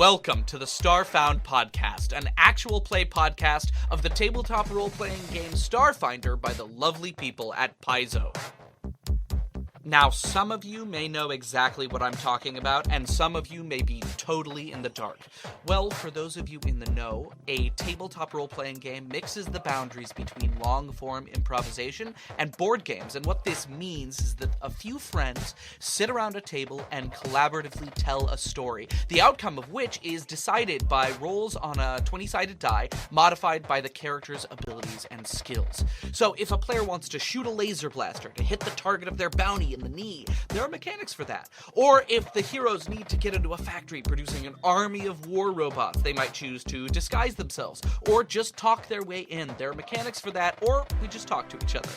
Welcome to the Starfound podcast, an actual play podcast of the tabletop role-playing game Starfinder by the lovely people at Paizo. Now, some of you may know exactly what I'm talking about, and some of you may be totally in the dark. Well, for those of you in the know, a tabletop role-playing game mixes the boundaries between long-form improvisation and board games, and what this means is that a few friends sit around a table and collaboratively tell a story, the outcome of which is decided by rolls on a 20-sided die, modified by the character's abilities and skills. So, if a player wants to shoot a laser blaster to hit the target of their bounty in the knee, there are mechanics for that. Or if the heroes need to get into a factory producing an army of war robots, they might choose to disguise themselves, or just talk their way in. There are mechanics for that, or we just talk to each other.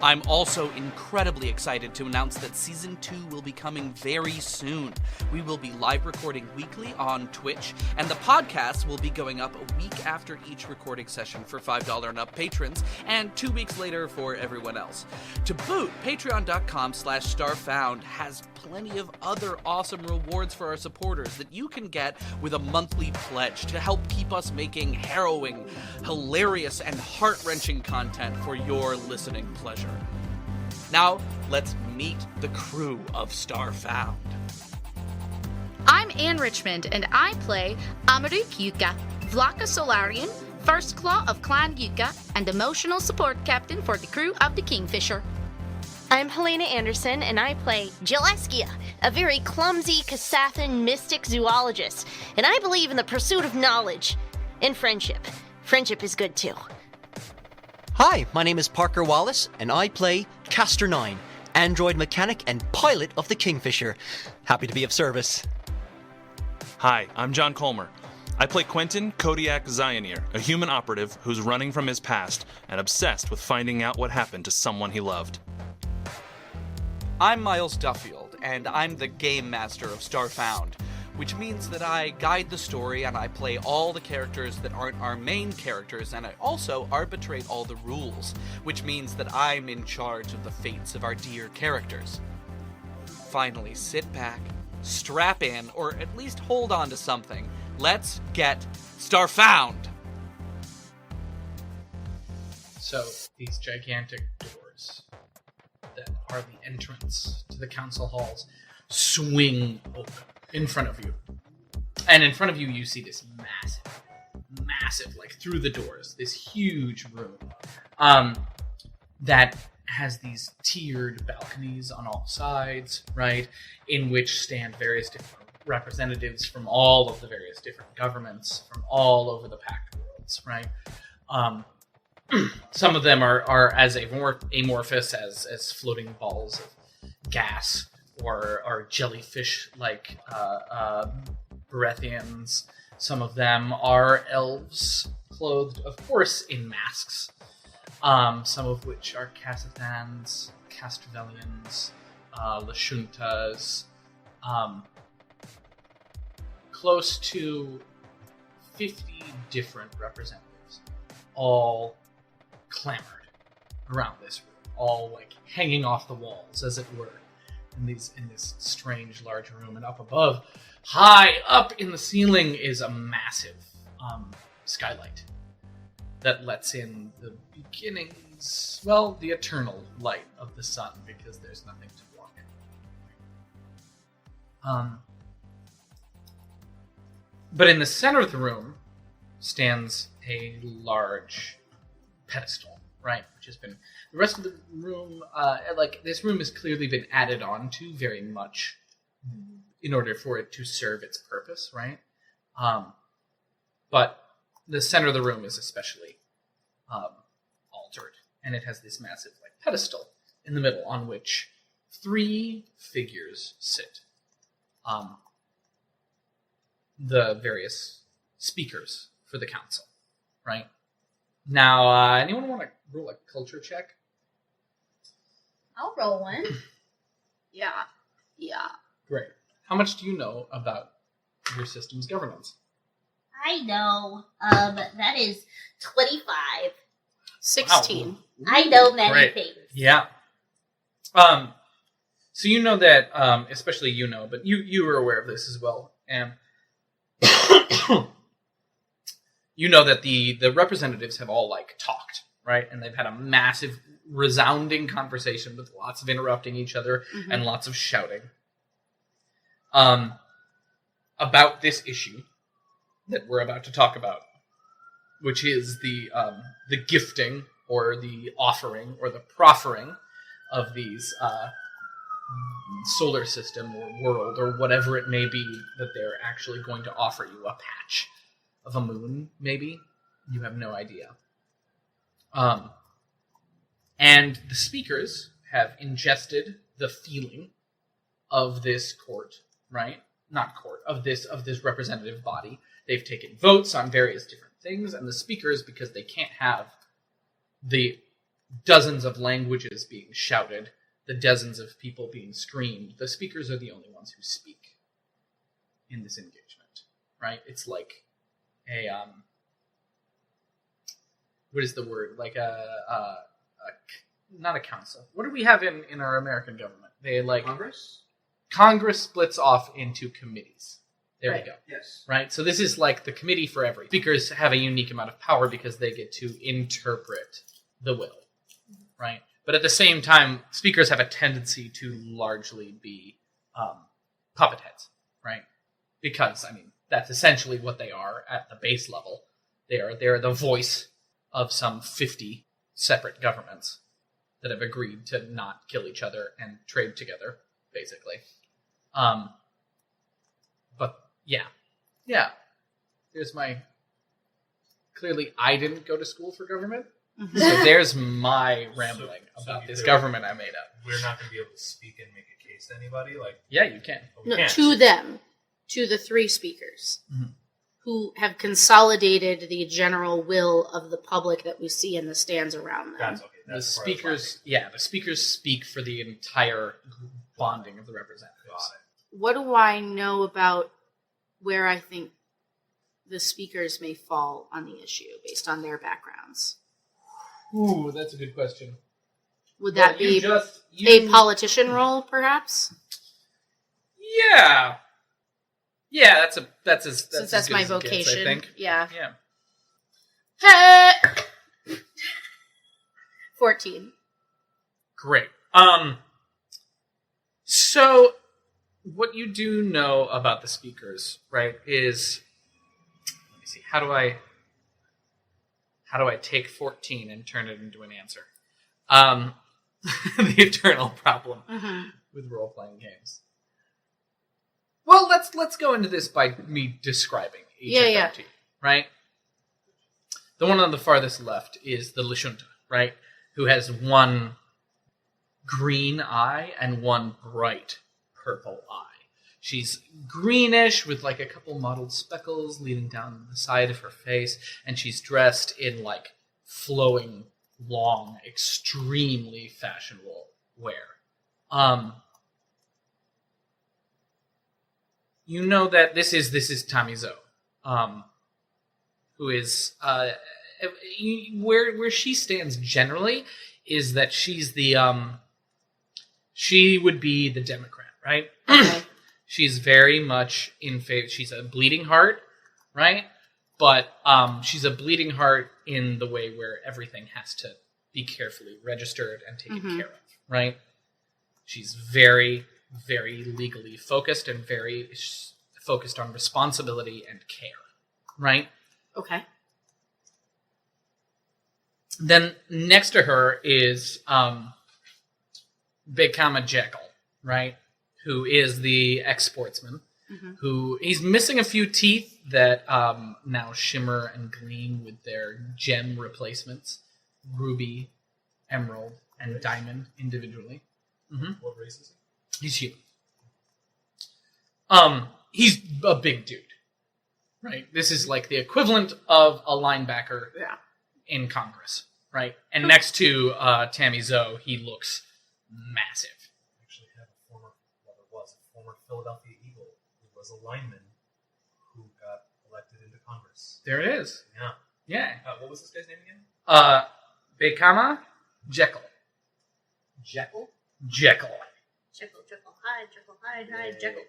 I'm also incredibly excited to announce that Season 2 will be coming very soon. We will be live recording weekly on Twitch, and the podcast will be going up a week after each recording session for $5 and up patrons, and 2 weeks later for everyone else. To boot, patreon.com/starfound has plenty of other awesome rewards for our supporters that you can get with a monthly pledge to help keep us making harrowing, hilarious, and heart-wrenching content for your listening pleasure. Now, let's meet the crew of Starfound. I'm Anne Richmond, and I play Amaruk Yuka, Vlaka Solarian, First Claw of Clan Yuka, and emotional support captain for the crew of the Kingfisher. I'm Helena Anderson, and I play Jeleskia, a very clumsy Kasathan mystic zoologist, and I believe in the pursuit of knowledge and friendship. Friendship is good too. Hi, my name is Parker Wallace, and I play Castor 9, android mechanic and pilot of the Kingfisher. Happy to be of service. Hi, I'm John Colmer. I play Quentin Kodiak Zioneer, a human operative who's running from his past and obsessed with finding out what happened to someone he loved. I'm Miles Duffield, and I'm the Game Master of Starfound, which means that I guide the story and I play all the characters that aren't our main characters, and I also arbitrate all the rules, which means that I'm in charge of the fates of our dear characters. Finally, sit back, strap in, or at least hold on to something. Let's get Starfound! So, these gigantic doors that are the entrance to the council halls swing open in front of you. And in front of you, you see this massive, like through the doors, this huge room that has these tiered balconies on all sides, right? In which stand various different representatives from all of the various different governments from all over the Pact Worlds, right? Some of them are as amorphous as floating balls of gas, or jellyfish-like Berethians. Some of them are elves, clothed, of course, in masks. Some of which are Casathans, Castravellians, Lashuntas. Close to 50 different representatives, all clamored around this room, all like hanging off the walls, as it were. In this strange large room, and up above, high up in the ceiling, is a massive skylight that lets in the beginnings, well, the eternal light of the sun, because there's nothing to block it. But in the center of the room stands a large pedestal, right? Which has been, the rest of the room, this room has clearly been added on to very much in order for it to serve its purpose, right? But the center of the room is especially altered, and it has this massive pedestal in the middle on which 3 figures sit. The various speakers for the council, right? Now, anyone want to roll a culture check? I'll roll one. Yeah. Great. How much do you know about your system's governance? I know. That is 25. 16. Wow. I know many Great. things. Yeah. So you know that, especially but you were aware of this as well, and you know that the representatives have all like talked, right? And they've had a massive, resounding conversation with lots of interrupting each other and lots of shouting about this issue that we're about to talk about, which is the gifting or the offering or the proffering of these solar system or world or whatever it may be that they're actually going to offer you. A patch of a moon, maybe? You have no idea. And the speakers have ingested the feeling of this court, right? Not court, of this representative body. They've taken votes on various different things, and the speakers, because they can't have the dozens of languages being shouted, the dozens of people being screamed, the speakers are the only ones who speak in this engagement, right? It's like a, what is the word? Like not a council. What do we have in our American government? They like... Congress splits off into committees. There we go. Yes. Right? So this is like the committee for everything. Speakers have a unique amount of power because they get to interpret the will, right? But at the same time, speakers have a tendency to largely be puppet heads, right? Because, I mean, that's essentially what they are at the base level. They're the voice of some 50 separate governments that have agreed to not kill each other and trade together, basically. But yeah. There's my... Clearly, I didn't go to school for government. So there's my rambling about this government I made up. We're not going to be able to speak and make a case to anybody? Yeah, you can. No, to them, to the three speakers, who have consolidated the general will of the public that we see in the stands around them. That's okay. The speakers speak for the entire bonding of the representatives. What do I know about where I think the speakers may fall on the issue based on their backgrounds? Ooh, that's a good question. Would that be a politician role, perhaps? Yeah. Yeah, that's as Since that's my vocation. Gets, I think. Yeah. Yeah. 14. Great. So what you do know about the speakers, right, is, let me see, how do I take 14 and turn it into an answer? The eternal problem with role-playing games. Well, let's go into this by me describing each of them to you, right? The one on the farthest left is the Lashunta, right? Who has one green eye and one bright purple eye. She's greenish with like a couple mottled speckles leading down the side of her face, and she's dressed in like flowing, long, extremely fashionable wear. You know that this is Tamizo, who is where she stands generally is that she's the she would be the Democrat, right? Okay. She's very much in favor. She's a bleeding heart, right? But she's a bleeding heart in the way where everything has to be carefully registered and taken care of, right? She's very, very legally focused and very focused on responsibility and care, right? Okay. Then next to her is Bekama Jekyll, right? Who is the ex-sportsman, who he's missing a few teeth that now shimmer and gleam with their gem replacements, ruby, emerald, and diamond individually. What race is he? He's human. He's a big dude, right? This is like the equivalent of a linebacker in Congress, right? And next to Tammy Zoe, he looks massive. I actually have a former Philadelphia Eagle who was a lineman who got elected into Congress. There it is. Yeah. What was this guy's name again? Bekama Jekyll. Jekyll? Jekyll. Jekyll, Jekyll, hide, Jekyll, hide, hide, Jekyll.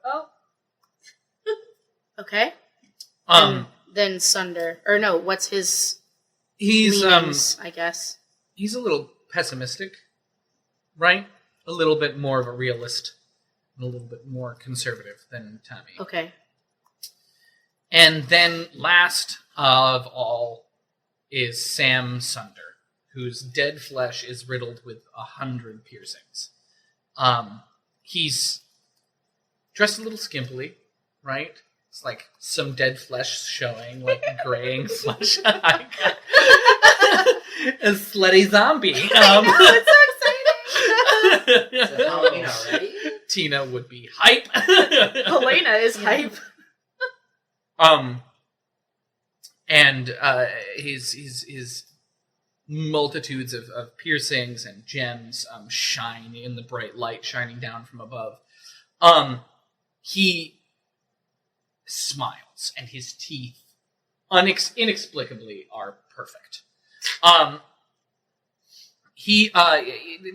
Oh. Okay. Um, Then Sunder. Or no, what's his he's leanings, I guess? he's a little pessimistic, right? A little bit more of a realist, and a little bit more conservative than Tommy. Okay. And then last of all is Sam Sunder, whose dead flesh is riddled with 100 piercings. He's dressed a little skimpily, right? It's like some dead flesh showing, like graying flesh. A slutty zombie. It's so exciting! Is it Halloween already? Tina would be hype. Helena is hype. And his multitudes of piercings and gems shine in the bright light shining down from above. He smiles, and his teeth inexplicably are perfect. He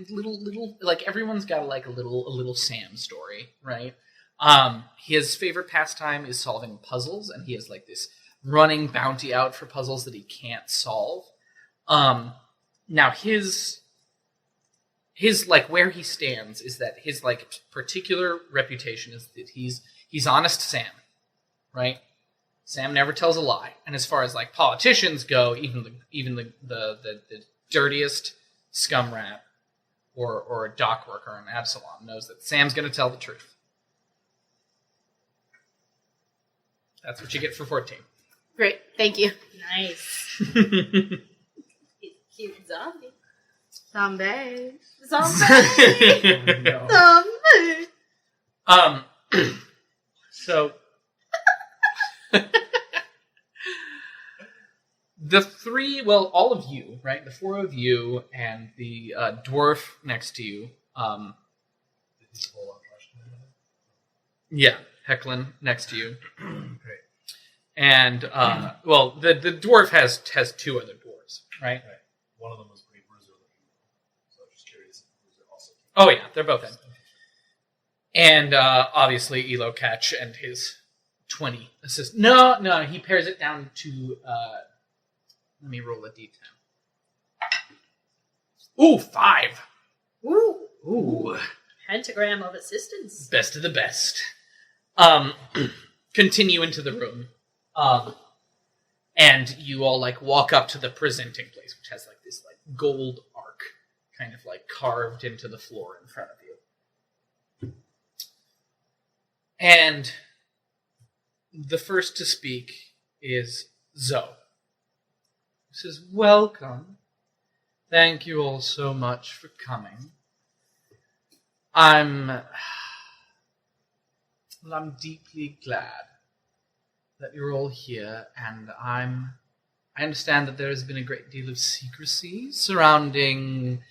little like everyone's got like a little Sam story, right? His favorite pastime is solving puzzles, and he has like this running bounty out for puzzles that he can't solve. Now his like where he stands is that his like particular reputation is that he's honest Sam, right? Sam never tells a lie, and as far as like politicians go, even the dirtiest scum rat or a dock worker in Absalom knows that Sam's going to tell the truth. That's what you get for 14. Great. Thank you. Nice. Cute zombie. Zombie. Zombie! No. Zombie! So the three, well, all of you, right? The four of you and the dwarf next to you. Yeah, Hecklin next to you. Great. And well, the dwarf has two other dwarves, right? Right. One of them was pretty bruiser looking, so I was just curious if Bruiser also. Oh yeah, they're both in. And obviously Elo Catch and his 20 assist. No, he pares it down to. Let me roll a d10. Ooh, 5. Ooh. Pentagram of assistance. Best of the best. Continue into the room. And you all like walk up to the presenting place, which has like this like gold arc kind of like carved into the floor in front of you. And the first to speak is Zoe. He says, "Welcome. Thank you all so much for coming. I'm deeply glad that you're all here, and I understand that there has been a great deal of secrecy surrounding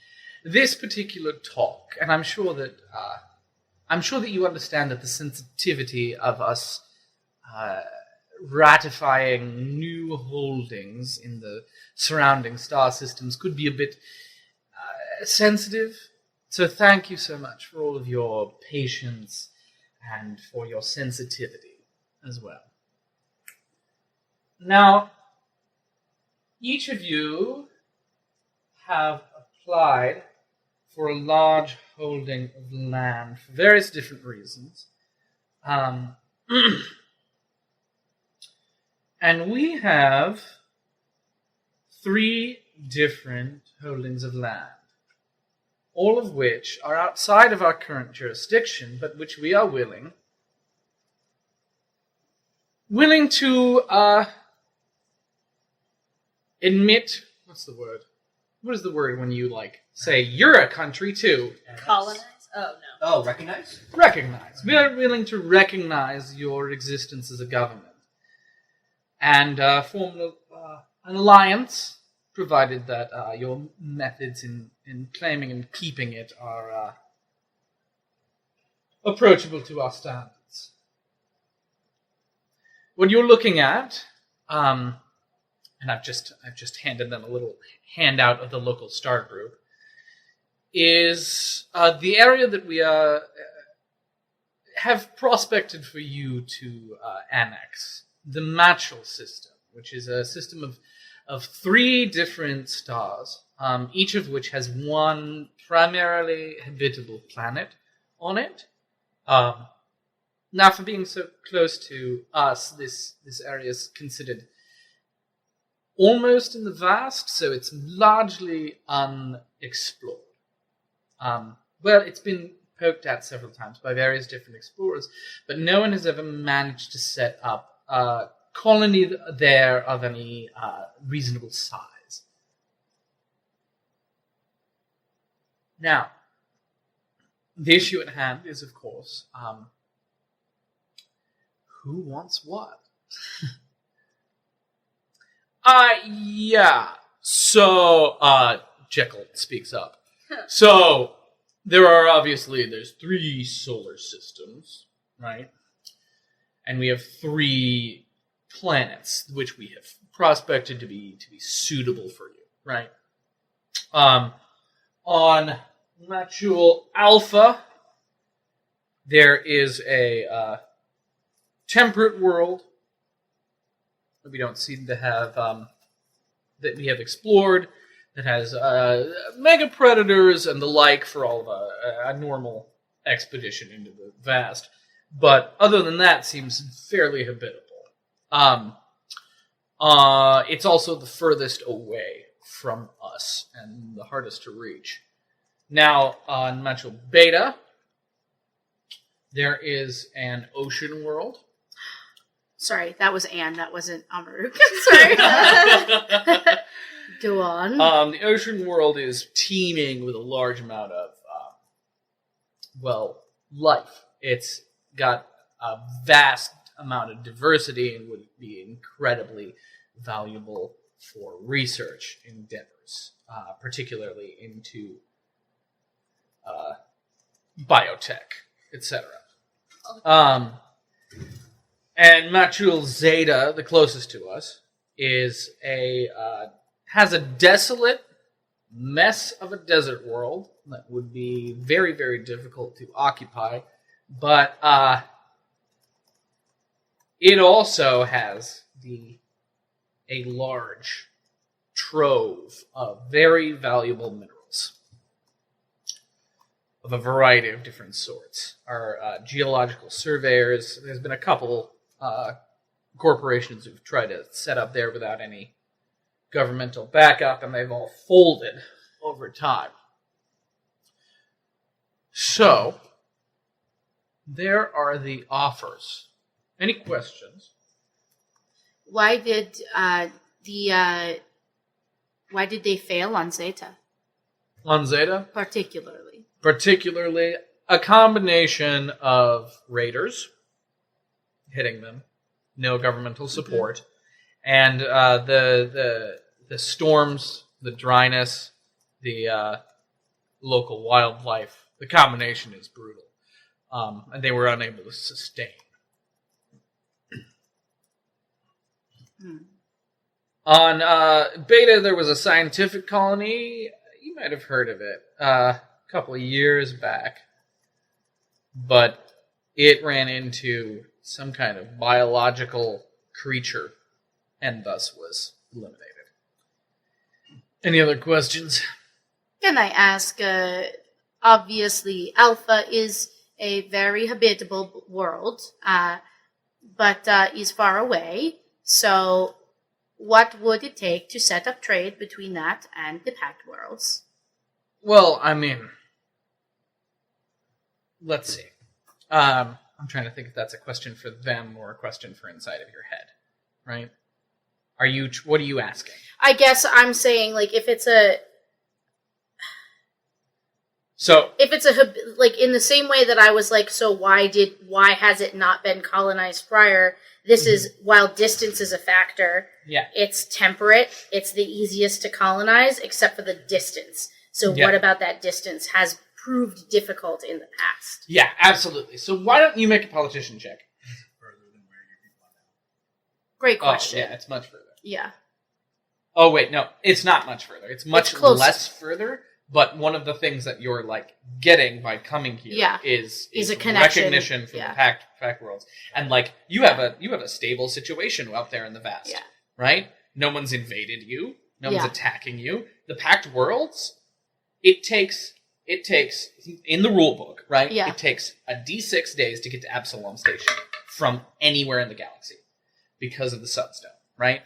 this particular talk, and I'm sure that you understand that the sensitivity of us ratifying new holdings in the surrounding star systems could be a bit sensitive. So thank you so much for all of your patience and for your sensitivity as well. Now, each of you have applied for a large holding of land for various different reasons. And we have 3 different holdings of land, all of which are outside of our current jurisdiction, but which we are willing to admit. What's the word? What is the word when you like say you're a country too? Colonize? Oh, no. Oh, recognize? Recognize. We are willing to recognize your existence as a government and form an alliance, provided that your methods in claiming and keeping it are approachable to our standards. What you're looking at, and I've just handed them a little handout of the local star group, is the area that we have prospected for you to annex the Matchel system, which is a system of 3 different stars, each of which has one primarily habitable planet on it. Now, for being so close to us, this area is considered almost in the vast, so it's largely unexplored. Well, it's been poked at several times by various different explorers, but no one has ever managed to set up a colony there of any reasonable size. Now, the issue at hand is, of course, who wants what? Yeah. So, Jekyll speaks up. So, there's 3 solar systems, right? And we have 3 planets, which we have prospected to be suitable for you, right? On Matchel Alpha, there is a temperate world that we don't seem to have, that we have explored, that has mega predators and the like for all of a normal expedition into the vast. But other than that, seems fairly habitable. It's also the furthest away from us and the hardest to reach. Now, on Matchel Beta, there is an ocean world. Sorry, that was Anne. That wasn't Amaruk. Sorry. Go on. The ocean world is teeming with a large amount of, life. It's got a vast amount of diversity and would be incredibly valuable for research endeavors, particularly into biotech, etc. And Matchel Zeta, the closest to us, is has a desolate mess of a desert world that would be very, very difficult to occupy, but it also has a large trove of very valuable minerals of a variety of different sorts. Our geological surveyors, there's been a couple corporations who've tried to set up there without any governmental backup, and they've all folded over time. So, there are the offers. Any questions? Why did they fail on Zeta? On Zeta? Particularly a combination of raiders hitting them, no governmental support, and the storms, the dryness, the local wildlife. The combination is brutal, and they were unable to sustain. On Beta, there was a scientific colony. You might have heard of it a couple of years back, but it ran into some kind of biological creature and thus was eliminated. Any other questions? Can I ask, obviously Alpha is a very habitable world, but is far away, so what would it take to set up trade between that and the Pact Worlds? Well, I mean, let's see. I'm trying to think if that's a question for them or a question for inside of your head, right? What are you asking? I guess I'm saying, like, if it's like in the same way that I was like, so why has it not been colonized prior? This is, while distance is a factor, it's temperate, it's the easiest to colonize, except for the distance. So what about that distance has proved difficult in the past? Yeah, absolutely. So why don't you make a politician check? Great question. Oh, yeah, it's much further. Yeah. Oh, wait, no, it's not much further. It's much less further, But one of the things that you're like getting by coming here is a connection. recognition from the pact worlds, and like you have a stable situation out there in the vast, right? No one's invaded you, no one's attacking you. The pact worlds, it takes in the rule book, right? Yeah. It takes a D6 days to get to Absalom Station from anywhere in the galaxy because of the Sunstone, right?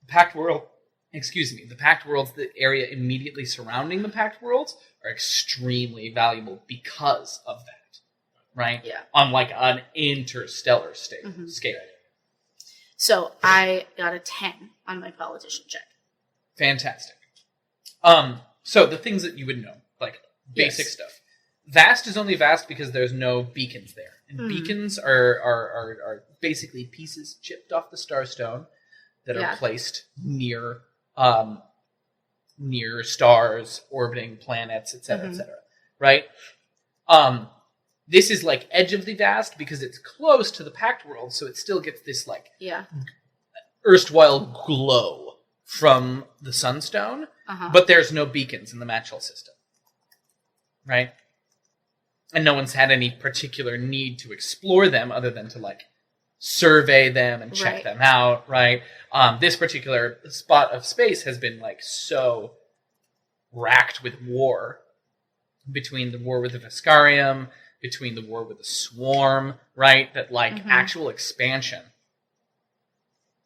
The pact worlds, the area immediately surrounding the pact worlds, are extremely valuable because of that, right? Yeah. On like an interstellar scale. So I got a 10 on my politician check. Fantastic. So the things that you would know, like basic stuff. Vast is only vast because there's no beacons there. And beacons are basically pieces chipped off the Starstone that are placed near stars, orbiting planets, etc., right? This is like edge of the vast because it's close to the pact world, so it still gets this like erstwhile glow from the Sunstone, but there's no beacons in the Matchel system, right? And no one's had any particular need to explore them other than to like survey them and check them out, right? This particular spot of space has been like so racked with war, between the war with the Vescarium, between the war with the Swarm, right? That like actual expansion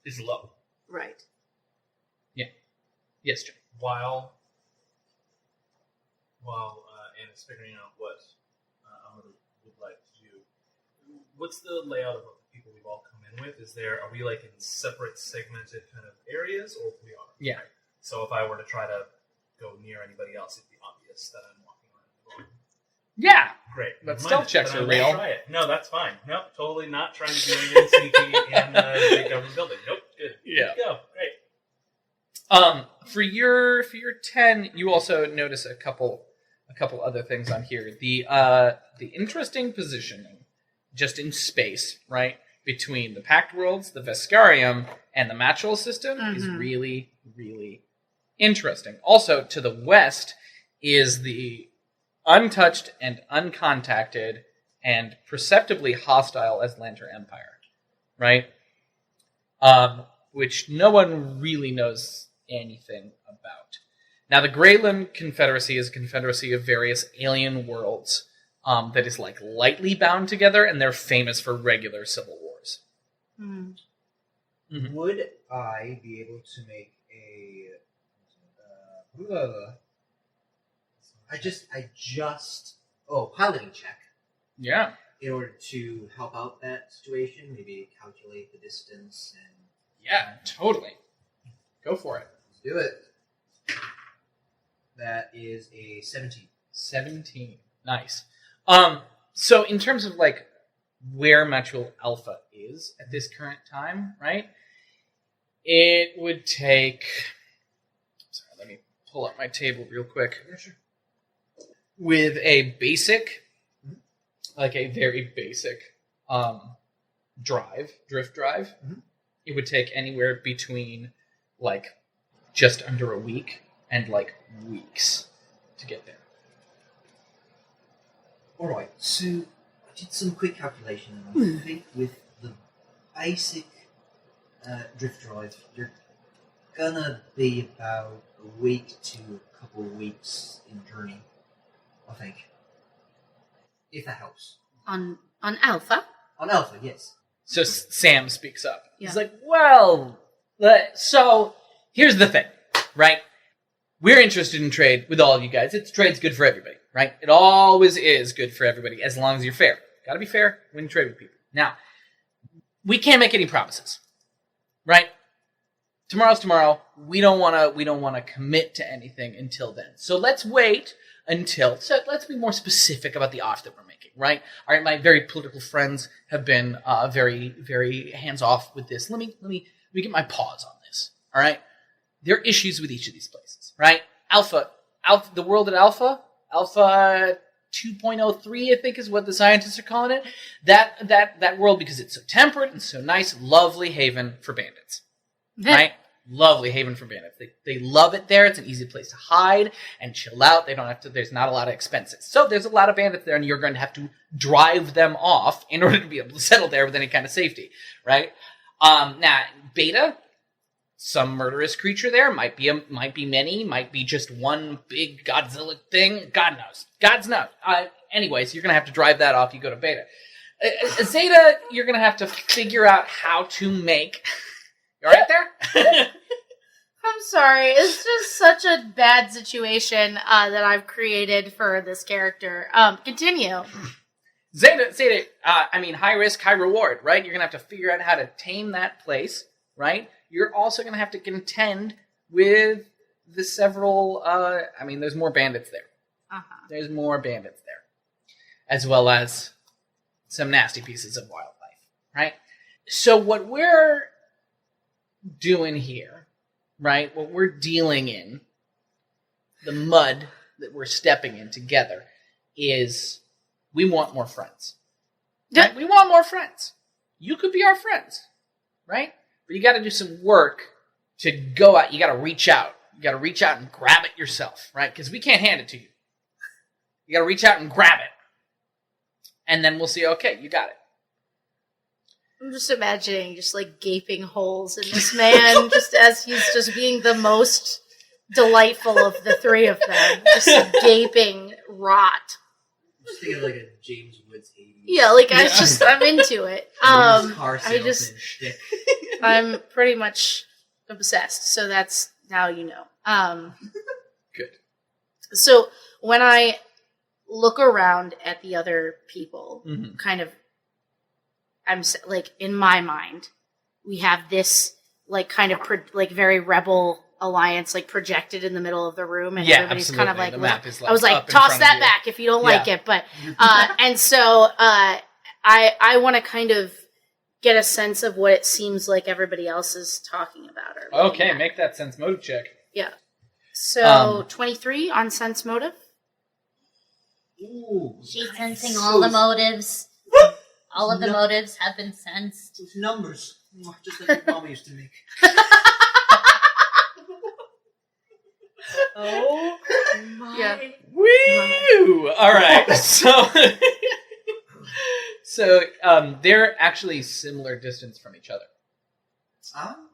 is low. Right. Yeah. Yes, Jim. While Anna's figuring out what Amadou would like to do, what's the layout of the people we've all come in with? Are we like in separate segmented kind of areas, or we are? Yeah. Right? So if I were to try to go near anybody else, it'd be obvious that I'm walking around the room. Yeah. Great. But stealth checks are real. Try it. No, that's fine. Nope, totally not trying to do anything sneaky in the government building. Nope, good. Yeah. Go. Great. For your 10, you also notice a couple other things on here. The interesting positioning, just in space, right, between the Pact Worlds, the Vescarium, and the Matchel system is really, really interesting. Also, to the west is the untouched and uncontacted and perceptibly hostile Aslanter Empire, right? Which no one really knows anything about. Now, the Greyland Confederacy is a confederacy of various alien worlds that is like lightly bound together, and they're famous for regular civil wars. Would I be able to make a piloting check? Yeah. In order to help out that situation, maybe calculate the distance and... Yeah, totally. Go for it. Let's do it. That is a 17. 17. Nice. So in terms of like where Metro Alpha is at this current time, right? It would take... Sorry, let me pull up my table real quick. Yeah, sure. With a basic, like a very basic drift drive, it would take anywhere between like just under a week and like weeks to get there. Alright, so I did some quick calculation, and I think with the basic drift drive, you're gonna be about a week to a couple of weeks in journey, I think. If that helps. On Alpha? On Alpha, yes. So Sam speaks up. Yeah. He's like, well, so here's the thing, right? We're interested in trade with all of you guys. Trade's good for everybody, right? It always is good for everybody as long as you're fair. Gotta be fair when you trade with people. Now, we can't make any promises, right? Tomorrow's tomorrow. We don't wanna commit to anything until then. So let's wait until. So let's be more specific about the offer that we're making, right? All right, my very political friends have been very, very hands off with this. Let me get my paws on this. All right. There are issues with each of these places, right? Alpha, the world at Alpha 2.03, I think is what the scientists are calling it. That world, because it's so temperate and so nice, lovely haven for bandits, right? lovely haven for bandits. They love it there. It's an easy place to hide and chill out. They don't have to. There's not a lot of expenses. So there's a lot of bandits there, and you're going to have to drive them off in order to be able to settle there with any kind of safety, right? Now, Beta, some murderous creature there. Might be many. Might be just one big Godzilla thing. God knows. God's knows. Anyways, you're going to have to drive that off. You go to Beta. Zeta, you're going to have to figure out how to make... You alright there? I'm sorry. It's just such a bad situation that I've created for this character. Continue. Zeta, high risk, high reward, right? You're going to have to figure out how to tame that place, right? You're also going to have to contend with the several, there's more bandits there. Uh-huh. There's more bandits there. As well as some nasty pieces of wildlife, right? So what we're doing here, right, what we're dealing in, the mud that we're stepping in together, is we want more friends. Right? We want more friends. You could be our friends, right? But you got to do some work to go out. You got to reach out. You got to reach out and grab it yourself, right? Because we can't hand it to you. You got to reach out and grab it. And then we'll see, okay, you got it. I'm just imagining just like gaping holes in this man, just as he's just being the most delightful of the three of them. Just a gaping rot. I'm just thinking of like a James Woods 80s. Yeah, like I'm into it. Car I just, shtick. I'm pretty much obsessed, so that's now you know. Good. So when I look around at the other people, kind of, I'm like, in my mind, we have this like kind of very rebel alliance like projected in the middle of the room, and everybody's kind of like, the map is, like, I was like, up in toss front that of you. back if you don't like it, but and so I want to kind of get a sense of what it seems like everybody else is talking about. Or Okay, make that sense motive check. Yeah. So 23 on sense motive. Ooh, She's sensing all the motives. All of the motives have been sensed. Those numbers, just like your mama used to make. Oh my. Yeah. Woo! All right. So they're actually similar distance from each other.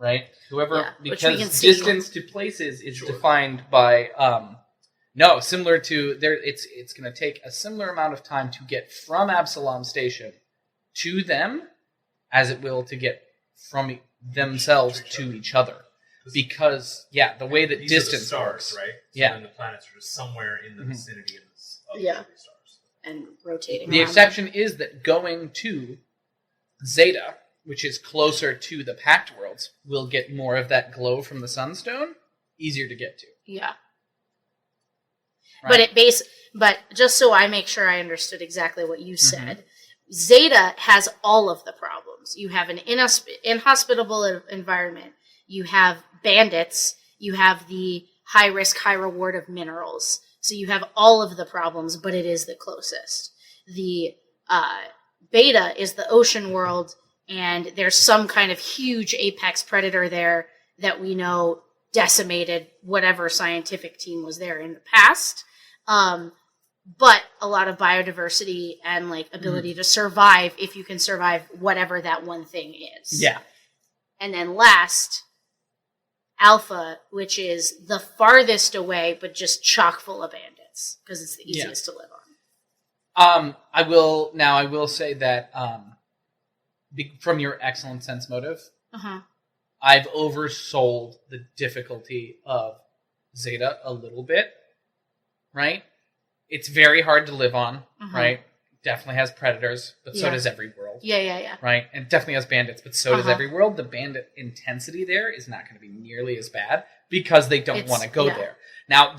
Right? Yeah, which we can because see. distance to places is defined by similar to there. It's going to take a similar amount of time to get from Absalom Station to them as it will to get from themselves to each other. Because the way that These distance are the stars, works, right? So yeah. then the planets are just somewhere in the vicinity of the Yeah. other stars. And rotating. The around. exception is that going to Zeta, which is closer to the Pact Worlds, will get more of that glow from the Sunstone. Easier to get to. Yeah. Right? But just so I make sure I understood exactly what you said, Zeta has all of the problems. You have an inhospitable environment. You have bandits. You have the high risk, high reward of minerals. So you have all of the problems, but it is the closest. The Beta is the ocean world, and there's some kind of huge apex predator there that we know decimated whatever scientific team was there in the past. But a lot of biodiversity and like ability to survive if you can survive whatever that one thing is. Yeah. And then last, Alpha, which is the farthest away, but just chock full of bandits because it's the easiest to live on. I will say that from your excellent sense motive, I've oversold the difficulty of Zeta a little bit. Right? It's very hard to live on, right? Definitely has predators, but so does every world. Yeah. Right? And it definitely has bandits, but so does every world. The bandit intensity there is not going to be nearly as bad because they don't want to go there. Now,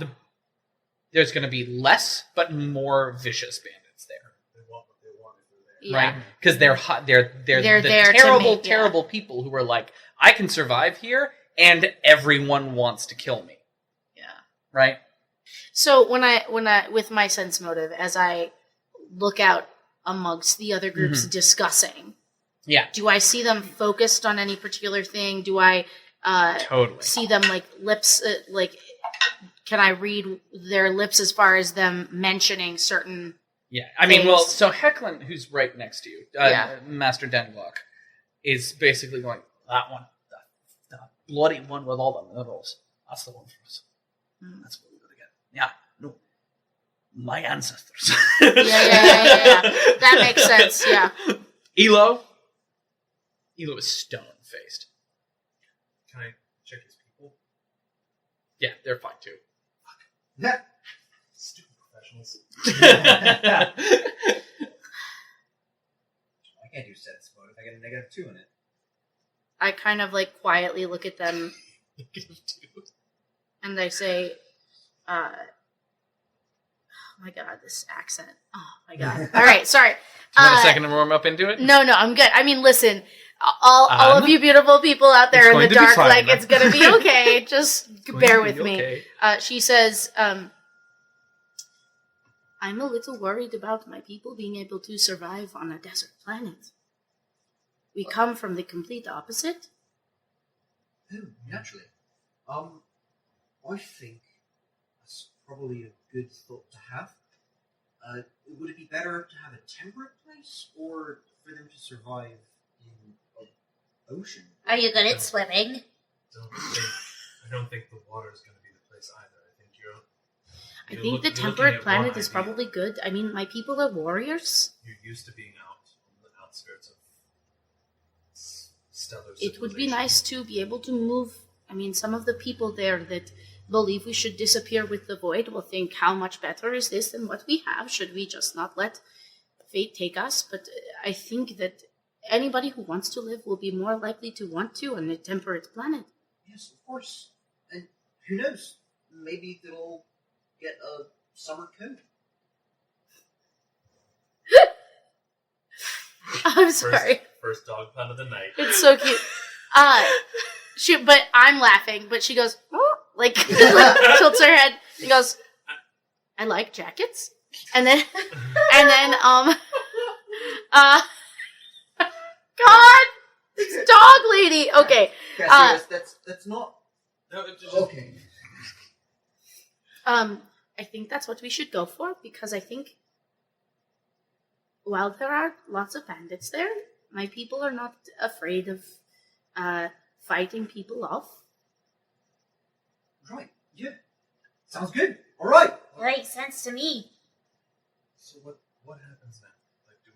there's going to be less, but more vicious bandits there. They want what they want if they're there. Right? Because they're They're the there to terrible, make- terrible people who are like, I can survive here, and everyone wants to kill me. Yeah. Right? So when I with my sense motive, as I look out amongst the other groups discussing, Yeah. do I see them focused on any particular thing? Do I Totally. see them like lips, can I read their lips as far as them mentioning certain? Yeah, I mean, well, Things. so Hecklin, who's right next to you, Yeah. Master Denglock, is basically going, that one, the bloody one with all the medals, that's the one for us. That's what we gotta get. Yeah, no, my ancestors. Yeah. That makes sense. Yeah. Elo is stone-faced. Can I check his people? Yeah, they're fine too. Stupid professionals. I can't do sense mode if I get a -2 in it. I kind of like quietly look at them and I say, oh my god, this accent. Oh my god. All right, sorry. Do you want a second to warm up into it? No, I'm good. I mean, listen, all of you beautiful people out there in the going to be dark, fine. like, it's gonna be okay. Just bear with me. Okay. She says, I'm a little worried about my people being able to survive on a desert planet. We come from the complete opposite. Oh, naturally. I think that's probably a good thought to have. Would it be better to have a temperate place, or for them to survive in an ocean? Are you good at swimming? I don't think the water is going to be the place either. I think I think the temperate planet is probably good. I mean, my people are warriors. You're used to being out on the outskirts of stellar It would be civilization. nice to be able to move. I mean, some of the people there that believe we should disappear with the void will think, how much better is this than what we have? Should we just not let fate take us? But I think that anybody who wants to live will be more likely to want to on a temperate planet. Yes, of course. And who knows? Maybe they'll get a summer coat. I'm sorry. First dog pun of the night. It's so cute. But I'm laughing, but she goes, oh, like, tilts her head and goes, I like jackets. And then, God, this dog lady. Okay. Cassie, that's not... No, just, Okay. I think that's what we should go for, because I think while there are lots of bandits there, my people are not afraid of fighting people off. Right, yeah. Sounds good. All right. Makes sense to me. So what happens now? Like, do you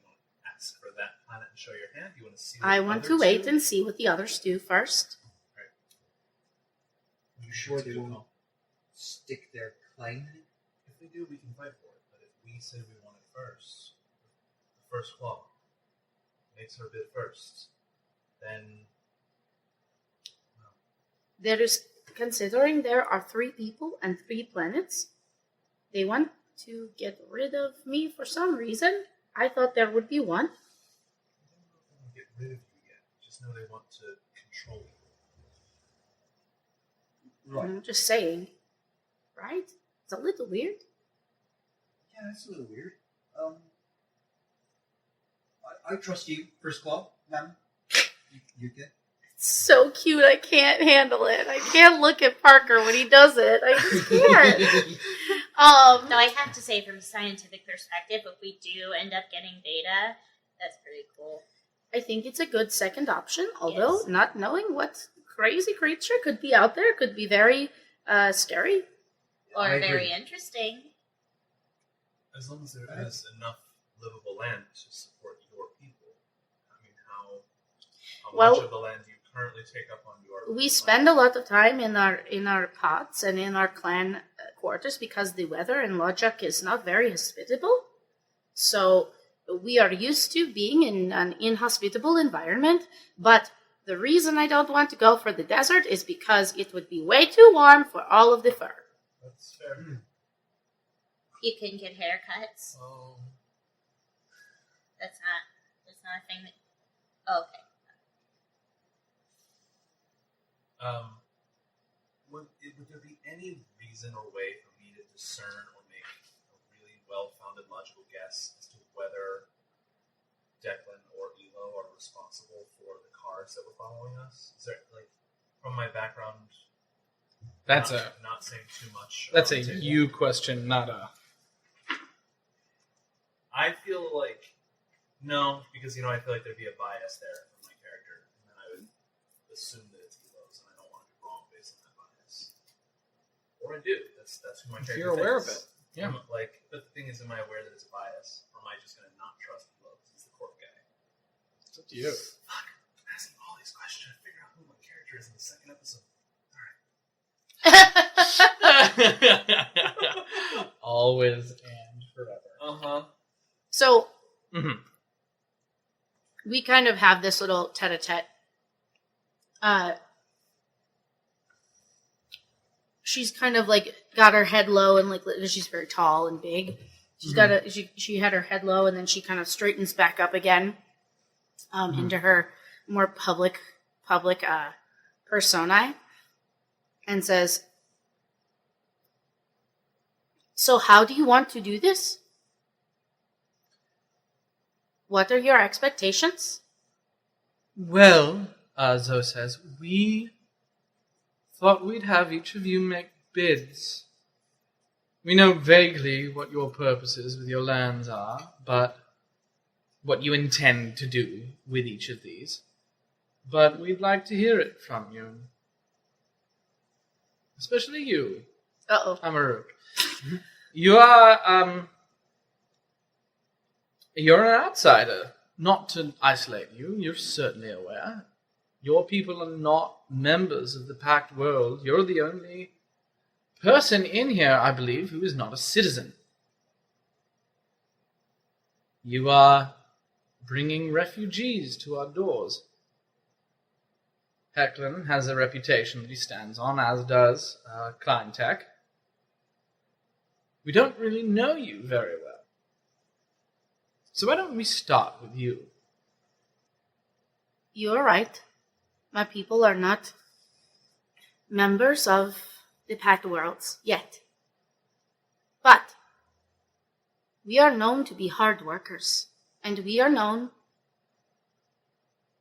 want to ask for that planet and show your hand? Do you want to see? What I the want to others wait do? and see what the others do first. Are you sure they won't stick their claim in it? If they do, we can fight for it. But if we say we want it first, the first claw makes her bid first, then There is, considering there are 3 people and 3 planets, they want to get rid of me for some reason. I thought there would be one. I don't know if they want to get rid of you yet. Just know they want to control you. Right. I'm just saying. Right? It's a little weird. Yeah, that's a little weird. I trust you, First Claw, ma'am. You good? It's so cute. I can't handle it. I can't look at Parker when he does it. I just can't. No, I have to say, from a scientific perspective, if we do end up getting data, that's pretty cool. I think it's a good second option, although Yes. not knowing what crazy creature could be out there could be very scary. Or I agree. very interesting. As long as there is enough livable land to support your people. I mean, how Well, much of the land do you currently take up on your? We spend a lot of time in our pots and in our clan quarters because the weather in Lojak is not very hospitable. So we are used to being in an inhospitable environment, but the reason I don't want to go for the desert is because it would be way too warm for all of the fur. That's fair. You can get haircuts. Oh, That's not a thing that. Oh, okay. Would there be any reason or way for me to discern or make a really well-founded logical guess as to whether Declan or Elo are responsible for the cars that were following us? Is there, like, from my background, That's not saying too much. That's a around the table? you question, not a. I feel like no, because I feel like there'd be a bias there from my character, and then I would assume that it's Elo's, and I don't want to be wrong based on that bias. Or I do. That's who my If character. you're aware of thinks. it, yeah. But the thing is, am I aware that it's a bias, or am I just going to not trust Elo because he's the court guy? It's up to you. Fuck! I'm asking all these questions. I figure out who my character is in the second episode. Always and forever. So, Mm-hmm. we kind of have this little tete-a-tete. She's kind of like got her head low and like she's very tall and big. She's got she had her head low and then she kind of straightens back up again into her more public persona and says, "So how do you want to do this? What are your expectations?" Well, Zoe says, we thought we'd have each of you make bids. We know vaguely what your purposes with your lands are, but what you intend to do with each of these. But we'd like to hear it from you. Especially you, Uh-oh. Amaruk. You are, you're an outsider. Not to isolate you, you're certainly aware. Your people are not members of the Pact World. You're the only person in here, I believe, who is not a citizen. You are bringing refugees to our doors. Hecklin has a reputation that he stands on, as does Kleintech. We don't really know you very well. So why don't we start with you? You're right. My people are not members of the Pact Worlds yet. But we are known to be hard workers, and we are known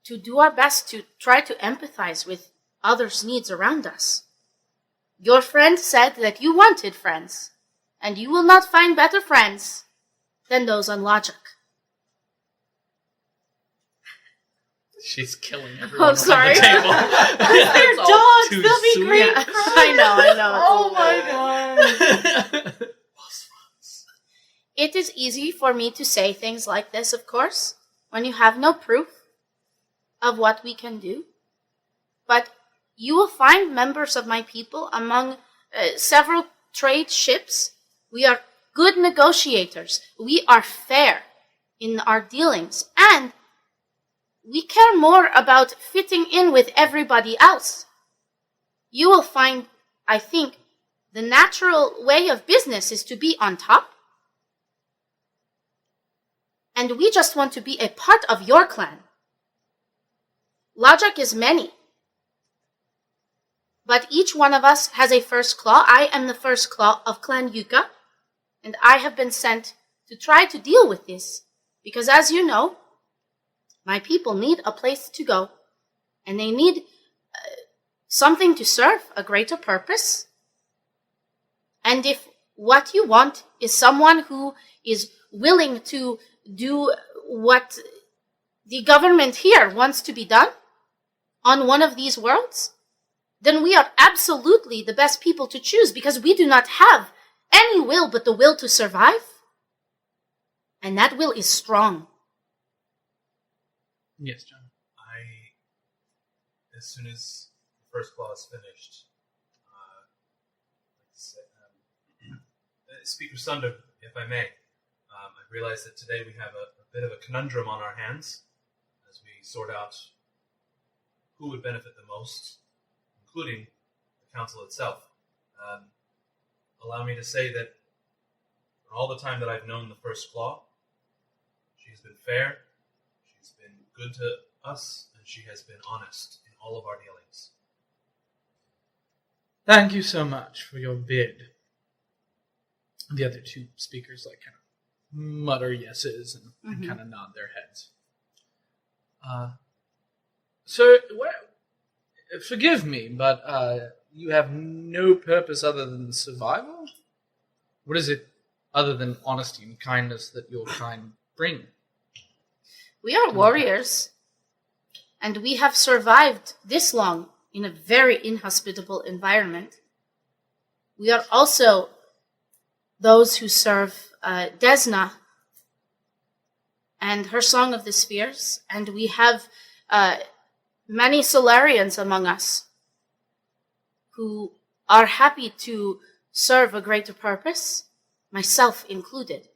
to do our best to try to empathize with others' needs around us. Your friend said that you wanted friends, and you will not find better friends than those on Logic. She's killing everyone Oh, sorry. around the table. They're It's all dogs. too They'll be sweet. great. I know. Oh my god. It is easy for me to say things like this, of course, when you have no proof of what we can do. But you will find members of my people among several trade ships. We are good negotiators. We are fair in our dealings. And we care more about fitting in with everybody else. You will find, I think, the natural way of business is to be on top. And we just want to be a part of your clan. Logic is many. But each one of us has a first claw. I am the first claw of Clan Yuka. And I have been sent to try to deal with this. Because as you know, my people need a place to go. And they need something to serve a greater purpose. And if what you want is someone who is willing to do what the government here wants to be done on one of these worlds, then we are absolutely the best people to choose because we do not have any will but the will to survive. And that will is strong. Yes, John. As soon as the first claw is finished, Speaker Sunder, if I may, I realize that today we have a bit of a conundrum on our hands as we sort out who would benefit the most, including the council itself. Allow me to say that for all the time that I've known the First Claw, she's been fair, she's been good to us, and she has been honest in all of our dealings. Thank you so much for your bid. The other two speakers kind of mutter yeses and kind of nod their heads. So, forgive me, but you have no purpose other than survival? What is it other than honesty and kindness that your kind bring? We are warriors, and we have survived this long in a very inhospitable environment. We are also those who serve Desna and her Song of the Spheres, and we have many Solarians among us who are happy to serve a greater purpose, myself included.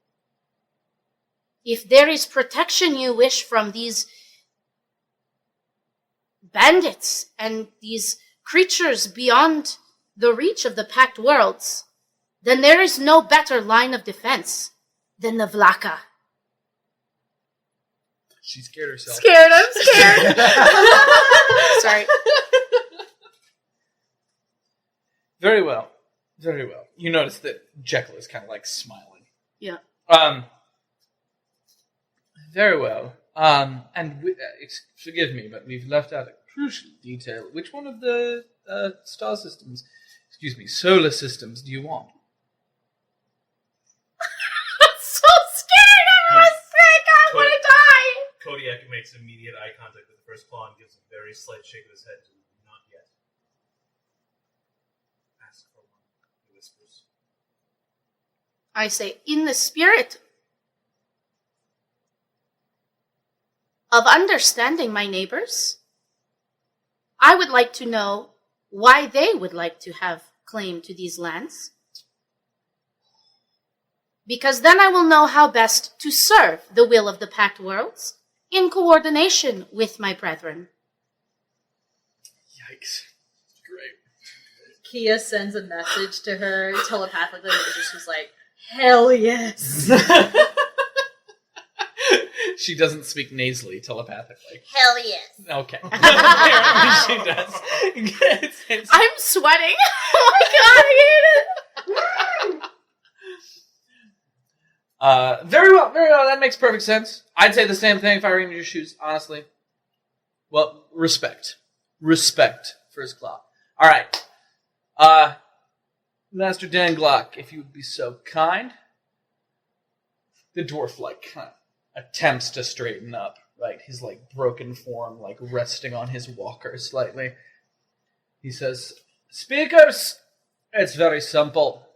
If there is protection you wish from these bandits and these creatures beyond the reach of the Pact Worlds, then there is no better line of defense than the Vlaka. She scared herself. I'm scared. Sorry. Very well. Very well. You notice that Jekyll is kind of like smiling. Yeah. Very well. Forgive me, but we've left out a crucial detail. Which one of the solar systems do you want? I'm so scared. Everyone's sick. I'm going to die. Kodiak makes immediate eye contact with the first claw and gives a very slight shake of his head to not yet. Ask for one, he whispers. I say, in the spirit of understanding my neighbors, I would like to know why they would like to have claim to these lands. Because then I will know how best to serve the will of the Pact Worlds in coordination with my brethren. Yikes. Great. Kia sends a message to her telepathically that just was like, hell yes. She doesn't speak nasally telepathically. Hell yes. Okay. Apparently she does. I'm sweating. Oh my god, I hate it. Very well, very well. That makes perfect sense. I'd say the same thing if I were in your shoes, honestly. Well, respect. Respect, First Claw. Alright. Master Danglock, if you would be so kind. The dwarf, kind of attempts to straighten up, right? His, broken form, resting on his walker slightly. He says, Speakers, it's very simple.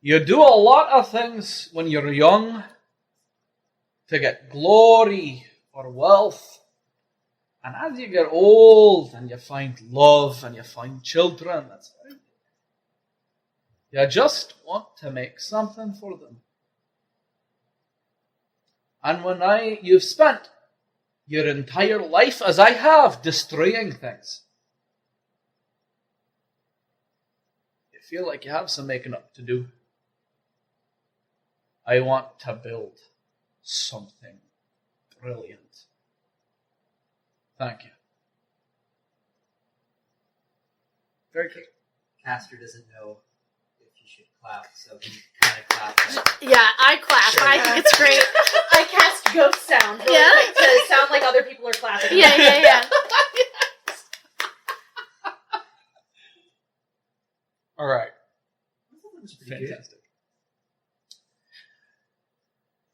You do a lot of things when you're young to get glory or wealth. And as you get old and you find love and you find children, that's right. You just want to make something for them. And when you've spent your entire life, as I have, destroying things, you feel like you have some making up to do. I want to build something brilliant. Thank you. Very good. Caster doesn't know if he should clap, so he kind of claps. Yeah, I clap. Sure. I think it's great. I cast ghost sound really Yeah. quick to sound like other people are clapping. Yeah. All right. Fantastic.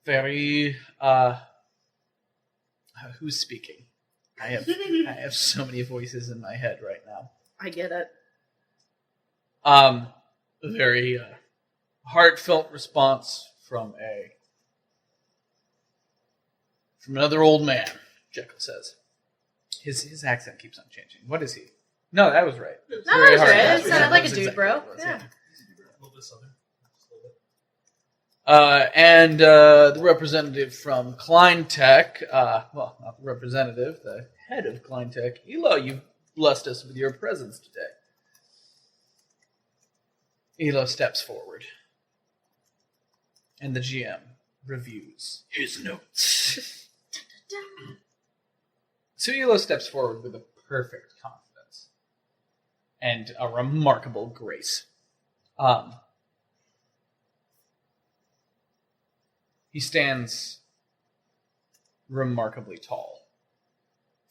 Very, who's speaking? I have so many voices in my head right now. I get it. A very heartfelt response from another old man, Jekyll says. His accent keeps on changing. What is he? No, that was right. No, that was right. It sounded like a That's dude, exactly bro. what it was, Yeah. A little bit southern. Just a little bit. And the representative from Kleintech, well, not the representative, the head of Kleintech, Elo, you've blessed us with your presence today. Elo steps forward, and the GM reviews his notes. So Elo steps forward with a perfect confidence and a remarkable grace. He stands remarkably tall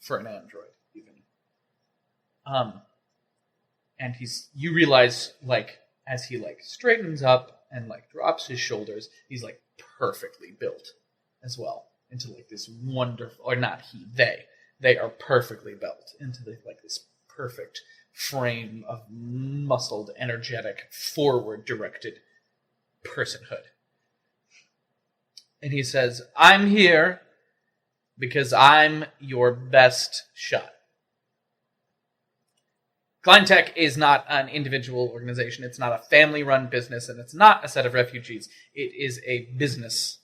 for an android, even. And you realize, like, as he, like, straightens up and, like, drops his shoulders, he's, like, perfectly built as well into, like, this wonderful, or not he, they are perfectly built into, like, this perfect frame of muscled, energetic, forward-directed personhood. And he says, I'm here because I'm your best shot. Kleintech is not an individual organization. It's not a family-run business, and it's not a set of refugees. It is a business,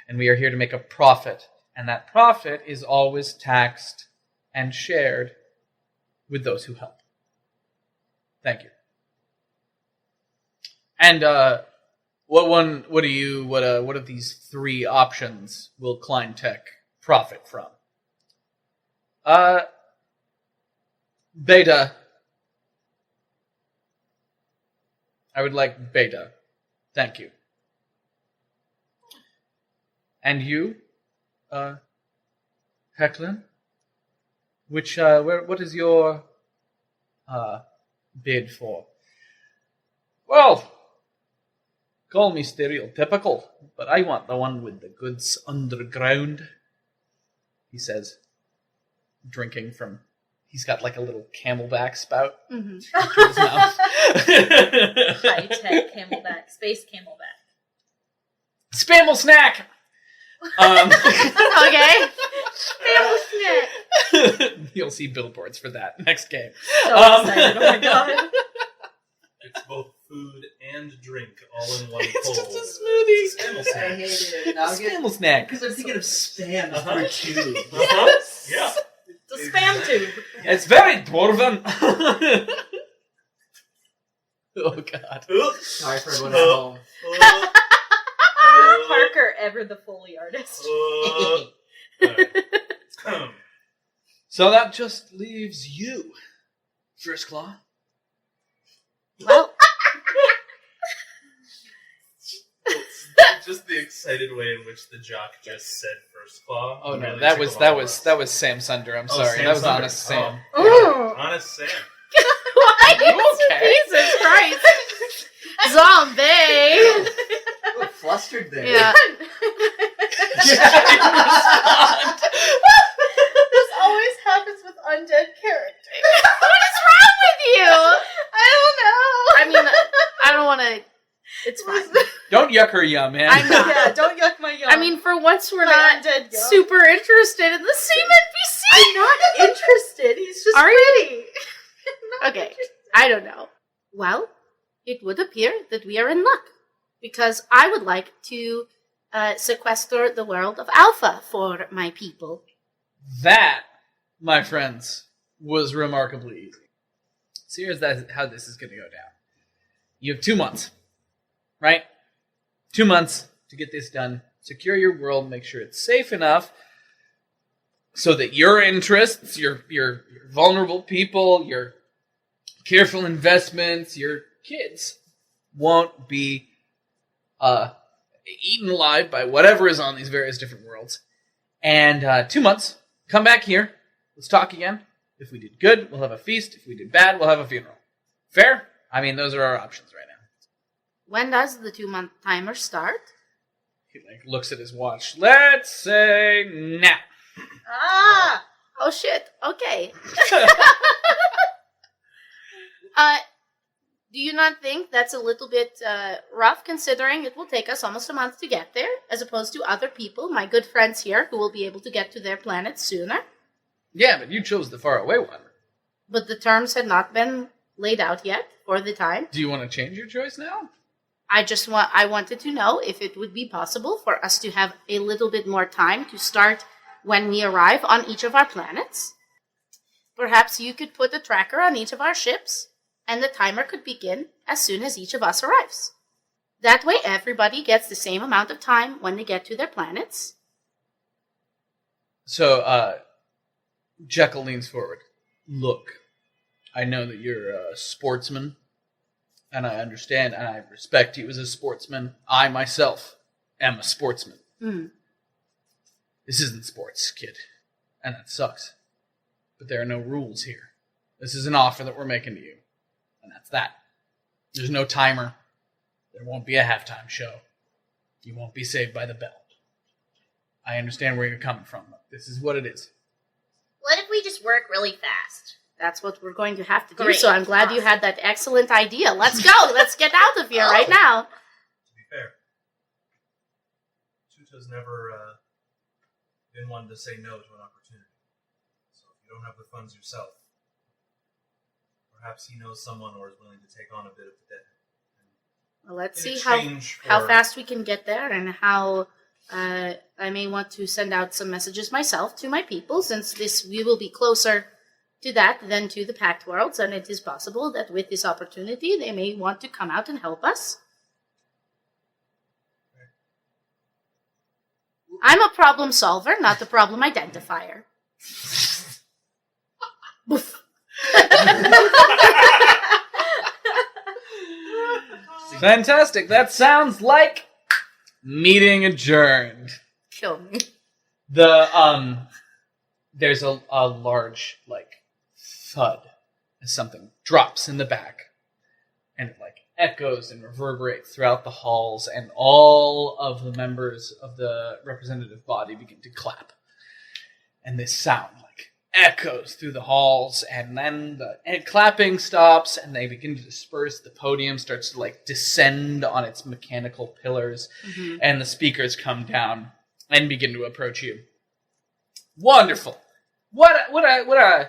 and we are here to make a profit, and that profit is always taxed and shared with those who help. Thank you. And what of these three options will Kleintech profit from? Beta. I would like beta. Thank you. And you, Hecklin? What is your bid for? Well, call me stereotypical, but I want the one with the goods underground, he says, drinking from... He's got like a little camelback spout through his mouth. High-tech camelback. Space camelback. Spamble snack! Okay. Spamble snack! You'll see billboards for that next game. So excited, oh my god. It's both food and drink all in one It's bowl. just a smoothie. Spamble I snack. hate it. Now Spamble snack. because I'm thinking of spam Uh-huh. number 2. Uh-huh. Yeah. It's a spam tube. It's very dwarven. Oh god. Sorry for everyone at home. Parker, ever the Foley artist. So that just leaves you, First Claw. Well, Just the excited way in which the jock just said first claw. Oh no, really that was tickled all of us. Sam Sunder. I'm Oh, sorry, Sam that was Sunder. Honest Sam. Oh. Honest Sam. why? Okay. Jesus Christ. Zombie. Oh, flustered there. Yeah. This always happens with undead characters. What is wrong with you? I don't know. I mean, I don't want to... It's fine. Don't yuck her yum, man. I'm not. Yeah, don't yuck my yum. I mean, for once we're My not undead yum. super interested in the same NPC. I'm not interested. He's just Are pretty. you? Okay, I don't know. Well, it would appear that we are in luck, because I would like to sequester the world of Alpha for my people. That, my friends, was remarkably easy. So here's how this is going to go down. You have 2 months, right? 2 months to get this done. Secure your world, make sure it's safe enough so that your interests, your vulnerable people, your careful investments, your kids won't be eaten alive by whatever is on these various different worlds. And 2 months, come back here. Let's talk again. If we did good, we'll have a feast. If we did bad, we'll have a funeral. Fair? I mean, those are our options right now. When does the 2-month timer start? He looks at his watch. Let's say now. Ah! Oh shit, okay. Do you not think that's a little bit rough, considering it will take us almost a month to get there, as opposed to other people, my good friends here, who will be able to get to their planet sooner? Yeah, but you chose the faraway one. But the terms had not been laid out yet for the time. Do you want to change your choice now? I wanted to know if it would be possible for us to have a little bit more time to start when we arrive on each of our planets. Perhaps you could put a tracker on each of our ships, and the timer could begin as soon as each of us arrives. That way everybody gets the same amount of time when they get to their planets. So, Jekyll leans forward. Look, I know that you're a sportsman, and I understand and I respect you as a sportsman. I myself am a sportsman. Mm. This isn't sports, kid. And that sucks. But there are no rules here. This is an offer that we're making to you. And that's that. There's no timer. There won't be a halftime show. You won't be saved by the bell. I understand where you're coming from. This is what it is. What if we just work really fast? That's what we're going to have to do, Great. so I'm glad you had that excellent idea. Let's go! Let's get out of here right now! To be fair, Tuta's never been one to say no to an opportunity. So if you don't have the funds yourself, perhaps he knows someone or is willing to take on a bit of the debt. Well, let's In see how exchange how for- fast we can get there, and how I may want to send out some messages myself to my people, since we will be closer to that than to the Pact Worlds, and it is possible that with this opportunity they may want to come out and help us. I'm a problem solver, not a problem identifier. Boof. Fantastic. That sounds like meeting adjourned. Kill me. There's a large, thud as something drops in the back. And it, echoes and reverberates throughout the halls, and all of the members of the representative body begin to clap. And this sound, echoes through the halls, and then the clapping stops, and they begin to disperse. The podium starts to, descend on its mechanical pillars, and the speakers come down and begin to approach you. Wonderful. What a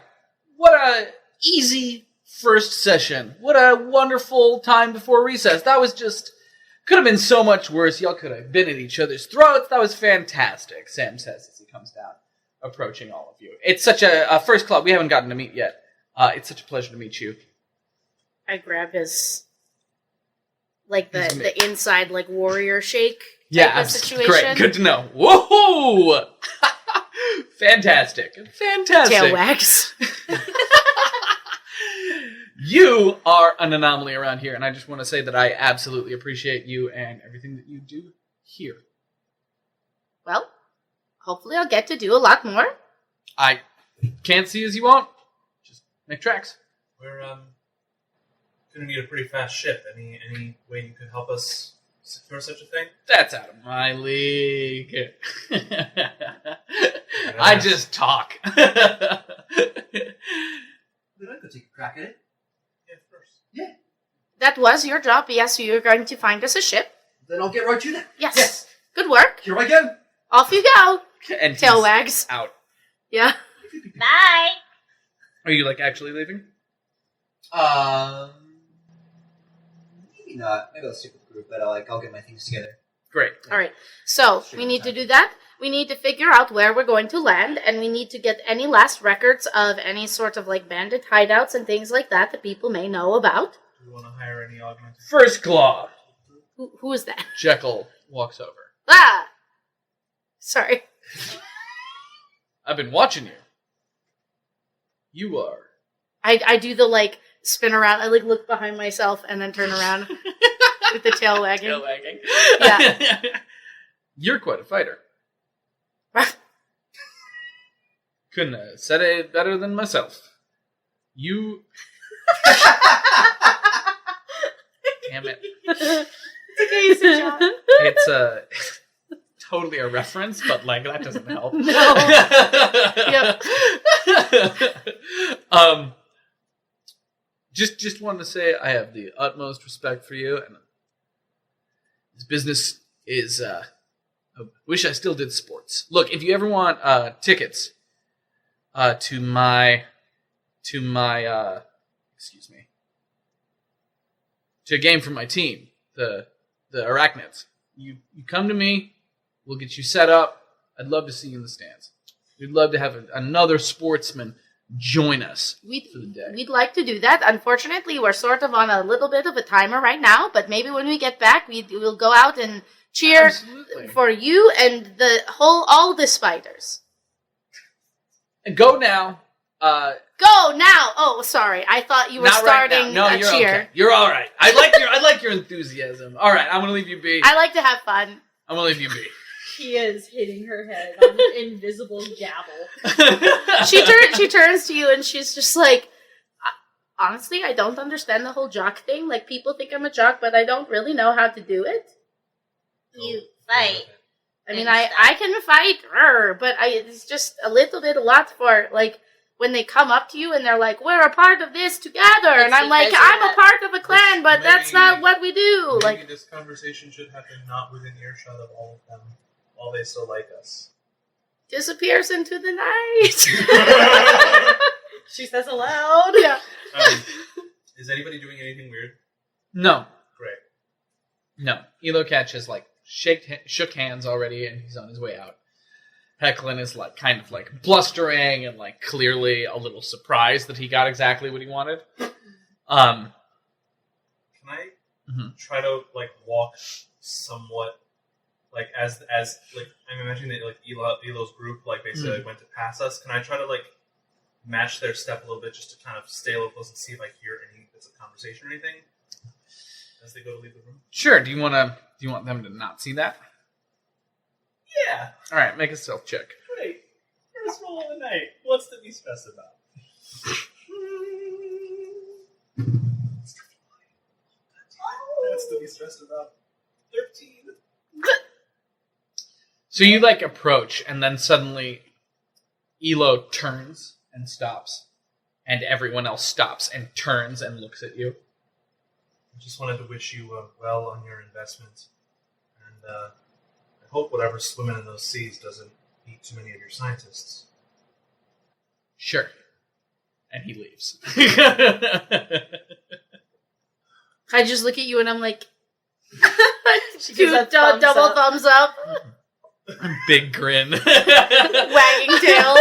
easy first session. What a wonderful time before recess. That was could have been so much worse. Y'all could have been at each other's throats. That was fantastic, Sam says as he comes down, approaching all of you. It's such a first club. We haven't gotten to meet yet. It's such a pleasure to meet you. I grab his, the inside, warrior shake type of situation. Great. Good to know. Whoa! Fantastic. Tail wags. You are an anomaly around here, and I just want to say that I absolutely appreciate you and everything that you do here. Well, hopefully I'll get to do a lot more. I can't see as you won't. Just make tracks. We're gonna need a pretty fast ship. Any way you could help us secure such a thing? That's out of my league. I just talk. But I could take a crack at it. Yeah, of course. Yeah. That was your job. Yes, so you're going to find us a ship. Then I'll get right to that. Yes. Good work. Here I go. Off you go. And Tail he's wags. out. Yeah. Bye! Are you actually leaving? Maybe not. Maybe I'll stick with the group, but I'll get my things together. Great. All right. So we need to do that. We need to figure out where we're going to land, and we need to get any last records of any sort of bandit hideouts and things like that people may know about. Do we want to hire any augmented? First claw. Who is that? Jekyll walks over. Ah! Sorry. I've been watching you. You are. I do the spin around. I look behind myself and then turn around with the tail wagging. Tail wagging. Yeah. You're quite a fighter. Couldn't have said it better than myself. You. Damn it. It's totally a reference, but that doesn't help. No. Yep. Just wanted to say I have the utmost respect for you, and this business is. I wish I still did sports. Look, if you ever want tickets to my to a game for my team, the Arachnids, you come to me. We'll get you set up. I'd love to see you in the stands. We'd love to have another sportsman join us for the day. We'd like to do that. Unfortunately, we're sort of on a little bit of a timer right now, but maybe when we get back, we'll go out and cheer Absolutely. for you and all the spiders. Go now. Go now! Oh, sorry. I thought you were Not right starting now. No, a you're cheer. okay. You're all right. I like your enthusiasm. All right, I'm gonna leave you be. I like to have fun. I'm gonna leave you be. She is hitting her head on an invisible gavel. She turns to you and she's just like, honestly, I don't understand the whole jock thing. Like, people think I'm a jock, but I don't really know how to do it. You fight. I mean, I can fight her, but it's just a lot for, like, when they come up to you and they're like, we're a part of this together. And I'm like, I'm a part of a clan, but that's not what we do. Maybe Like, this conversation should happen not within earshot of all of them, while they still like us. disappears into the night. She says aloud. Yeah. Is anybody doing anything weird? No. Great. No. Elocatch has, like, shook hands already, and he's on his way out. Hecklin is, like, kind of, like, blustering and, like, clearly a little surprised that he got exactly what he wanted. Can I try to, like, walk somewhat, like, as like, I'm imagining that, like, Elo's group, like, basically went to pass us. Can I try to, like, match their step a little bit just to kind of stay a little close and see if I hear any bits of conversation or anything as they go to leave the room? Sure. Do you want them to not see that? Yeah. All right, make a stealth check. Great. First roll of the night. What's to be stressed about? That's to be stressed about. 13. So you, like, approach, and then suddenly Elo turns and stops, and everyone else stops and turns and looks at you. I just wanted to wish you well on your investment, and I hope whatever swimming in those seas doesn't eat too many of your scientists. Sure. And he leaves. I just look at you and I'm like, She gives a double thumbs up, Big grin. wagging tail.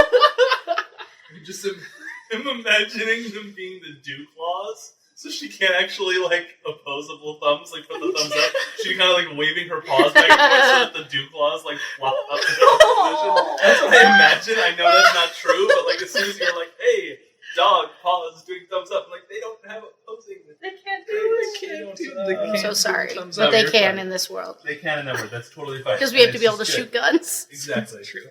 I'm imagining them being the dew claws, so she can't actually, like, opposable thumbs, like, put the thumbs up. She kind of, like, waving her paws back and forth so that the dew claws, like, flop up in her position. That's what I imagine. I know that's not true, but, like, as soon as you're like, hey, dog, paws doing thumbs up, I'm like, they don't have opposing. They can't do it. I'm so sorry, thumbs but up. they You're can fine. in this world. They can and never. That's totally fine. Because we have to And be able to it's shoot good. guns. Exactly. True.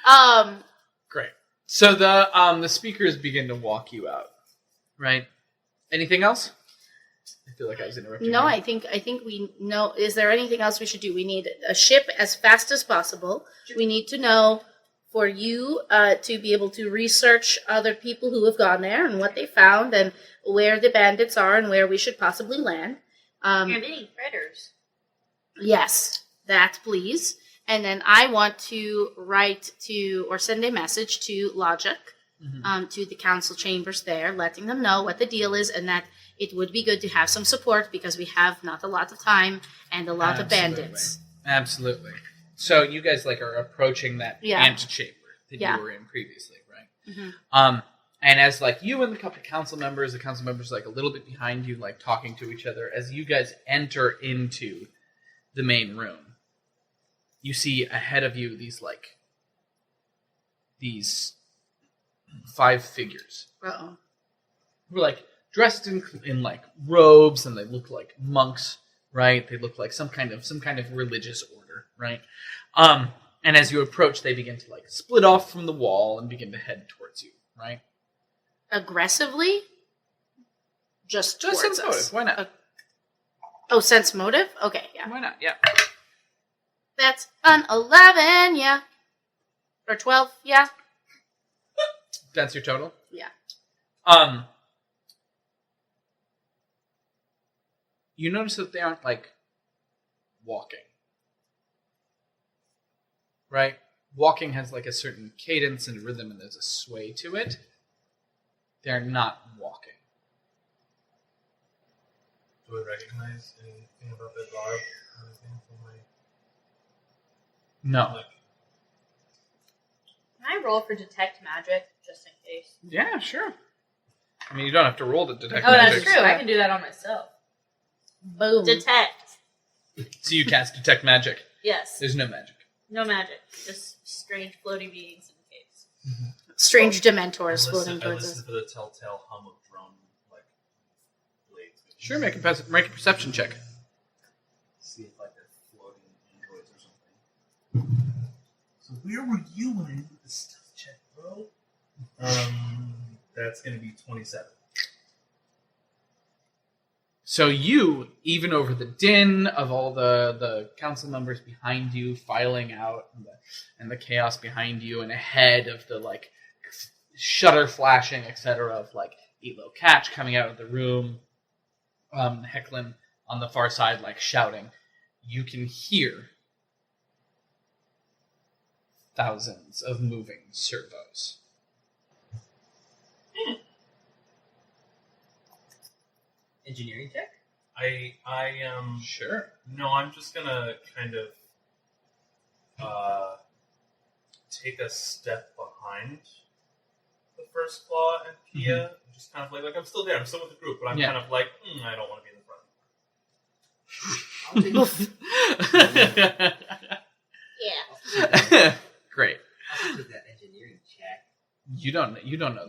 Um, Great. So the speakers begin to walk you out, right? Anything else? I feel like I was interrupting. no, you. I think we know. Is there anything else we should do? We need a ship as fast as possible. We need to know for you to be able to research other people who have gone there and what they found and where the bandits are and where we should possibly land. You're meeting critters. Yes, that please. And then I want to write to or send a message to Logic, to the council chambers there, letting them know what the deal is and that it would be good to have some support because we have not a lot of time and a lot of bandits. Absolutely. So you guys, like, are approaching that antechamber that you were in previously, right? Mm-hmm. And as, like, you and the council members, like, a little bit behind you, like, talking to each other, as you guys enter into the main room, you see ahead of you these 5 figures. Uh-oh. Who are, like, dressed in like robes, and they look like monks, right? They look like some kind of religious order, right? And as you approach, they begin to, like, split off from the wall and begin to head towards you, right? Aggressively? Just towards sense us. motive. Why not? Oh, sense motive? Okay, yeah. Why not? Yeah. That's an 11, yeah. Or 12, yeah. That's your total? Yeah. You notice that they aren't, like, walking. Right? Walking has, like, a certain cadence and rhythm, and there's a sway to it. They're not walking. Do I recognize anything about that garb? Anything from my... No. Like, Can I roll for detect magic just in case? Yeah, sure. I mean, you don't have to roll to detect Oh, magic. that's true. I can do that on myself. Boom. Detect. So you cast detect magic. Yes. There's no magic. No magic. Just strange floating beings in caves. Strange I Dementors floating listen towards us. for the telltale hum of drum, like, blades. Sure, make a perception check. See if, like, they're floating androids or So where were you when I did the stealth check, bro? That's going to be 27. So you, even over the din of all the council members behind you filing out, and the chaos behind you, and ahead of the like shutter flashing, etc., of like Elo Catch coming out of the room, Hecklin on the far side like shouting, you can hear thousands of moving servos. Engineering check? Sure. No, I'm just gonna kind of take a step behind the first claw and Pia. Just kind of like I'm still there. I'm still with the group, but I'm kind of like, I don't want to be in the front. Yeah. Great. I'll take that engineering check. You don't know. You don't know.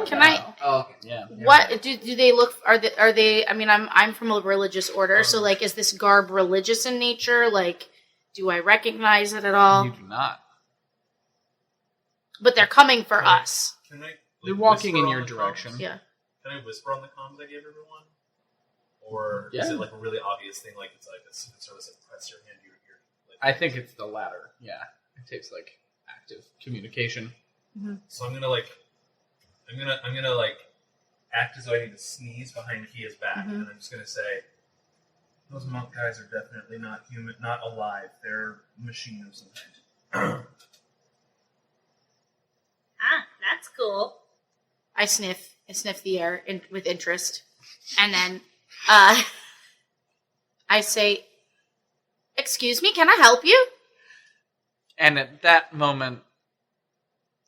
Can I? Oh, okay. Yeah. What do they look? Are they? I mean, I'm from a religious order, so like, is this garb religious in nature? Like, do I recognize it at all? You do not. But they're coming for us. Can I? They're walking whisper in on your the direction. comms? Yeah. Can I whisper on the comms I gave everyone? Or is it like a really obvious thing, like it's like a secret service that press your hand to your ear? Like, I think it's the latter. Yeah, it takes like active communication. So I'm gonna act as though I need to sneeze behind Kia's back, and I'm just gonna say, those monk guys are definitely not human, not alive. They're machine of some kind. That's cool. I sniff the air with interest, and then I say, "Excuse me, can I help you?" And at that moment,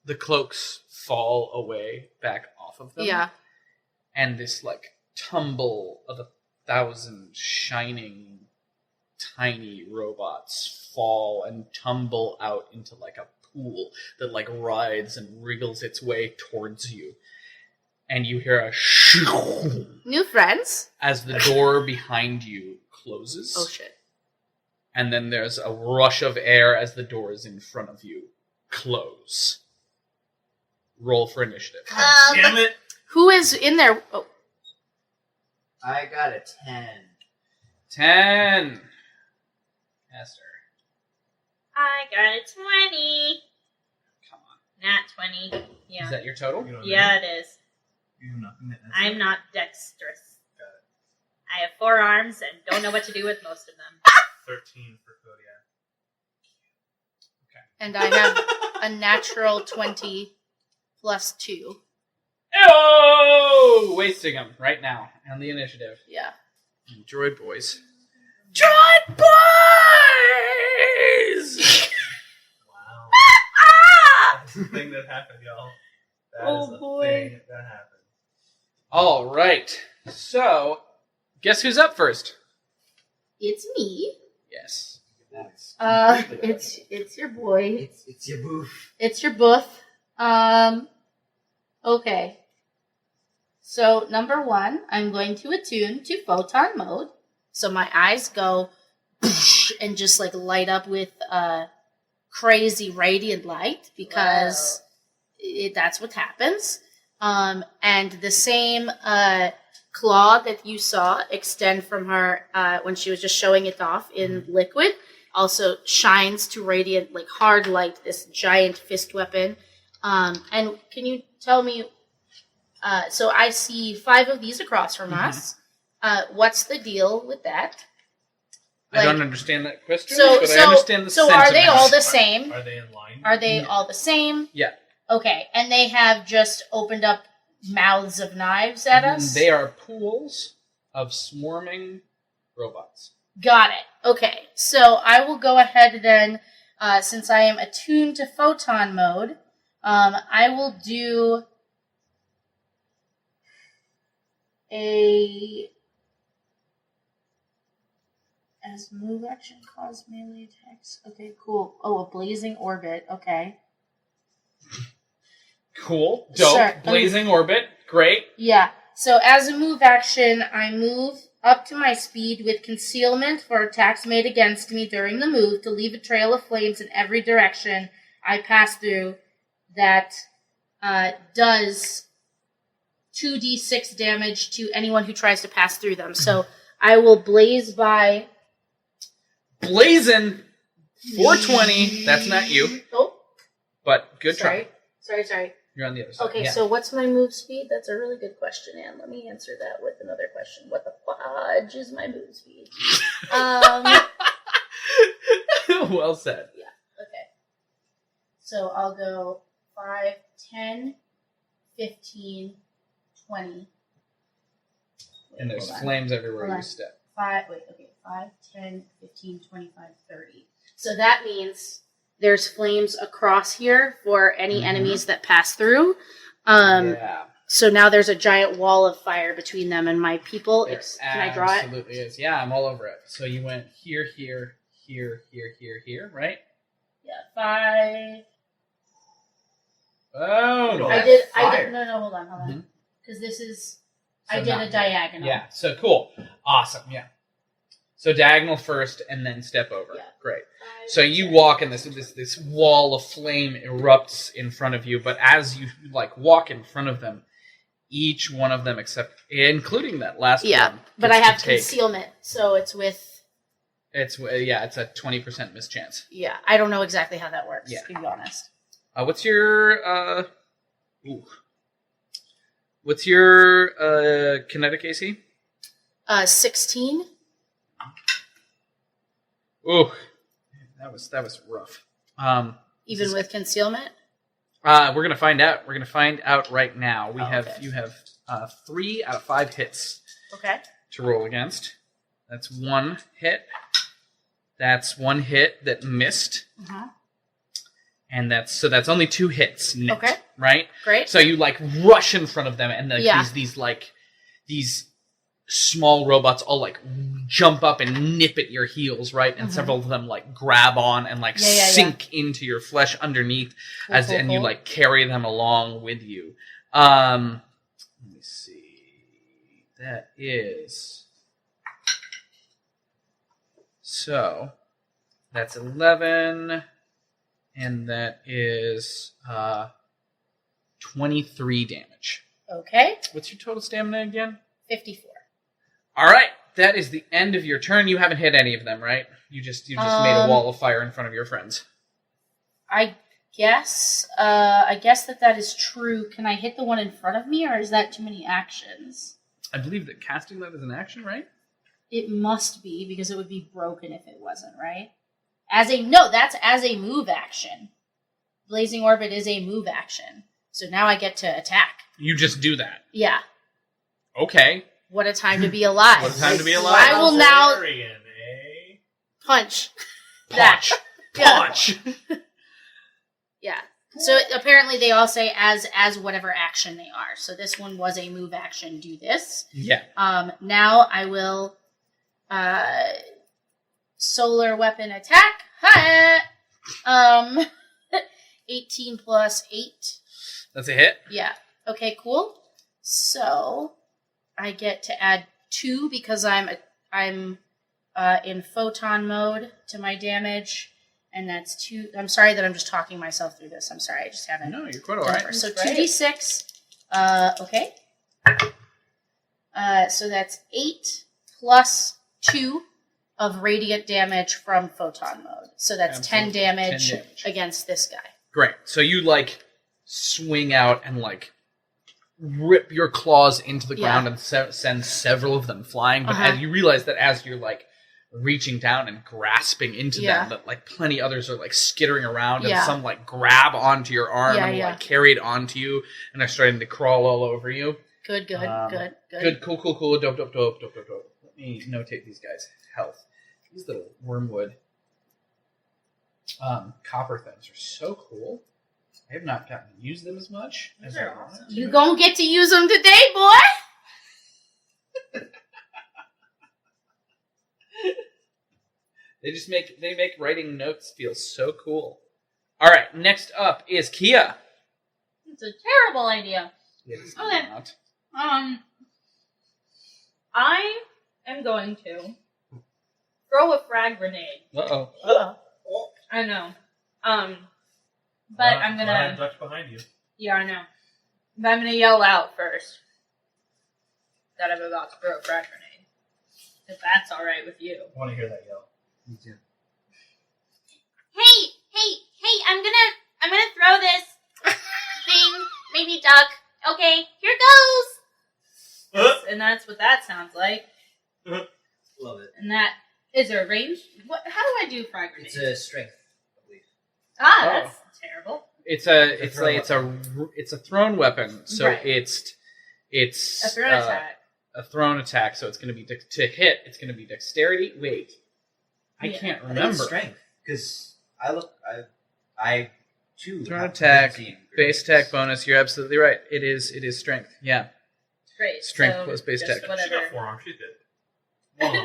the cloaks fall away back off of them. Yeah. And this like tumble of 1,000 shining tiny robots fall and tumble out into like a pool that like rides and wriggles its way towards you. And you hear a shoo New friends? as the door behind you closes. Oh shit. And then there's a rush of air as the doors in front of you close. Roll for initiative. Damn it! Who is in there? Oh, I got a 10. 10. Esther. I got a 20. Come on. Not 20. Yeah. Is that your total? You know what Yeah, it is. You're not I'm not dexterous. Got it. I have 4 arms and don't know what to do with most of them. 13 for Kodiak. and I have a natural 20 plus 2. Oh! Wasting them right now on the initiative. Yeah. Droid boys. Droid boys! Wow. That's the thing that happened, y'all. That Oh, is a boy. thing that happened. All right. So, guess who's up first? It's me. Yes. It's your boy. It's your booth. It's your booth. Okay. So, number 1, I'm going to attune to photon mode. So my eyes go and just like light up with crazy radiant light because that's what happens. And the same claw that you saw extend from her when she was just showing it off in liquid also shines to radiant, like hard light, this giant fist weapon. And can you tell me, so I see 5 of these across from us. What's the deal with that? I don't understand that question, So, but I understand the so sentiment. are they all the same? Are they in line? Are they all the same? Yeah. Okay, and they have just opened up mouths of knives at us? They are pools of swarming robots. Got it. Okay, so I will go ahead then, since I am attuned to photon mode, I will do as move action cause melee attacks. Okay, cool. Oh, a blazing orbit. Okay. Cool. Dope. Sure. Blazing orbit. Great. Yeah. So as a move action, I move up to my speed with concealment for attacks made against me during the move to leave a trail of flames in every direction I pass through that does 2d6 damage to anyone who tries to pass through them. So I will blaze by... Blazing 420. That's not you. Oh. But good try. Sorry. You're on the other side. Okay, yeah. so what's my move speed? That's a really good question, Anne. Let me answer that with another question. What the fudge is my move speed? Well said. Yeah, okay. So I'll go 5, 10, 15, 20. And there's flames everywhere Hold you on. step. 5, 10, 15, 25, 30. So that means there's flames across here for any enemies that pass through. Yeah. So now there's a giant wall of fire between them and my people. There Can I draw it? absolutely is. Yeah, I'm all over it. So you went here, right? Yeah, 5. Oh, no. I did. No, hold on. Because this is. So I did not a yet. diagonal. Yeah, so cool. Awesome, yeah. So diagonal first and then step over. Yeah. Great. So you walk and this wall of flame erupts in front of you, but as you walk in front of them, each one of them including that last one. But I have concealment, so it's with it's a 20% mischance. Yeah, I don't know exactly how that works, Yeah. to be honest. What's your kinetic AC? 16. Ooh. That was rough. Even with concealment? We're gonna find out. We're gonna find out right now. Okay. You have 3 out of 5 hits Okay. to roll against. That's 1 hit. That's 1 hit that missed, and that's only 2 hits. Net, Okay. Right. Great. So you rush in front of them, and Yeah. these small robots all jump up and nip at your heels, right? And several of them grab on and sink into your flesh underneath and you carry them along with you. Let me see. That is so that's 11 and that is 23 damage. Okay. What's your total stamina again? 54. All right, that is the end of your turn. You haven't hit any of them, right? You just made a wall of fire in front of your friends. I guess that is true. Can I hit the one in front of me, or is that too many actions? I believe that casting that is an action, right? It must be, because it would be broken if it wasn't, right? That's as a move action. Blazing Orbit is a move action. So now I get to attack. You just do that. Yeah. Okay. What a time to be alive. What a time to be alive. I will now Barbarian, eh? punch. Punch. Yeah. Punch. Yeah. So apparently they all say as whatever action they are. So this one was a move action, do this. Yeah. Now I will solar weapon attack. Hi. 18 plus 8. That's a hit. Yeah. Okay, cool. So I get to add 2 because I'm in photon mode to my damage, and that's 2. I'm sorry that I'm just talking myself through this. I'm sorry, I just haven't. No, you're quite all right. So 2d6. Okay. So that's 8 plus 2 of radiant damage from photon mode. So that's Absolutely. 10 damage 10 damage. against this guy. Great. So you swing out and rip your claws into the ground and send several of them flying. But as you realize that as you're reaching down and grasping into them, that plenty others are skittering around and some grab onto your arm and carry it onto you and are starting to crawl all over you. Good. Good. Cool. Dope. Let me notate these guys' health. These little wormwood copper things are so cool. I have not gotten to use them as much as I wanted to. You gonna get to use them today, boy? They make writing notes feel so cool. All right, next up is Kia. It's a terrible idea. It's Okay. not. I am going to throw a frag grenade. Uh-oh. I know. But I'm I gonna. ducked behind you. Yeah, I know. But I'm gonna yell out first that I'm about to throw a frag grenade. If that's all right with you. I want to hear that yell. Me too. Hey, I'm gonna throw this thing, maybe duck. Okay, here goes! And that's what that sounds like. Love it. And that is there a range? What? How do I do frag grenades? It's a strength, I believe. That's terrible. It's a thrown weapon, so Right. it's A thrown attack. a thrown attack. So it's going to be to hit. It's going to be dexterity. Wait, I Yeah. can't I think remember. it's strength because I too Thrown have attack, proficiency in base greatness. attack bonus. You're absolutely right. It is strength. Yeah, Great. Strength so plus base just attack. She Whatever. got forearms. She's good.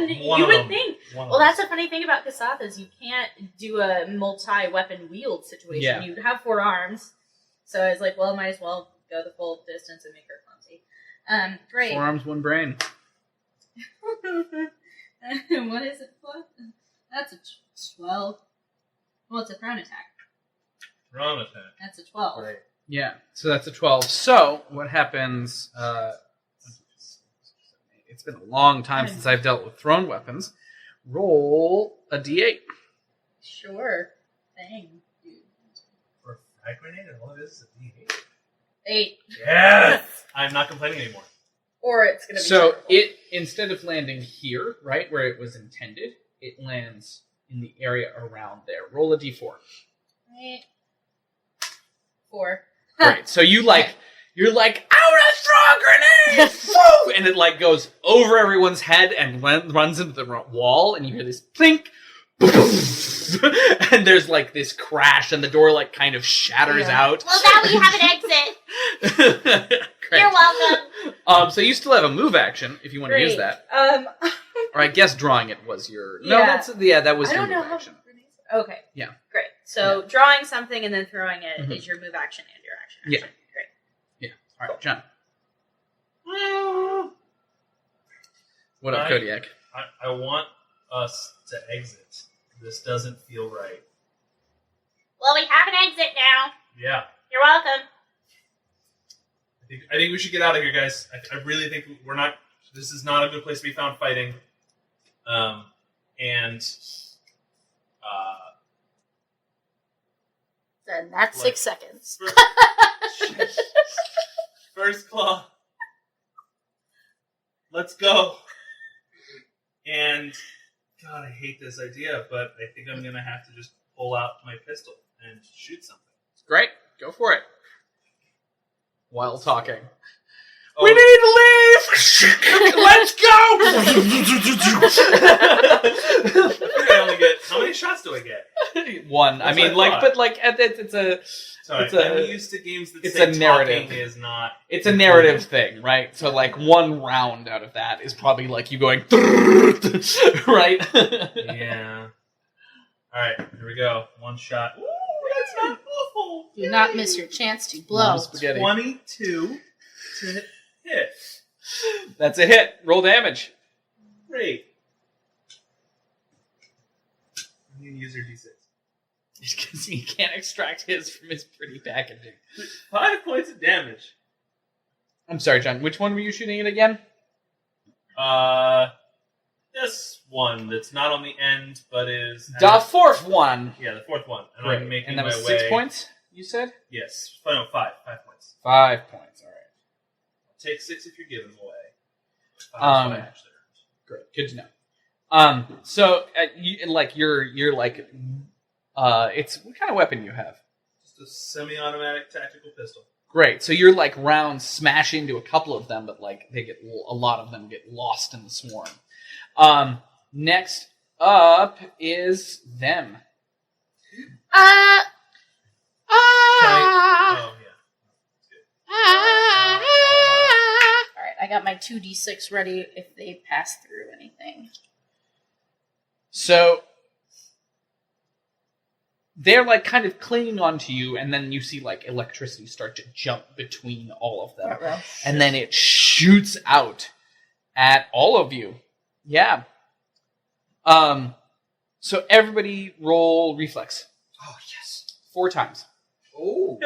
You would think. One Well, of that's them. the funny thing about Kasatha is you can't do a multi-weapon wield situation. Yeah. You'd have 4 arms. So I was like, well, might as well go the full distance and make her clumsy. Great. 4 arms, 1 brain. What is it for? That's a 12. Well, it's a thrown attack. Thrown attack. That's a 12. Right. Yeah, so that's a 12. So what happens? It's been a long time since I've dealt with thrown weapons. Roll a d8. Sure. Thank you. For a frag grenade, and all it is a D8. 8. Yes! I'm not complaining anymore. Or it's going to be So terrible. it, instead of landing here, right, where it was intended, it lands in the area around there. Roll a d4. Right. 4. Great. So you're like, I want to throw a grenade! Woo! And it like goes over everyone's head and runs into the wall, and you hear this plink, and there's like this crash, and the door like kind of shatters out. Well, now we have an exit. Great. You're welcome. So you still have a move action if you want to use that, or I guess drawing it was your. No, Yeah. that was I your don't know move how. action. Okay. Yeah. Great. So drawing something and then throwing it is Mhm. your move action and your action. Yeah. Great. All right, John. What up, I- Kodiak? I want us to exit. This doesn't feel right. Well, we have an exit now. Yeah. You're welcome. I think we should get out of here, guys. I really think we're not. This is not a good place to be found fighting. Then that's Like- 6 seconds. First claw. Let's go. And God, I hate this idea, but I think I'm gonna have to just pull out my pistol and shoot something. Great, go for it. While talking. Oh, We need to leave! Let's go! I only get how many shots do I get? One. I That's mean, what I like, thought. but like, it's a Sorry, It's a- I'm used to games that it's say a narrative. talking is not. it's a narrative thing, right? So like, one round out of that is probably like you going, right? Yeah. All right, here we go. One shot. Ooh, that's not awful. Do not miss your chance to blow. Spaghetti. 22 to hit. That's a hit. Roll damage. Great. You use your d6. Because he can't extract his from his pretty packaging. 5 points of damage. I'm sorry, John. Which one were you shooting at again? This one that's not on the end, but is The fourth one. yeah, the fourth one, and Great. I'm making And that my was way. 6 points, you said? Yes, oh, no, 5 points. 5 points, all right. Take 6 if you're giving them away. 5 Um, is what I actually earned. Great, good to know. So you're like, it's what kind of weapon you have? Just a semi-automatic tactical pistol. Great. So you're like rounds smash into a couple of them, but like a lot of them get lost in the swarm. Next up is them. Can I, oh yeah. Alright, I got my 2d6 ready if they pass through anything. So they're like kind of clinging onto you, and then you see like electricity start to jump between all of them. And then it shoots out at all of you. Yeah. So everybody roll reflex. Oh, yes. 4 times. Oh.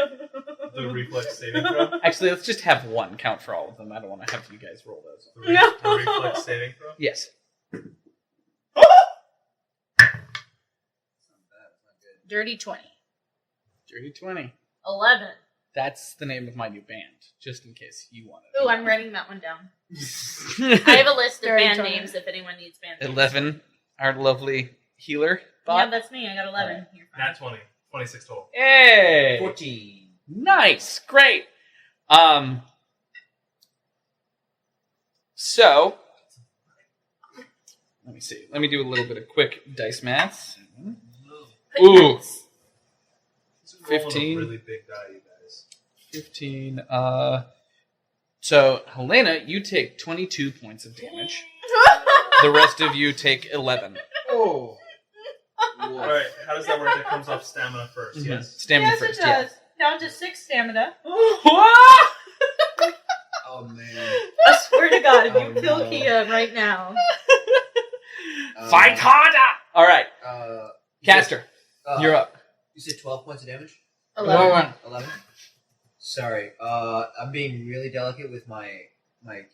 The reflex saving throw. Actually, let's just have 1 count for all of them. I don't want to have you guys roll those. The reflex saving throw. Yes. Dirty 20. Dirty 20. 11. That's the name of my new band, just in case you want it. Ooh, I'm writing that one down. I have a list of Dirty band 20. names if anyone needs band names. 11, our lovely healer. Yeah, Bot. that's me. I got 11. Alright. You're fine. Nat 20. 26 total. Hey! 14. Nice, great. So let me see. Let me do a little bit of quick dice math. Ooh, These are rolling 15. a really big die, you guys. 15. So Helena, you take 22 points of damage. The rest of you take 11. Oh. Alright, how does that work? That comes off stamina 1st, Mhm. yes? Stamina Yes, first. it does. Down to 6 stamina. Oh, man. I swear to God, if you Oh, kill no. Kia right now. Fight harder! All right, Caster, you're up. You said 12 points of damage? 11. 11? Sorry, I'm being really delicate with my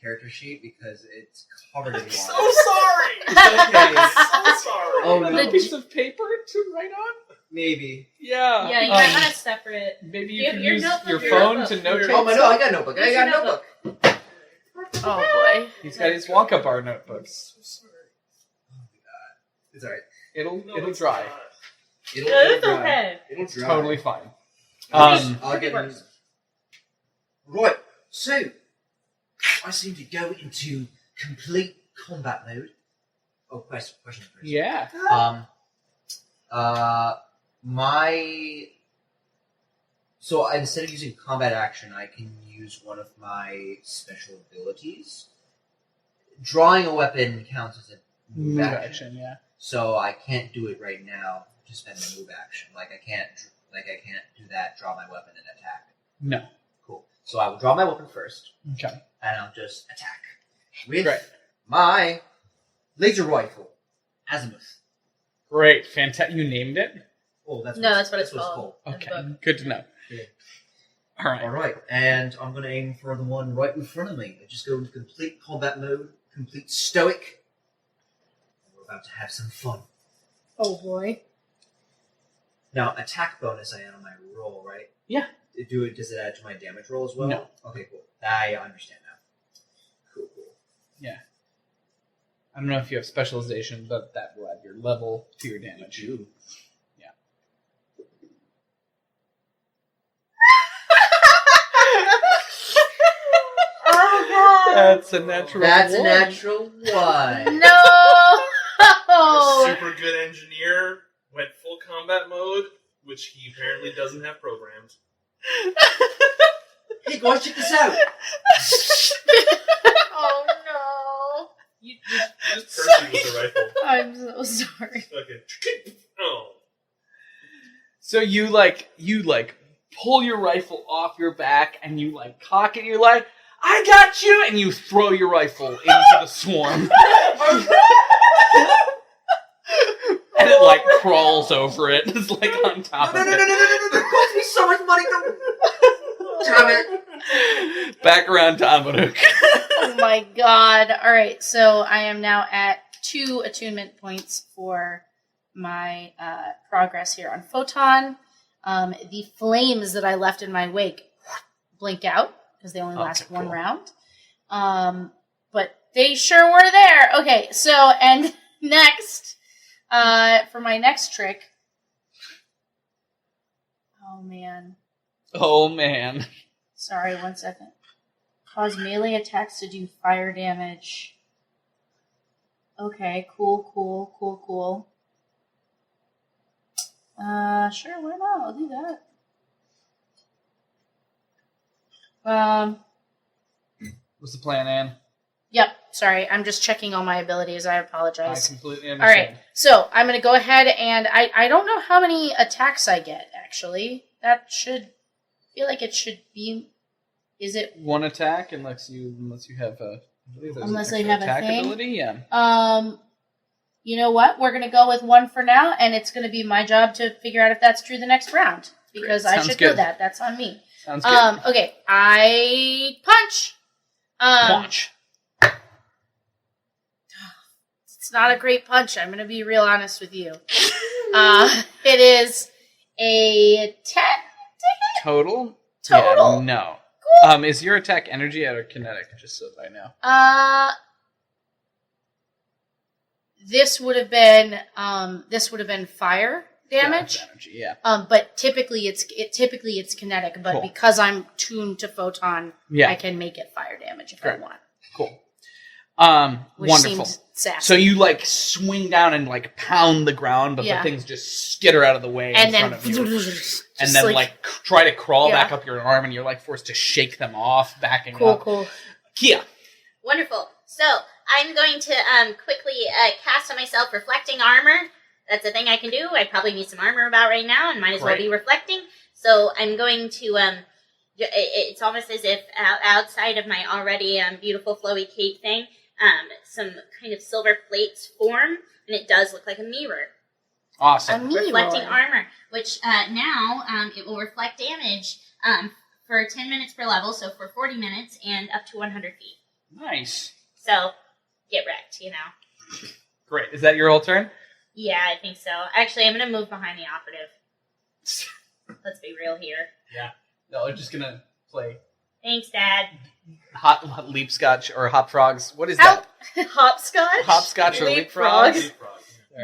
character sheet because it's covered in water. sorry! It's okay. So sorry! Oh, A no. piece of paper to write on? Maybe. Yeah. Yeah, you might want to separate. Maybe You you have can your use notebook, your your phone notebook. to notate. Oh, my no, I got a notebook. I Where's got a your notebook. Oh boy. He's got his Wonka bar notebooks. It's alright. It'll it's dry. not. It'll It's dry. okay. It'll It's dry. totally fine. I'll get worse. Right, so I seem to go into complete combat mode. Oh, question first. Yeah. So instead of using combat action, I can use one of my special abilities. Drawing a weapon counts as a move Move action. action, yeah. So I can't do it right now to spend the move action. I can't do that. Draw my weapon and attack. No. Cool. So I will draw my weapon first, Okay. and I'll just attack with Great. my laser rifle, Azimuth. Great. Fantastic. You named it? Oh, that's No, that's what it's what called. Okay. In the book. Good to know. Yeah. All right. All right, and I'm going to aim for the one right in front of me. I just go into complete combat mode, complete stoic. We're about to have some fun. Oh boy. Now, attack bonus I add on my roll, right? Yeah. Does it add to my damage roll as well? No. Okay, cool. I understand now. Cool. Yeah. I don't know if you have specialization, but that will add your level to your damage. Ooh. Yeah. Oh God! That's a natural That's a one. natural one. No. Super good engineer went full combat mode, which he apparently doesn't have programmed. Hey guys, check this out. Oh no. You just cursing with the rifle. I'm so sorry. Fucking. Oh. So you pull your rifle off your back and you cock it. You're like, I got you, and you throw your rifle into the swarm, and it crawls over it. It's on top No, of no, no, no, no, it. no, no, no, cost me so much money. No. Damn it. Back around to Amaruk. Oh my god. Alright, so I am now at 2 attunement points for my progress here on Photon. The flames that I left in my wake blink out, because they only last one cool. round. But they sure were there. Okay, so, and next, for my next trick. Oh man. Oh man. Sorry, 1 second. Cause melee attacks to do fire damage. Okay, cool. Sure, why not? I'll do that. What's the plan, Anne? Yep, sorry, I'm just checking all my abilities. I I apologize. completely understand. Alright, so I'm going to go ahead and I don't know how many attacks I get, actually. That should, feel like it should be, is it? One attack, unless you have Unless I have a attack thing. ability, yeah. You know what? We're gonna go with 1 for now, and it's gonna be my job to figure out if that's true the next round. Because Great. I Sounds should know good. that. That's on me. Sounds good. Okay, I punch. Punch. It's not a great punch. I'm gonna be real honest with you. It is a 10 Total? Total. Yeah, no. Is your attack energy or kinetic? Just so that I know. This would have been fire damage. Yeah, that's energy, yeah. But typically it's kinetic. But Cool. because I'm tuned to photon, Yeah. I can make it fire damage if Great. I want. Cool. Which Wonderful. seems sassy. So you like swing down and like pound the ground, but Yeah. the things just skitter out of the way and in then front of you. just And then like try to crawl Yeah. back up your arm, and you're like forced to shake them off, backing cool, up. cool. Kia. Wonderful. So I'm going to quickly cast on myself reflecting armor. That's a thing I can do. I probably need some armor about right now, and might as well Great. be reflecting. So I'm going to. It's almost as if outside of my already beautiful flowy cape thing, some kind of silver plates form, and it does look like a mirror. Awesome. Reflecting armor, which now it will reflect damage for 10 minutes per level, so for 40 minutes and up to 100 feet. Nice. So get wrecked, you know. Great. Is that your whole turn? Yeah, I think so. Actually, I'm going to move behind the operative. Let's be real here. Yeah. No, they're just gonna play Thanks, Dad. hot leapscotch or hop frogs. What is that? Hopscotch? Hopscotch or Leapfrog? leapfrogs?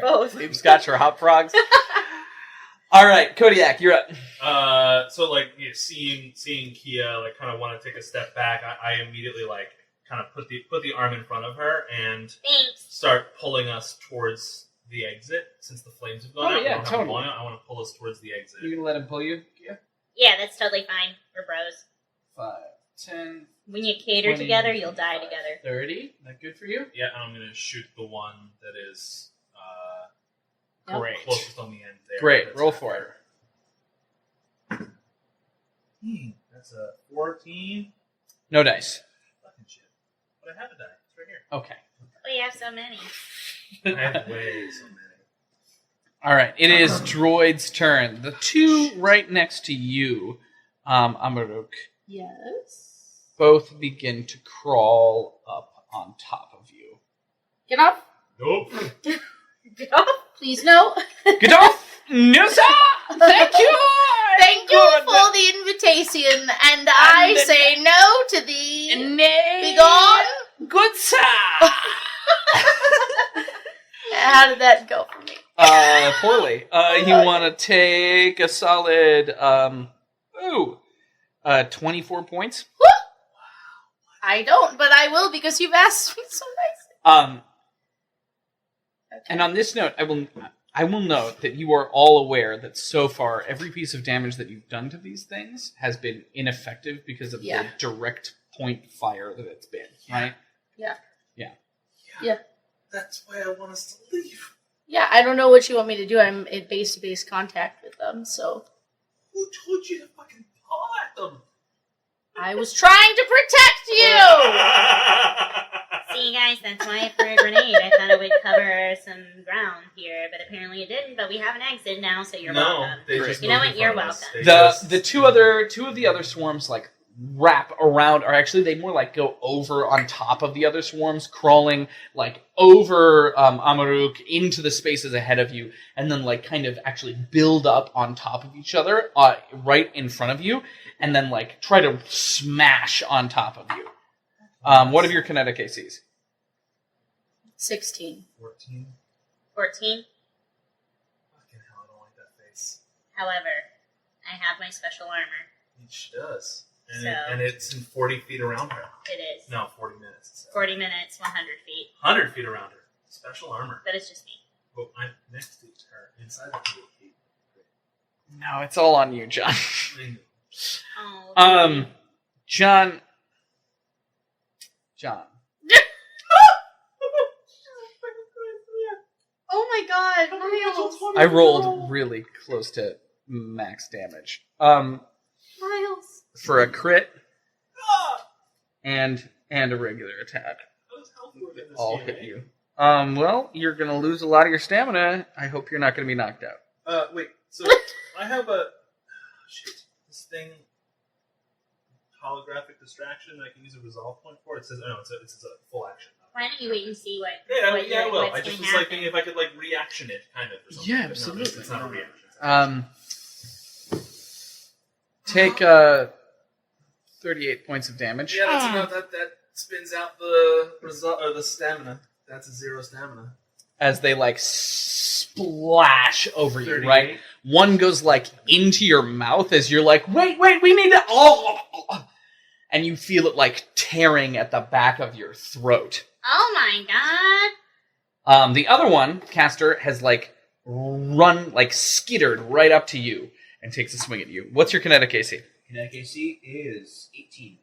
Both. Leapscotch or hop frogs? All right, Kodiak, you're up. So like seeing Kia like kind of want to take a step back, I immediately like kind of put the arm in front of her and Thanks. start pulling us towards the exit since the flames have gone Oh, out. yeah, I don't have totally. one, I want to pull us towards the exit. You can let him pull you? Yeah. Yeah, that's totally fine. We're bros. 5, 10, When you cater 20, together, you'll die together. 30. That good for you? Yeah, and I'm gonna shoot the one that is Great. closest on the end there. Great. That's Roll for it. That's a 14. No dice. Fucking shit. But I have a die. It's right here. Okay. We have so many. I have way so many. All right. It is Droid's turn. The two right next to you, Amaruk, Yes. both begin to crawl up on top of you. Get off. Nope. Get off. Please no. Get off! No, sir! Thank you! Thank you Good. for the invitation, and I then- say no to thee. Nay. Be gone. Good, sir! How did that go for me? Poorly. You want to take a solid, 24 points? I don't, but I will because you've asked me so nicely. Okay. And on this note, I will note that you are all aware that so far every piece of damage that you've done to these things has been ineffective because of the direct point fire that it's been, right? Yeah. Yeah. Yeah. That's why I want us to leave. Yeah, I don't know what you want me to do. I'm in base-to-base contact with them, so... Who told you to fucking paw at them? I was trying to protect you! See, guys, that's why I threw a grenade. I thought it would cover some ground here, but apparently it didn't. But we have an exit now, so you're welcome. They just You know moved what? in You're front of us. welcome. They just- Two of the other swarms like wrap around, or actually they more like go over on top of the other swarms, crawling like over Amaruk into the spaces ahead of you, and then like kind of actually build up on top of each other right in front of you, and then like try to smash on top of you. What are your kinetic ACs? 16. 14. 14. Fucking hell, I don't like that face. However, I have my special armor. She does. And, So- and it's in 40 feet around her. It is. No, 40 minutes. 40 minutes, 100 feet. 100 feet around her. Special armor. But it's just me. But I'm next to her, inside of the feet. No, it's all on you, John. Oh. John. Oh my god, Miles! I rolled really close to max damage. Miles! For a crit and a regular attack. all hit you. Well, you're gonna lose a lot of your stamina. I hope you're not gonna be knocked out. Wait. So I have this thing, holographic distraction. I can use a resolve point for. It says, it's a full action. Why don't you wait and see what? Yeah, well, what's I just gonna was like happen. thinking if I could like reaction it, kind of. Or something. Yeah, But no, absolutely. it's not a reaction. Take 38 points of damage. Yeah, that's enough. That spins out the result or the stamina. That's a 0 stamina. As they like splash over you, 38. right? One goes like into your mouth as you're like, wait, we need to. Oh, and you feel it like tearing at the back of your throat. Oh my god! The other one, Caster, has like run, like skittered right up to you and takes a swing at you. What's your kinetic AC? Kinetic AC is 18.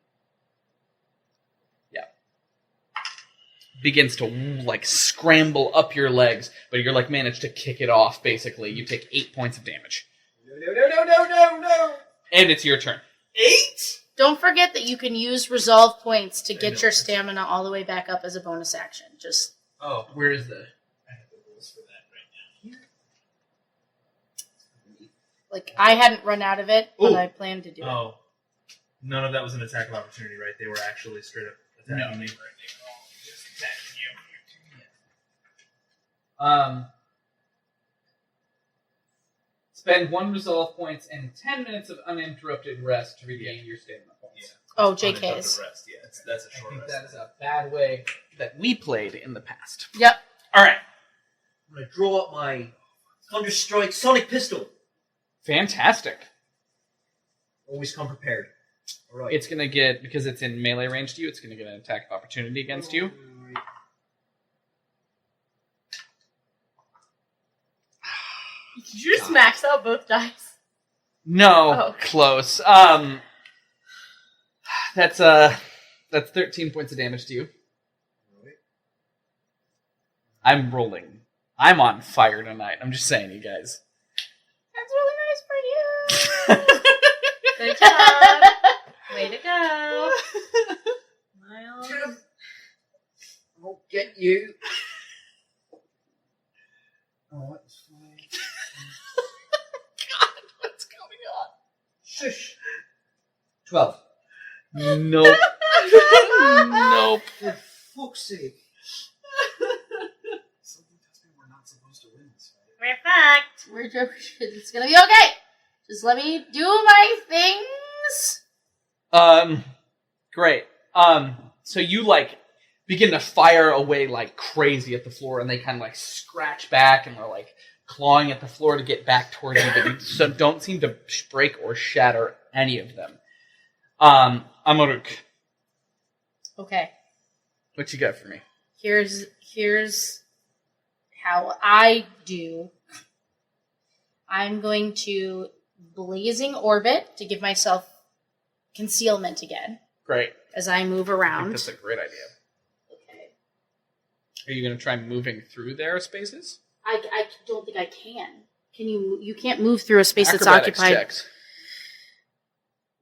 Begins to like scramble up your legs, but you're like managed to kick it off. Basically, you take 8 points of damage, No! and it's your turn. 8? Don't forget that you can use resolve points to get your stamina all the way back up as a bonus action. Just Oh, Where is the? I have the rules for that right now. like I hadn't run out of it, but Ooh. I planned to do it. Oh, none of that was an attack of opportunity, right? They were actually straight up attacking me. Spend 1 resolve points and 10 minutes of uninterrupted rest to regain your stamina points. Oh, Uninterrupted JK's. rest. Yeah, that's a I short think rest. that is a bad way that we played in the past. Yep. All right, I'm going to draw up my Thunderstrike Sonic Pistol. fantastic. Always come prepared. Alright. It's gonna get, because it's in melee range to you, it's gonna get an attack of opportunity against you. Did you just max out both dice? No, Oh. close. That's 13 points of damage to you. I'm rolling. I'm on fire tonight. I'm just saying, you guys. That's really nice for you. Good job. Way to go. Miles. I'll get you. Alright, it's fine. What's going on? Shush. 12. Nope. Nope. For fuck's sake. Something tells me we're not supposed to win this fight. We're fucked. It's gonna be okay. Just let me do my things. Great. So you like begin to fire away like crazy at the floor, and they kind of like scratch back and they're like clawing at the floor to get back towards you, but you don't seem to break or shatter any of them. Amaruk, Okay. what you got for me? Here's how I do. I'm going to Blazing Orbit to give myself concealment again Great. as I move I think around. that's a great idea. Okay. Are you going to try moving through their spaces? I don't think I can. Can you? You can't move through a space that's Acrobatics occupied. checks.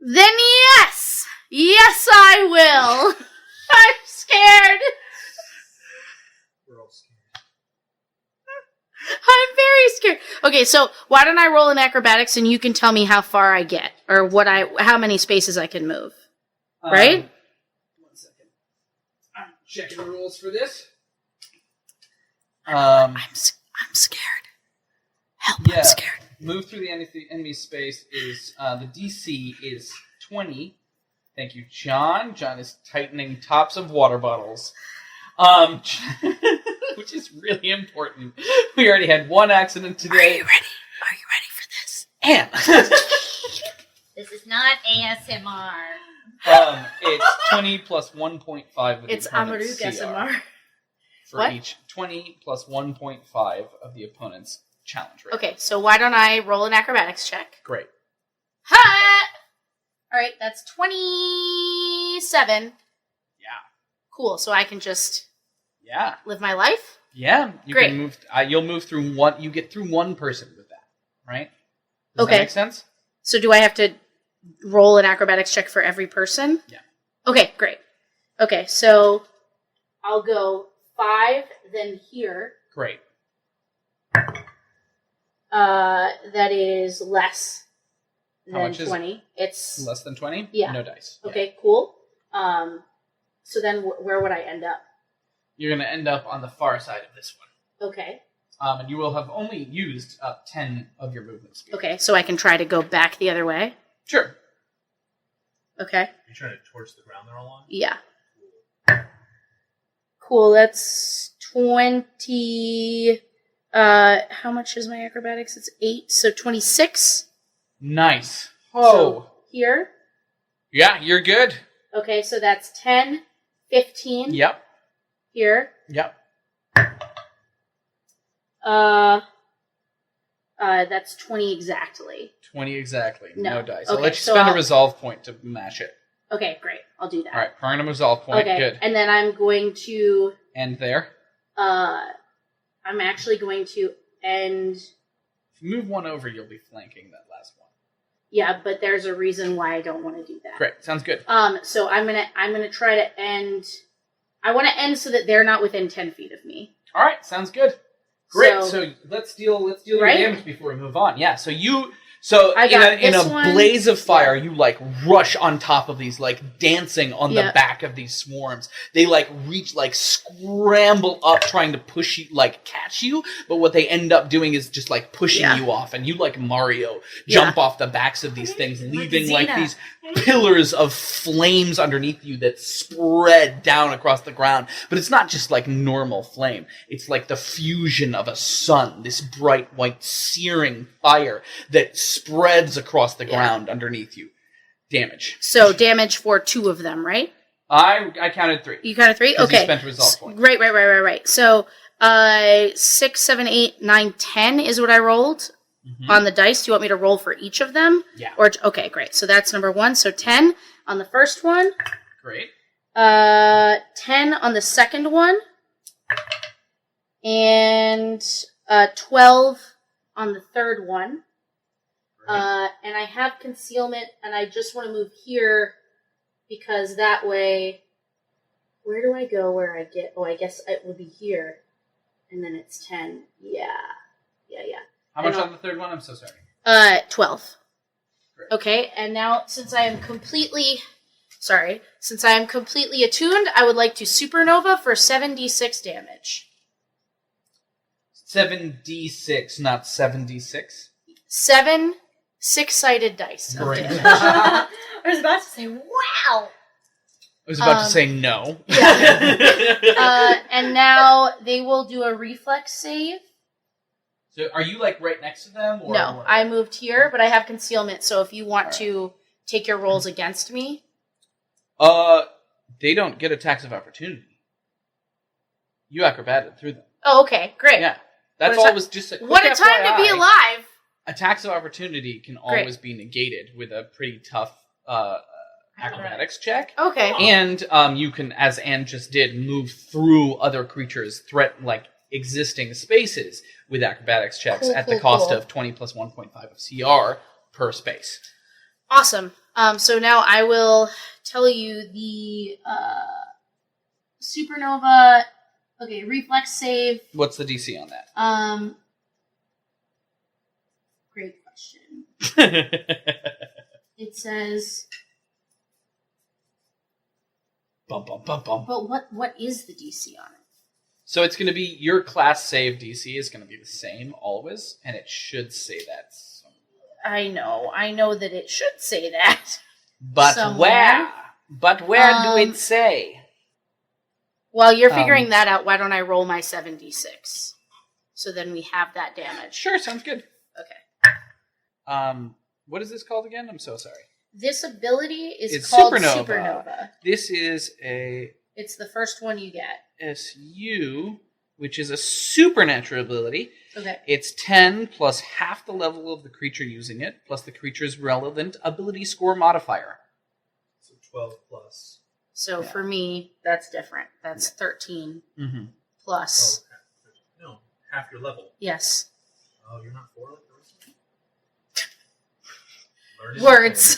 Then yes! Yes, I will! I'm scared! We're all scared. I'm very scared. Okay, so why don't I roll in acrobatics and you can tell me how far I get or how many spaces I can move. Right? 1 second. I'm checking the rules for this. I'm scared. Help, Yeah. I'm scared. Move through the enemy space is the DC is 20. Thank you, John. John is tightening tops of water bottles, which is really important. We already had one accident today. Are you ready? Are you ready for this? And This is not ASMR. it's 20 plus 1.5 of the It's opponent's Amaruk CR. SMR. For What? each 20 plus 1.5 of the opponent's challenge rate. Okay, so why don't I roll an acrobatics check? Great. Ha! Alright, that's 27. Yeah. Cool, so I can just Yeah. live my life? Yeah. You Great. can move. You'll move through one. You get through one person with that, right? Does Okay. that make sense? So do I have to roll an acrobatics check for every person? Yeah. Okay, great. Okay, so I'll go 5, then here. Great. That is less How than much is 20. It's less than 20? Yeah. No dice. Okay, cool. So then where would I end up? You're going to end up on the far side of this one. Okay. And you will have only used up 10 of your movement speed. Okay, so I can try to go back the other way. Sure. Okay. You're trying to torch the ground they're all on? Yeah. Cool, that's 20... how much is my acrobatics? It's 8, so 26. Nice. Oh. So here. Yeah, you're good. Okay, so that's 10, 15. Yep. Here. Yep. That's 20 exactly. 20 exactly. No dice. I'll Okay, let you so spend a I'll- resolve point to match it. Okay, great. I'll do that. All right, burn a resolve point. Okay, Good. and then I'm going to... End there. I'm actually going to end... If you move one over, you'll be flanking that last one. Yeah, but there's a reason why I don't want to do that. Great. Sounds good. So I'm gonna try to end... I want to end so that they're not within 10 feet of me. All right, sounds good. Great. So- So let's deal your Right? damage before we move on. Yeah. So I in got a this one. blaze of fire, you like rush on top of these, like dancing on the Yeah. back of these swarms. They like reach, like scramble up, trying to push you, like catch you. But what they end up doing is just like pushing Yeah. you off, and you like Mario jump Yeah. off the backs of these things, leaving like Xena. these pillars of flames underneath you that spread down across the ground. But it's not just like normal flame. It's like the fusion of a sun, this bright white searing fire that spreads across the ground underneath you. Damage. So damage for 2 of them, right? I counted 3. You counted 3? 'Cause you Okay. spent a resolve point. Right. So 6, 7, 8, 9, 10 is what I rolled on the dice. Do you want me to roll for each of them? Yeah. Okay, great. So that's number 1. So 10 on the first one. Great. 10 on the second one. And 12 on the third one. And I have concealment, and I just want to move here because that way, where do I go where I get, I guess it would be here, and then it's 10. Yeah. How much on the third one? I'm so sorry. 12. Great. Okay, and now since I am completely attuned, I would like to supernova for 7d6 damage. 7d6, not 76. 7 6-sided dice. of Great. damage. I was about to say, wow. I was about to say no. And now they will do a reflex save. So are you like right next to them? Or No, I moved here, but I have concealment, so if you want to take your rolls against me. They don't get attacks of opportunity. You acrobated through them. Oh, okay, great. Yeah. That's What a always just a quick What a time to be FYI. alive! Attacks of opportunity can always be negated with a pretty tough acrobatics check. Okay. And you can, as Anne just did, move through other creatures' existing spaces with acrobatics checks at the cost of 20 plus 1.5 of CR per space. Awesome. So now I will tell you the supernova. Okay, reflex save. What's the DC on that? Great question. It says, Bum, bum, bum, bum. but what is the DC on it? So it's going to be your class save DC is going to be the same always, and it should say that. I know that it should say that. But Somewhere. where? But where do Um, it say? While you're figuring that out, why don't I roll my 7d6? So then we have that damage. Sure, sounds good. Okay. What is this called again? I'm so sorry. This ability is It's called Supernova. Supernova. This is a It's the first one you get. SU, which is a supernatural ability. Okay. It's 10 plus half the level of the creature using it, plus the creature's relevant ability score modifier. So 12 plus. So for me, that's different. That's 13 Mm-hmm. plus. No, half your level. Yes. Oh, you're not 4 like the rest of them? Words.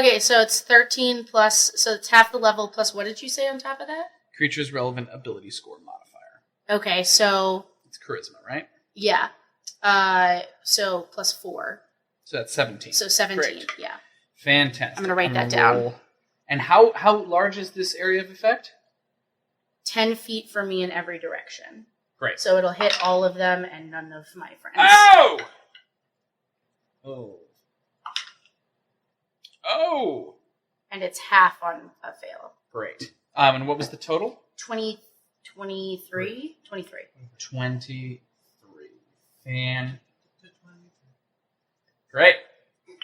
Okay, so it's 13 plus, so it's half the level plus, what did you say on top of that? Creature's relevant ability score modifier. Okay, so It's charisma, right? yeah. So +4. So that's 17. So 17. Great. Yeah. Fantastic. I'm gonna write that down. roll. And how large is this area of effect? 10 feet from me in every direction. Great. So it'll hit all of them and none of my friends. Oh! Oh! And it's half on a fail. Great. And what was the total? 23? 23. 23. Great.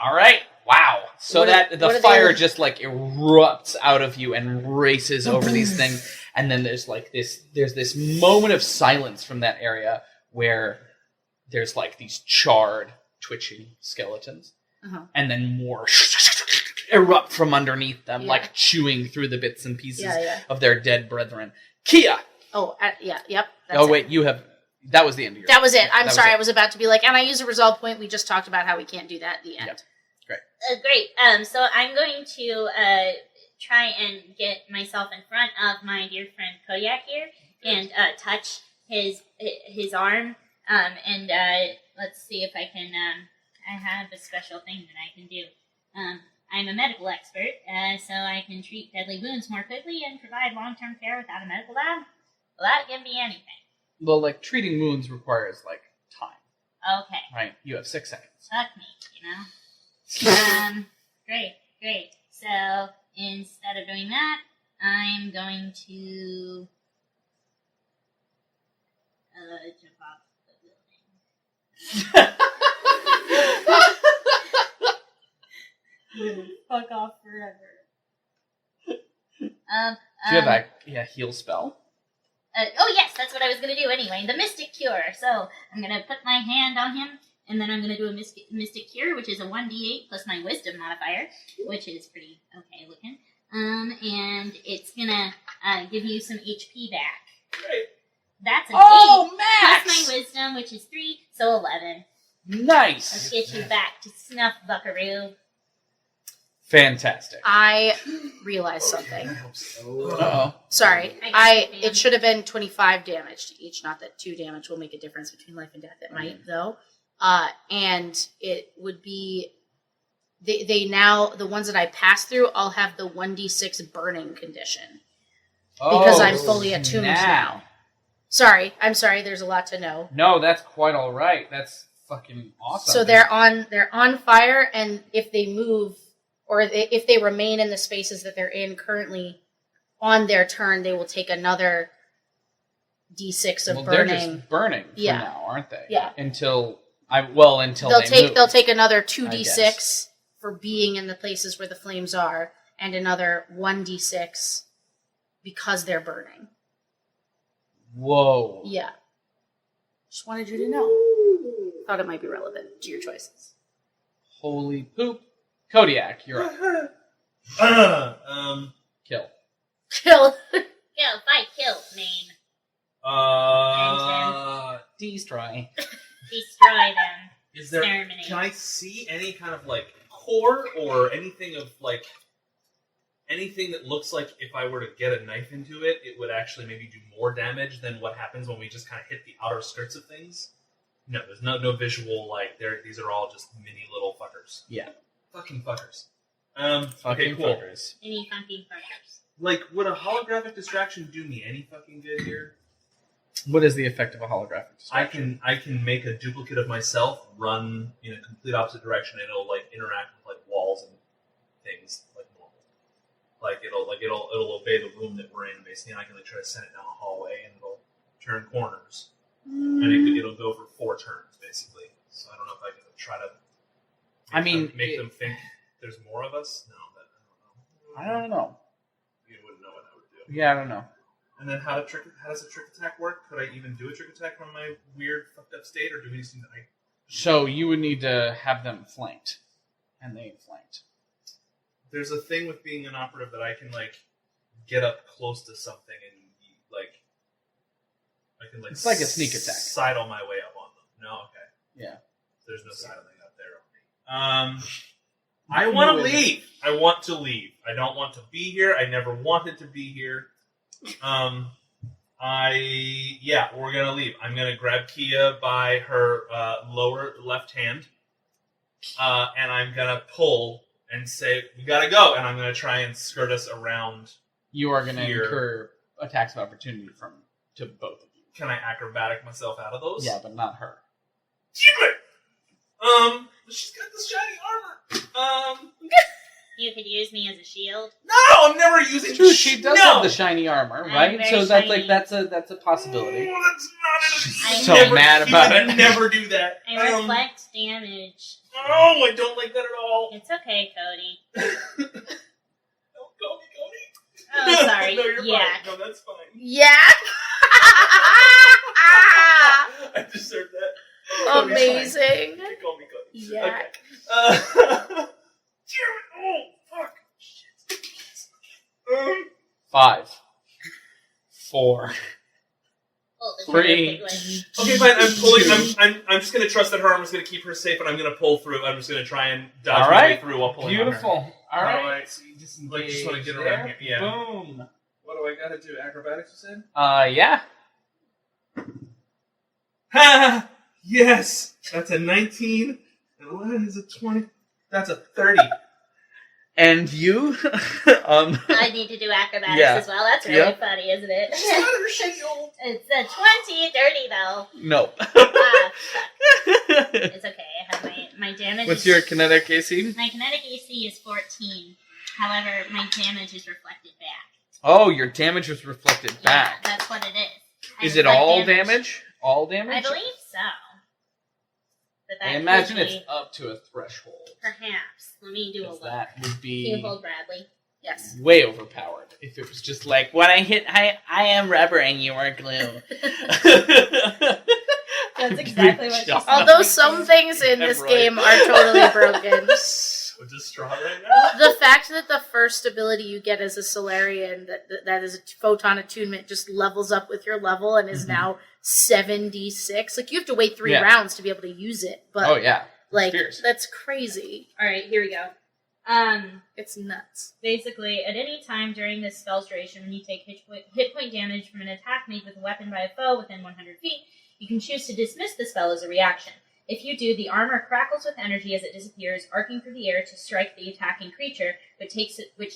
All right. Wow. So What that are- the what are fire they- just like erupts out of you and races over these things, and then there's this moment of silence from that area where there's like these charred, twitching skeletons, Uh-huh. and then more erupt from underneath them, Yeah. like chewing through the bits and pieces Yeah. of their dead brethren. Kia. Oh, yep. That's Oh it. wait, you have. That was the end of your. That was it. I'm That was sorry. it. I was about to be like, and I use a resolve point. We just talked about how we can't do that at the end. Yep. Great. So I'm going to try and get myself in front of my dear friend Kodiak here and touch his arm. And let's see if I can. I have a special thing that I can do. I'm a medical expert, so I can treat deadly wounds more quickly and provide long-term care without a medical lab. Well, that can be anything. Well, like treating wounds requires like time, Okay. right? You have 6 seconds. Fuck me, you know? Great. So, instead of doing that, I'm going to jump off the building. Fuck off forever. Do you have a heal spell? Oh yes, that's what I was gonna do anyway. The Mystic Cure. So I'm gonna put my hand on him, and then I'm gonna do a Mystic Cure, which is a 1d8 plus my Wisdom modifier, which is pretty okay looking. And it's gonna give you some HP back. Great. That's an 8 Max! plus my Wisdom, which is 3, so 11. Nice. Let's get you back to snuff, Buckaroo. Fantastic. I realized something. Uh-oh. Sorry. I got it, It should have been 25 damage to each. Not that 2 damage will make a difference between life and death. It might, though. And it would be... They now... The ones that I pass through, I'll have the 1d6 burning condition. Because I'm fully attuned now. Sorry. I'm sorry. There's a lot to know. No, that's quite all right. That's fucking awesome. So they're on fire, and if they move... Or if they remain in the spaces that they're in currently on their turn, they will take another d6 of burning. They're just burning for Yeah. now, aren't they? Yeah. Until they they'll take another I 2d6 guess. for being in the places where the flames are, and another 1d6 because they're burning. Whoa. Yeah. Just wanted you to know. Thought it might be relevant to your choices. Holy poop. Kodiak, you're up. Kill. Kill. Go, fight, kill, main. Destroy. Destroy them. Is there? Exterminate. Can I see any kind of like core or anything of like anything that looks like if I were to get a knife into it, it would actually maybe do more damage than what happens when we just kind of hit the outer skirts of things? No, there's no visual like there. These are all just mini little fuckers. Yeah. Fucking fuckers. Fucking Okay, cool. fuckers. Any fucking fuckers. Like, would a holographic distraction do me any fucking good here? What is the effect of a holographic distraction? I can make a duplicate of myself run in a complete opposite direction, and it'll like interact with like walls and things like normal. It'll obey the room that we're in basically, and I can like try to send it down the hallway, and it'll turn corners, and it'll go for 4 turns basically. So I don't know if I can try to. Make them think there's more of us. No, but I don't know. You wouldn't know what I would do. Yeah, I don't know. And then how does a trick attack work? Could I even do a trick attack from my weird fucked up state, or do we just need to So you would need to have them flanked, and they flanked. There's a thing with being an operative that I can like get up close to something and like I can like It's like a sneak attack. Sidle my way up on them. No, okay. Yeah. There's no sidling up there on me. I want to leave. I want to leave. I don't want to be here. I never wanted to be here. We're gonna leave. I'm gonna grab Kia by her lower left hand, and I'm gonna pull and say, "We gotta go." And I'm gonna try and skirt us around. You are going to Here. incur attacks of opportunity to both of you. Can I acrobatic myself out of those? Yeah, but not her. Damn it! She's got this shiny armor. You could use me as a shield. No, I'm never using. True, she does no! have the shiny armor, I'm right? very So that's shiny. that's a possibility. Oh, that's not I'm so mad about you would it. Never do that. I reflect damage. Oh, I don't like that at all. It's okay, Cody. Don't call me Cody. Oh, sorry. No, you're Yeah. fine. No, that's fine. Yeah. I deserve that. Cody's Amazing. fine. You call me Cody. Yeah. Okay. Damn it. Oh, fuck. Shit. 5, 4. Oh, the 3. big one. Okay, fine. I'm pulling. Two. I'm just gonna trust that her armor's gonna keep her safe, and I'm gonna pull through. I'm just gonna try and dodge All my way right. through while pulling on her. Beautiful. All right. Alright. So you Like, just wanna get disengage around there. here. Yeah. Boom. What do I gotta do? Acrobatics, you said? Yeah. Ha! Yes! That's a 19, and 11 is a 20. That's a 30. And you, I need to do acrobatics Yeah. as well. That's really Yeah. funny, isn't it? Another shield. It's a 20, dirty though. no. Ah, fuck. It's okay. I have my damage. What's is- your kinetic AC? My kinetic AC is 14. However, my damage is reflected back. Oh, your damage was reflected Yeah, back. that's what it is. I Is it reflect all damage? All I damage? believe so. But that I imagine could it's be- up to a threshold. perhaps. Let me do a 'Cause look. that would Can be you hold Bradley? Yes. way overpowered if it was just like, when I hit, I am rubber and you are glue. That's exactly what she said. Although some things in this Right. game are totally broken. So distraught right now. The fact that the first ability you get as a Solarian, that is a photon attunement, just levels up with your level and is now 7d6. Like, you have to wait 3 Yeah. rounds to be able to use it. But, Oh, yeah. like, fierce. that's crazy. All right, here we go. It's nuts. Basically, at any time during this spell's duration, when you take hit point damage from an attack made with a weapon by a foe within 100 feet, you can choose to dismiss the spell as a reaction. If you do, the armor crackles with energy as it disappears, arcing through the air to strike the attacking creature, which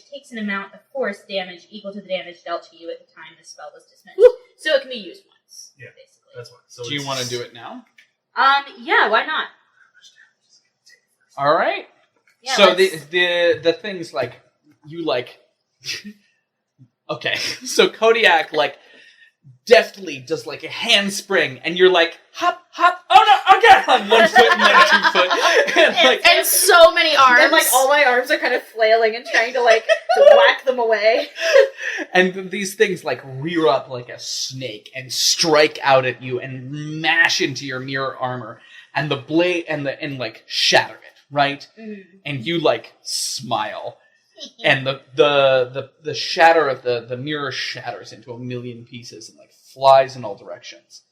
takes an amount of force damage equal to the damage dealt to you at the time the spell was dismissed. Woo. So it can be used once, Yeah. basically. That's fine. So Do you want to do it now? Yeah, why not? All right. Yeah, so let's- the things like you like. Okay, so Kodiak like deftly does like a handspring, and you're like hop hop. Oh no! Okay, on 1 foot and then 2 foot, and like And so many arms. And like all my arms are kind of flailing and trying to like whack them away. and these things like rear up like a snake and strike out at you and mash into your mirror armor, and the blade and like shatter it, right? And you like smile. And the shatter of the mirror shatters into a million pieces and like flies in all directions.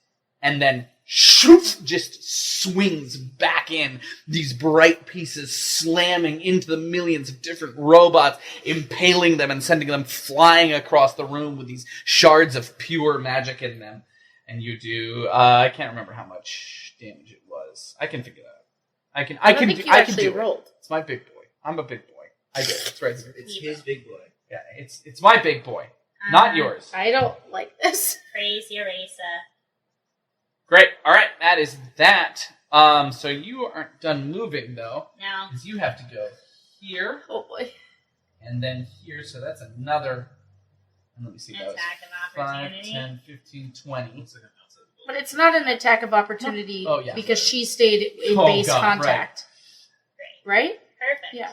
And then shoof, just swings back in, these bright pieces slamming into the millions of different robots, impaling them and sending them flying across the room with these shards of pure magic in them. And you do I can't remember how much damage it was. I can figure that out. I can think you I actually can do rolled. it. It's my big boy. I'm a big boy. I do. It's right. It's his big boy. Yeah, it's my big boy, not yours. I don't like this. Praise your Asa. Great. All right, that is that. So you aren't done moving though, No. because you have to go here Oh boy. and then here. So that's another. And let me see. That was Attack of 5, opportunity. 10, 15, 20. But it's not an attack of opportunity Oh, yeah. because she stayed in Oh, base God, contact. Right? Perfect. Yeah.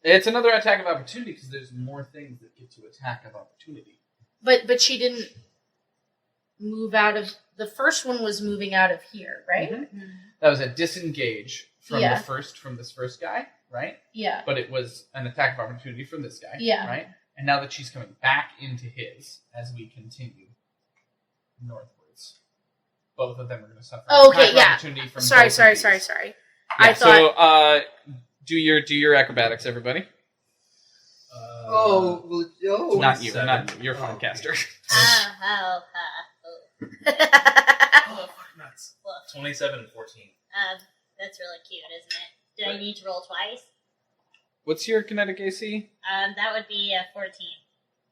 It's another attack of opportunity because there's more things that get to attack of opportunity. But she didn't move out of the first one was moving out of here, right? Mhm. That was a disengage from Yeah. from this first guy, right? Yeah. But it was an attack of opportunity from this guy. Yeah. Right? And now that she's coming back into his as we continue northwards, both of them are going to suffer. Oh, okay, attack of yeah. opportunity from Sorry. both of these. Yeah, I Yeah, thought so, do your acrobatics, everybody. Not you. Not you. You're fine, caster. Oh, Oh, fuck nuts. Well, 27 and 14. that's really cute, isn't it? Do I need to roll twice? What's your kinetic AC? That would be 14.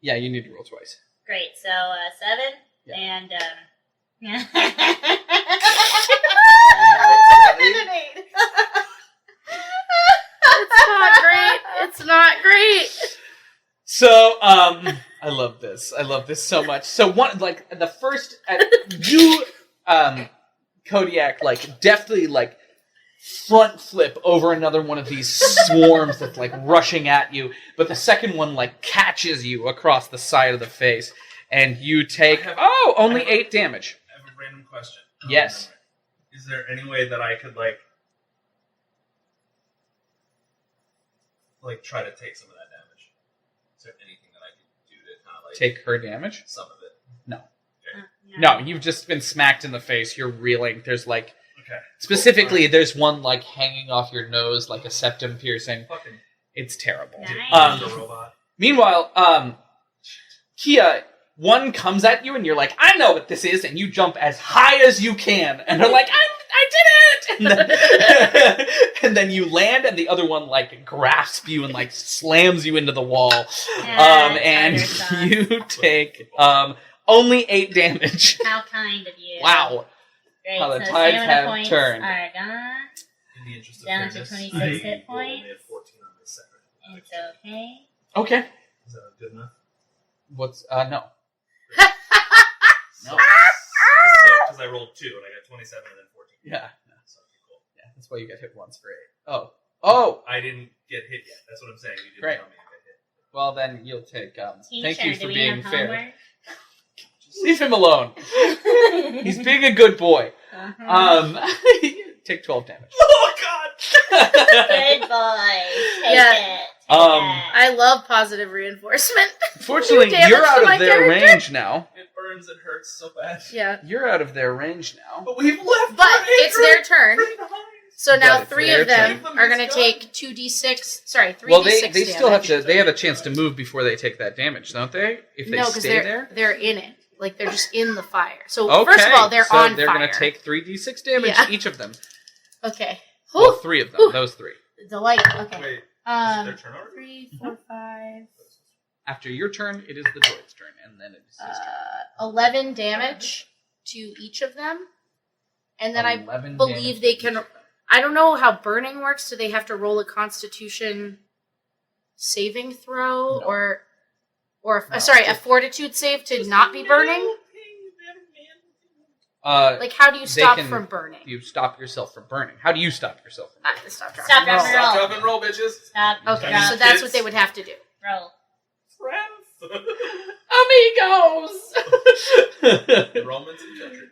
Yeah, you need to roll twice. Great. So 7 Yeah. and It's not great. So, I love this. I love this so much. So the first, you, Kodiak, deftly, front flip over another one of these swarms that's, rushing at you. But the second one, catches you across the side of the face. And you take, only 8 damage. I have a random question. Yes. Is there any way that I could, try to take some of that damage? Is there anything that I could do to kind of, Take her damage? some of it? No. No, you've just been smacked in the face. You're reeling. There's, Okay. specifically, there's one, hanging off your nose, like a septum piercing. Fucking It's terrible. Nice. the robot. Meanwhile, Kia, one comes at you and you're like, I know what this is, and you jump as high as you can, and they're like, I did it! And then, and then you land, and the other one, grasps you and, slams you into the wall. And you take, only 8 damage. How kind of you. Wow. Great. How the so tides stamina have points turned. are gone. In the interest of Down to fairness, 26 I hit rolled points. only a 14 on my second. It's okay. Okay. Is that good enough? What's, no. No. Because I rolled 2 and I got 27 and then 14. Yeah. So, cool. Yeah, that's why you got hit once for 8. Oh! I didn't get hit yet. That's what I'm saying. You didn't Great. tell me I got hit. Well, then you'll take, Teacher, thank you do for we being have fair. homework? Leave him alone. He's being a good boy. Take 12 damage. Oh, God! Good boy. Take Yeah. it. Take Um, it. I love positive reinforcement. Fortunately, Damage you're to out my of their character. range now. It burns, it hurts so bad. Yeah. You're out of their range now. But we've left But our it's Android their turn. right behind. So now But it's 3 their of them turn. are going to It's take 2d6. Sorry, 3d6 Well, they still have damage. to. They have a chance to move before they take that damage, don't they? If they No, because stay there. they're in it. They're just in the fire. So Okay. first of all, they're so on they're fire. going to take 3d6 damage Yeah. each of them. Okay. Well, Whew. 3 of them. Whew. Those 3. Delight. Okay. Wait, is it their turn already? 3, 4, 5. After your turn, it is the droid's turn, and then it is his turn. 11 damage to each of them. And then I 11 believe damage they to can... each of them. I don't know how burning works. Do they have to roll a Constitution saving throw? No. Or No. a fortitude save to not be burning? How do you stop can- from burning? You stop yourself from burning. How do you stop yourself from burning? Stop, drop, Stop, roll. drop, and roll. Stop, drop, and roll, bitches. Stop. Okay, drop, so that's kids. what they would have to do. roll. Friends. Amigos! Romans and gentlemen.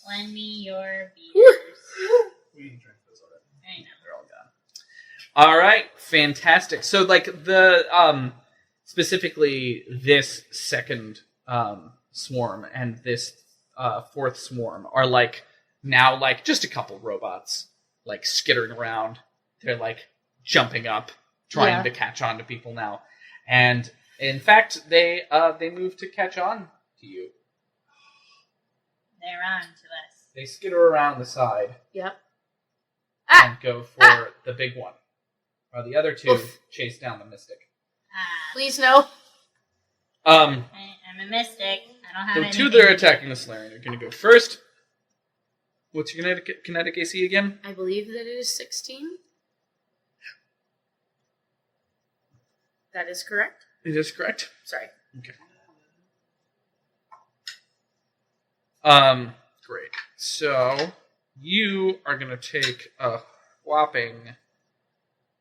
Lend me your beers. We drank this already. I know. They're all gone. All right, fantastic. So, the specifically this second swarm and this fourth swarm are now just a couple robots skittering around. They're jumping up, trying to catch on to people now, and in fact, they move to catch on to you. They're on to us. They skitter around the side. Yep. And go for the big one. While the other 2 Oof. chase down the mystic. Please no. I'm a mystic. I don't have The anything. 2 that are attacking the Solarian are going to go first. What's your kinetic AC again? I believe that it is 16. That is correct. It is correct. Sorry. Okay. Great. So you are going to take a whopping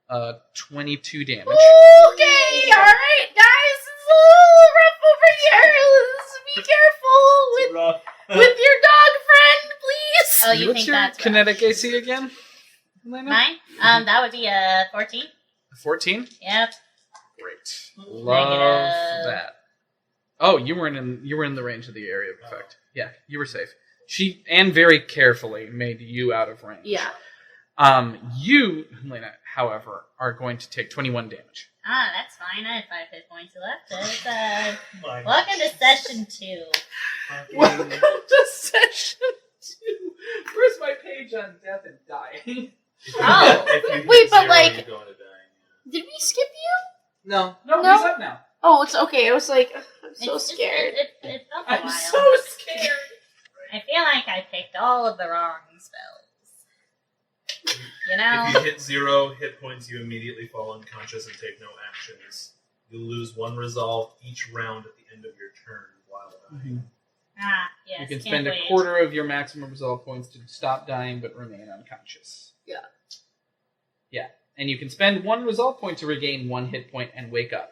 22 damage. Okay, alright, guys. It's a little rough over here. Let's be careful with your dog friend, please. Oh, you What's think your that's kinetic AC again? Elena? Mine? That would be a 14. 14? Yep. Great. Love Negative. that. Oh, you were in the range of the area of effect. Yeah, you were safe. She very carefully made you out of range. Yeah. You, Helena, however, are going to take 21 damage. Ah, that's fine. I have 5 hit points left. Welcome to session 2. Welcome to session 2. Where's my page on death and dying? Oh, wait, but like, you're going to die. did we skip you? No. No, No? he's up now. Oh, it's okay. I was like, I'm so It's just- scared. It felt a I'm while. so scared. I feel like I picked all of the wrong spells. You know? If you hit 0 hit points, you immediately fall unconscious and take no actions. You lose 1 resolve each round at the end of your turn while dying. Ah, yes. You can can't spend a wait. quarter of your maximum resolve points to stop dying but remain unconscious. Yeah. Yeah. And you can spend 1 resolve point to regain 1 hit point and wake up.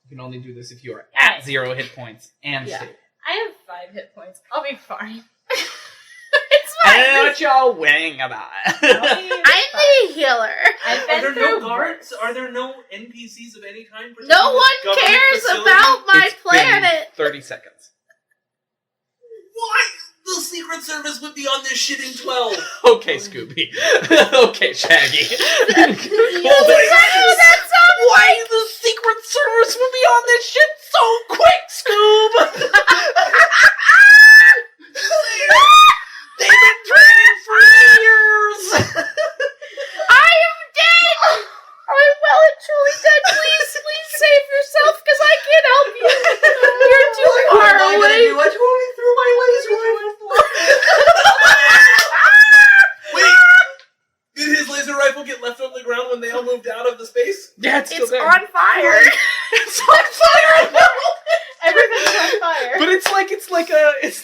You can only do this if you are at 0 hit points and Yeah. stable. I have 5 hit points. I'll be fine. It's I fine. don't know what y'all weighing about. I'm the healer. I've Are been there through no guards? Are there no NPCs of any kind? protecting No this one government cares facility? about my It's been planet. 30 seconds. Why? The Secret Service would be on this shit in 12. Okay, Scooby. Okay, Shaggy. Why the Secret Service would be on this shit so quick, Scoob? They've been training for years. I am dead! I'm well and truly dead. Please save yourself, because I can't help you. You're too far away. I totally threw my laser Wait! Did his laser rifle get left on the ground when they all moved out of the space? Yeah, it's still It's there. on fire. It's on fire. Everything's on fire. But it's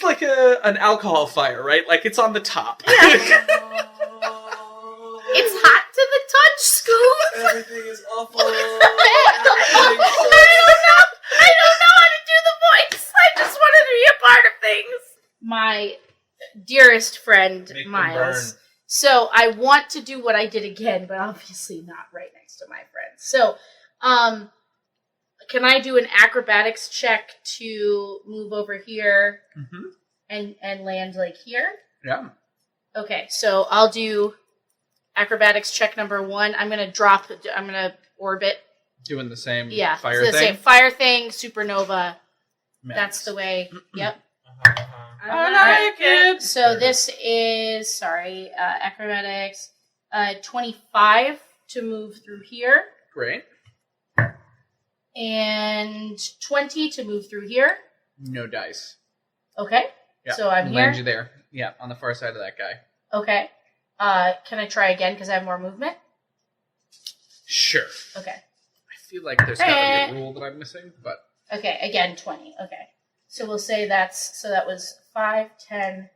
like an alcohol fire, right? Like it's on the top. It's hot to the touch, Scoob. Everything is awful. I don't know how to do the voice. I just wanted to be a part of things. My dearest friend, Make them Miles. burn. So I want to do what I did again, but obviously not right next to my friend. So, can I do an acrobatics check to move over here and land like here? Yeah. Okay, so I'll do acrobatics check number 1. I'm gonna orbit. Doing the same Yeah, fire it's the thing. same fire thing, supernova. Madness. That's the way. Yep. I like it. So this is acrobatics, 25 to move through here, Great. and 20 to move through here. No dice. Okay. Yeah. So I'm Land here. you there. Yeah, on the far side of that guy. Okay. Can I try again because I have more movement? Sure. Okay. I feel like there's gotta be a rule that I'm missing, but Okay. Again, 20. Okay. So we'll say that was 5, 10,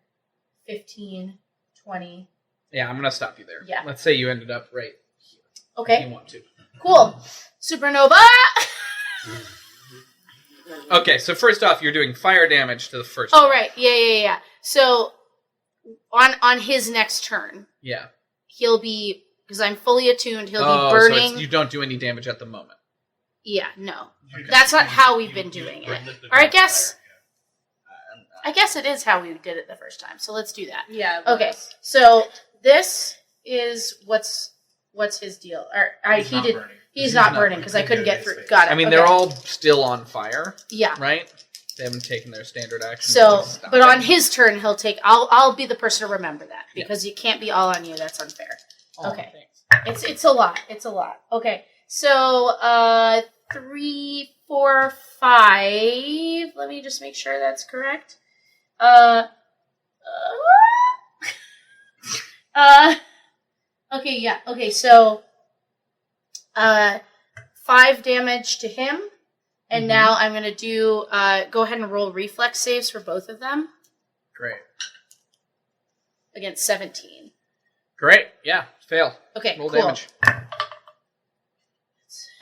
15, 20. yeah, I'm gonna stop you there. Yeah. Let's say you ended up right here. If Okay. you want to. Cool. Supernova. Okay, so first off, you're doing fire damage to the first Oh one. right. Yeah. So on his next turn, Yeah. he'll be, because I'm fully attuned, he'll Oh, be burning. so you don't do any damage at the moment. Yeah, no. That's not how we've been doing it. Or I guess it is how we did it the first time. So let's do that. Yeah. Okay. So this is what's his deal. He's not burning because I couldn't get through. Got it. I mean, Okay. they're all still on fire, Yeah. right? They haven't taken their standard action. So, to stop but it. on his turn, he'll take. I'll be the person to remember that because you can't be all on you. That's unfair. Oh, Okay. thanks. It's a lot. It's a lot. Okay. So 3, 4, 5. Let me just make sure that's correct. Okay, yeah. Okay, so 5 damage to him. And now I'm going to do, go ahead and roll reflex saves for both of them Great. against 17. Great. Yeah. Fail. Okay, Roll cool. damage.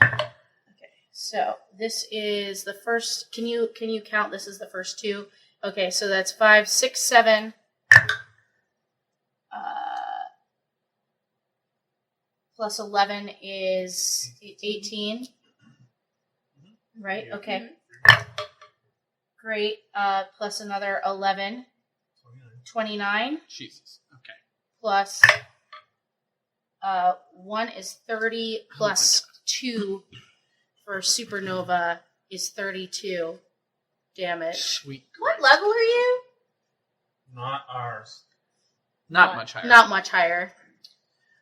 Okay, so this is the first, can you count? This is the first 2. Okay, so that's 5, 6, 7. Plus 11 is 18. Right? Okay. Great. Plus another 11. 29. Jesus. Okay. Plus 1 is 30 plus 2 for Supernova is 32 damage. Sweet. What level are you? Not ours. Not much higher. Not much higher.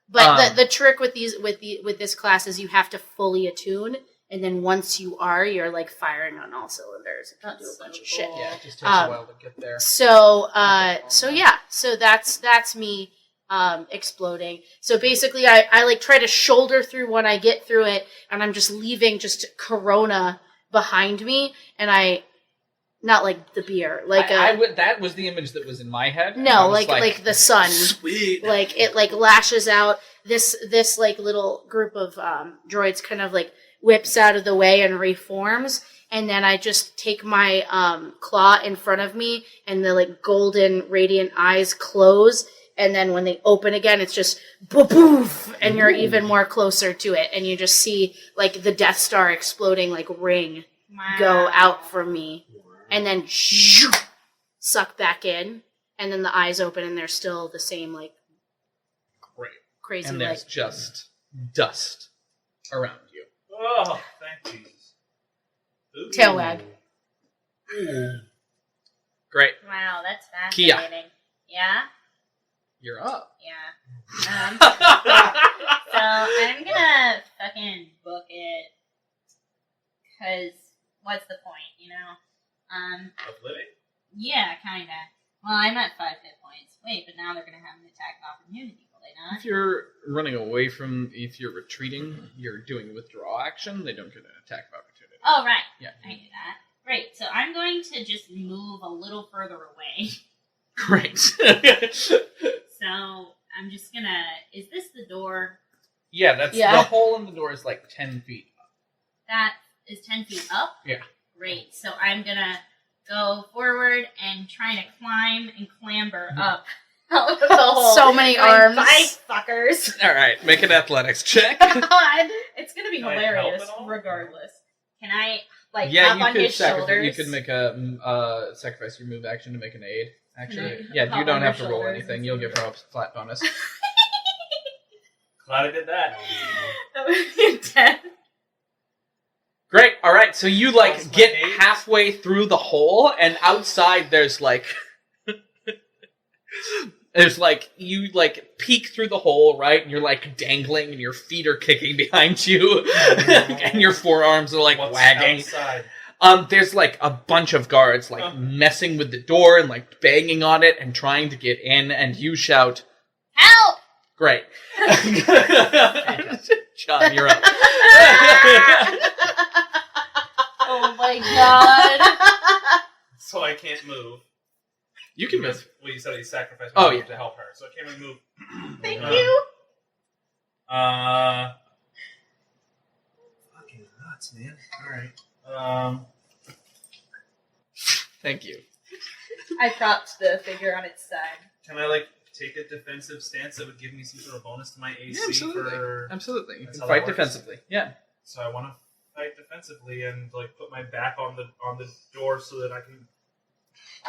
But the trick with this class is you have to fully attune, and then once you are, you're like firing on all cylinders. You can do a bunch of shit. Yeah, it just takes a while to get there. So that's me exploding. So basically, I like try to shoulder through when I get through it, and I'm just leaving just Corona behind me, and I. Not like the beer, like that was the image that was in my head. No, like the sun. Sweet. Like it like lashes out. This like little group of droids kind of like whips out of the way and reforms, and then I just take my claw in front of me, and the like golden radiant eyes close, and then when they open again, it's just boof, and you're even more closer to it, and you just see like the Death Star exploding like ring go out from me. And then suck back in, and then the eyes open, and they're still the same, like, great, crazy. And there's just dust around you. Oh, thank Jesus. Ooh. Tail wag. Great. Wow, that's Kia. fascinating. Yeah? You're up. Yeah. So I'm gonna fucking book it. Because what's the point, you know? Of living? Yeah, kinda. Well, I'm at 5 hit points. Wait, but now they're gonna have an attack of opportunity, will they not? If you're running away if you're retreating, you're doing withdraw action, they don't get an attack of opportunity. Oh, right. Yeah. I knew that. Great, so I'm going to just move a little further away. Great. So I'm just gonna... Is this the door? Yeah, the hole in the door is like 10 feet. That is 10 feet up? Yeah. Great. So I'm gonna go forward and try to climb and clamber up out of the hole. So many arms. Bye, fuckers. All right, make an athletics check. God, it's gonna be Can I hilarious, help at all? regardless. Can I hop you on could his shoulders? You could make a sacrifice your move action to make an aid. Actually, Can I yeah, hop you don't on have your to roll shoulders anything. and You'll see give her a flat bonus. Glad I did that. That would be 10. Great. All right. So you Plus my get 8. halfway through the hole, and outside there's you peek through the hole, right? And you're like dangling, and your feet are kicking behind you, and your forearms are like What's wagging. outside? There's like a bunch of guards messing with the door and like banging on it and trying to get in, and you shout, Help! "Great, John, you're up." Oh my god. So I can't move. You can move. Well, you said he sacrificed Oh, my yeah. to help her, so I can't really move. Thank you. Fucking nuts, man. Alright. Thank you. I propped the figure on its side. Can I, take a defensive stance that would give me some sort of bonus to my AC absolutely. for... Absolutely. You That's can how that fight works? defensively. Yeah. So I want to fight defensively and, put my back on the door so that I can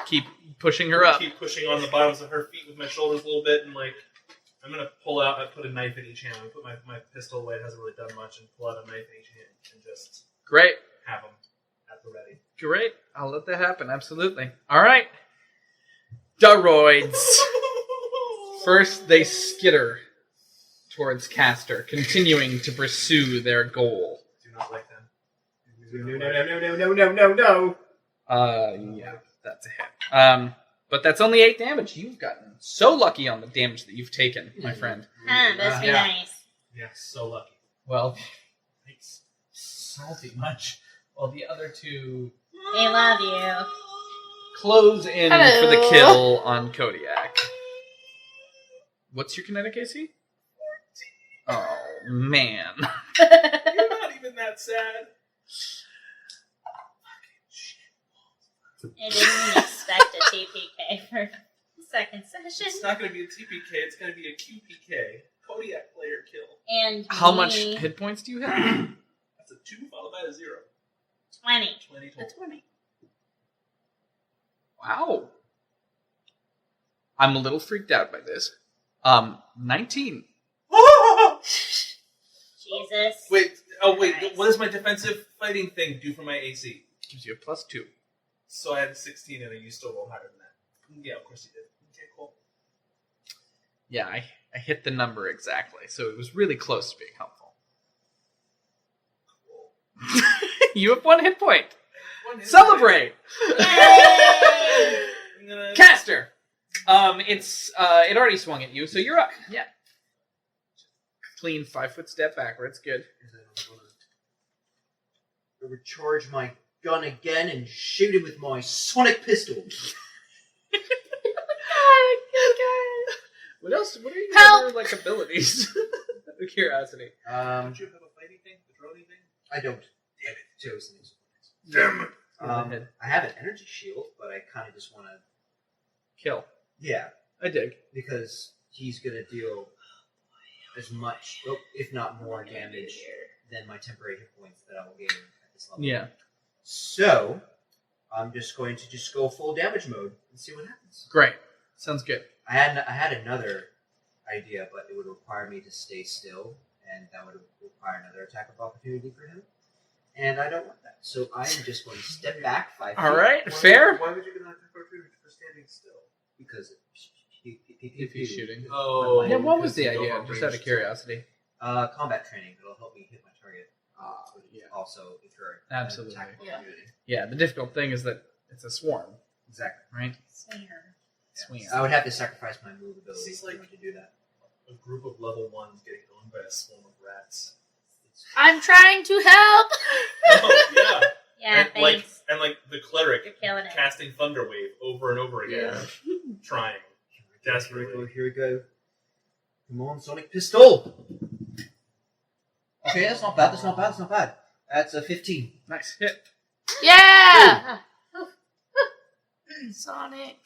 Keep pushing her up. keep pushing on the bottoms of her feet with my shoulders a little bit, and I'm gonna pull out. I put a knife in each hand. I put my pistol away. It hasn't really done much, and pull out a knife in each hand and just Great. have them at the ready. Great. I'll let that happen. Absolutely. All right. Droids. First, they skitter towards Castor, continuing to pursue their goal. Do not like them. No. Yeah, that's a hit. But that's only 8 damage. You've gotten so lucky on the damage that you've taken, my friend. Must be Yeah. nice. Yeah, so lucky. Well, Thanks. salty much. Well, the other two They love you. close in Hello. for the kill on Kodiak. What's your kinetic AC? Oh, man. You're not even that sad. I didn't expect a TPK for the second session. It's not going to be a TPK. It's going to be a QPK. Kodiak player kill. And How me, much hit points do you have? That's a 2 followed by a 0. 20. 20 total. 20. Wow. I'm a little freaked out by this. 19. Jesus. Wait. Christ. What does my defensive fighting thing do for my AC? Gives you a +2. So I had 16, and you still rolled higher than that. Yeah, of course you did. Okay, cool. Yeah, I hit the number exactly, so it was really close to being helpful. You have 1 hit point. Celebrate! Yay! I'm gonna... Caster! It already swung at you, so you're up. Yeah. Clean 5-foot step backwards. Good. I recharge my gun again and shoot him with my sonic pistol. What else? What are your Help! other, like, abilities? Out of curiosity. Don't you have a fighting thing? The drone thing? I don't. I chose these. Damn it. I have an energy shield, but I kind of just want to. Kill. Yeah, I dig. because he's going to deal as much, if not more, damage than my temporary hit points that I will gain at this level. Yeah. So, I'm just going to go full damage mode and see what happens. Great. Sounds good. I had another idea, but it would require me to stay still, and that would require another attack of opportunity for him. And I don't want that. So I am just going to step back 5 feet. All right. Fair. Why would you get an attack of opportunity for standing still? Because If he's shooting. Oh. Yeah, what was the because you idea? go for Just out of ranged curiosity. combat training. It'll help me hit my target. Yeah. Also incur Absolutely. an attack of Yeah. opportunity. Yeah, the difficult thing is that it's a swarm, Exactly. right? Swinger. Swing. I would have to sacrifice my move ability This is like- to do that. A group of level 1s getting owned by a swarm of rats. I'm trying to help. Oh, yeah. Yeah, and, thanks. like the cleric You're killing it. casting Thunder Wave over and over again, trying. Here we Desperately. go. Here we go. Come on, Sonic Pistol. Okay, that's not bad. That's not bad. That's not bad. That's a 15. Nice hit. Yeah. Sonic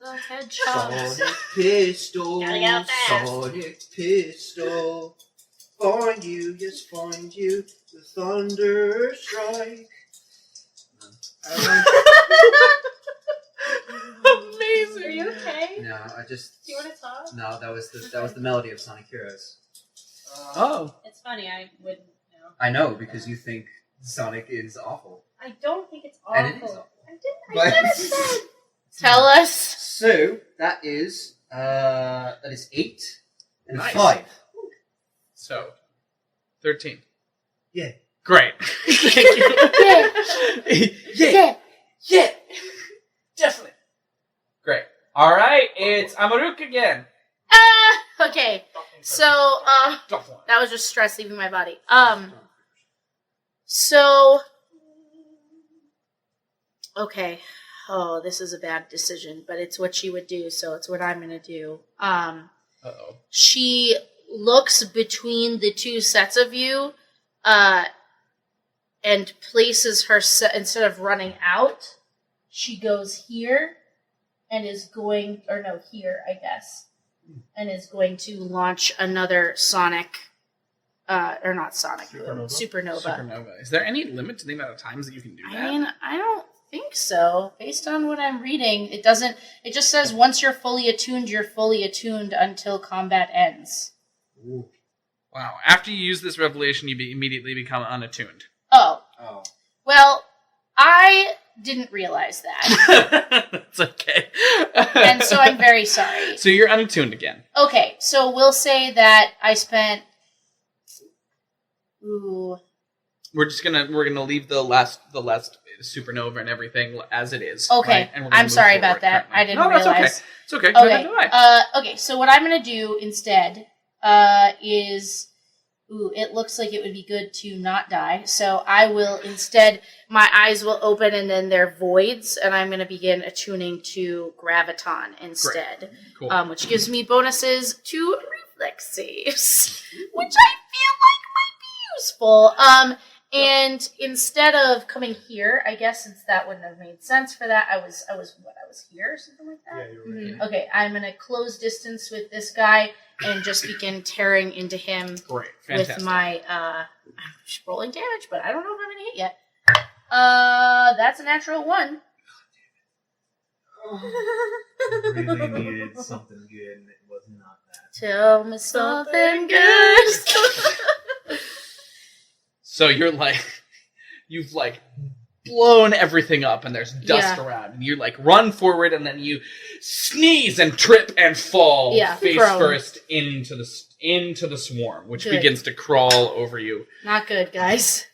the Hedgehog. Sonic Pistol. Gotta go fast. Sonic Pistol. Find you, yes, find you. The Thunder Strike. Amazing. Are you okay? No, I just. Do you want to talk? No, that was the melody of Sonic Heroes. Oh. It's funny, I wouldn't know. I know because you think Sonic is awful, I don't think it's awful. and it is awful. I didn't say. Tell us. So that is 8 and Nice. 5. So, 13. Yeah. Great. Thank you. Yeah. Yeah. Definitely. Great. All right, it's Amaruk again. Okay. So, that was just stress leaving my body. So, okay. Oh, this is a bad decision, but it's what she would do, so it's what I'm gonna do. Uh-oh. She looks between the two sets of you, and places her instead of running out, she goes here and is going, or no, here, I guess, and is going to launch another Sonic, or not Sonic, Supernova. Supernova. Is there any limit to the amount of times that you can do that? I mean, I don't think so. Based on what I'm reading, it doesn't. It just says once you're fully attuned until combat ends. Ooh. Wow. After you use this revelation, you immediately become unattuned. Oh, Oh. well, I didn't realize that, That's okay. and so I'm very sorry. So you're unattuned again. Okay, so we'll say that I spent. Ooh. We're gonna leave the last supernova and everything as it is. Okay, right? And we're gonna I'm move sorry forward about that. currently. I didn't No, that's realize. okay. It's okay. Okay. Neither do I. Okay. So what I'm gonna do instead is, it looks like it would be good to not die. So I will instead, my eyes will open and then they're voids, and I'm gonna begin attuning to graviton instead, Cool. which gives me bonuses to reflex saves, which I feel like might be useful. And instead of coming here, I guess since that wouldn't have made sense for that, I was here, something like that. Yeah, you were right. Mhm. Okay, I'm gonna close distance with this guy and just begin tearing into him Great. Fantastic. with my I'm just rolling damage, but I don't know if I'm gonna hit yet. That's a natural 1. Really needed something good, and it was not Tell me something good. So you're like, you've like blown everything up and there's dust around. And you like run forward and then you sneeze and trip and fall face prone. first into the swarm, which Good. begins to crawl over you. Not good, guys.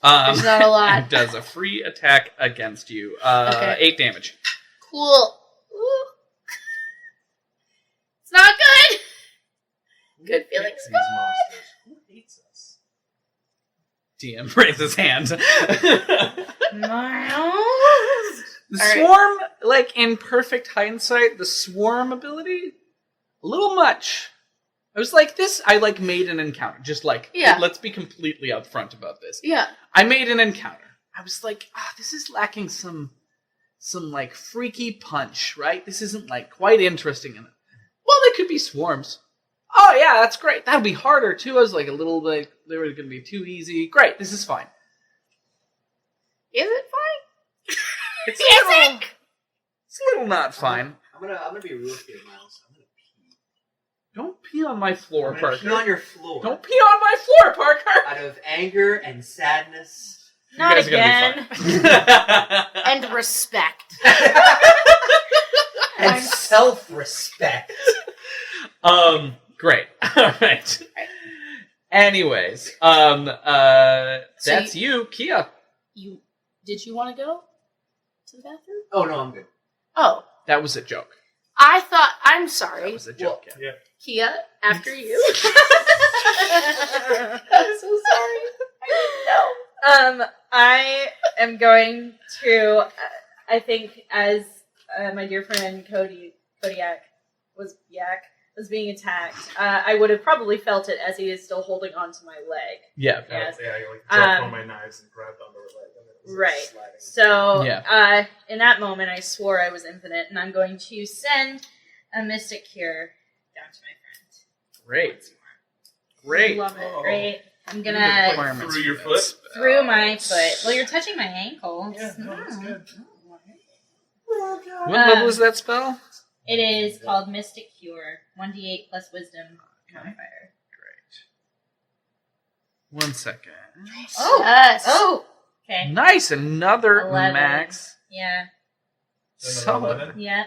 There's not a lot. And does a free attack against you. Okay. 8 damage. Cool. Ooh. It's not good. Good feelings. These monsters. Who hates us? DM raises his hand. Miles. The All right. swarm, like in perfect hindsight, the swarm ability, a little much. I was like, I like made an encounter. Just like, let's be completely upfront about this. Yeah. I made an encounter. I was like, this is lacking some like freaky punch, right? This isn't like quite interesting in it. Well, there could be swarms. Oh yeah, that's great. That'd be harder too. I was like a little bit, they were going to be too easy. Great, this is fine. Is it fine? It's a little not fine. I'm gonna be real here, Miles. I'm gonna pee. Don't pee on my floor, I'm gonna Parker. pee on your floor. Don't pee on my floor, Parker. Out of anger and sadness. Not you guys again. are gonna be fine. And respect. And self-respect. Great. All right. Anyways, that's you, Kia. Did you want to go to the bathroom? Oh no, I'm good. Oh, That was a joke. I'm That sorry. was a joke. Yeah. Kia, after you. I'm so sorry. I didn't know. I am going to, I think, as my dear friend Kodiak was being attacked, I would have probably felt it as he is still holding onto my leg. Yeah. Yes. Yeah, I like dropped one of my knives and grabbed onto her leg. And it was, like, Right. sliding. So, in that moment, I swore I was infinite, and I'm going to send a Mystic Cure down to my friend. Great. Great. Love it. Oh. Great. I'm Like, gonna Requirements through your for foot? this. through my foot. Well, you're touching my ankle. Yeah, no, that's good. What level is that spell? It is called Mystic Cure. 1d8 plus Wisdom modifier. Great. 1 second. Oh. Yes. Oh. Okay. Nice. Another 11. max. Yeah. Solid. 11? Yeah.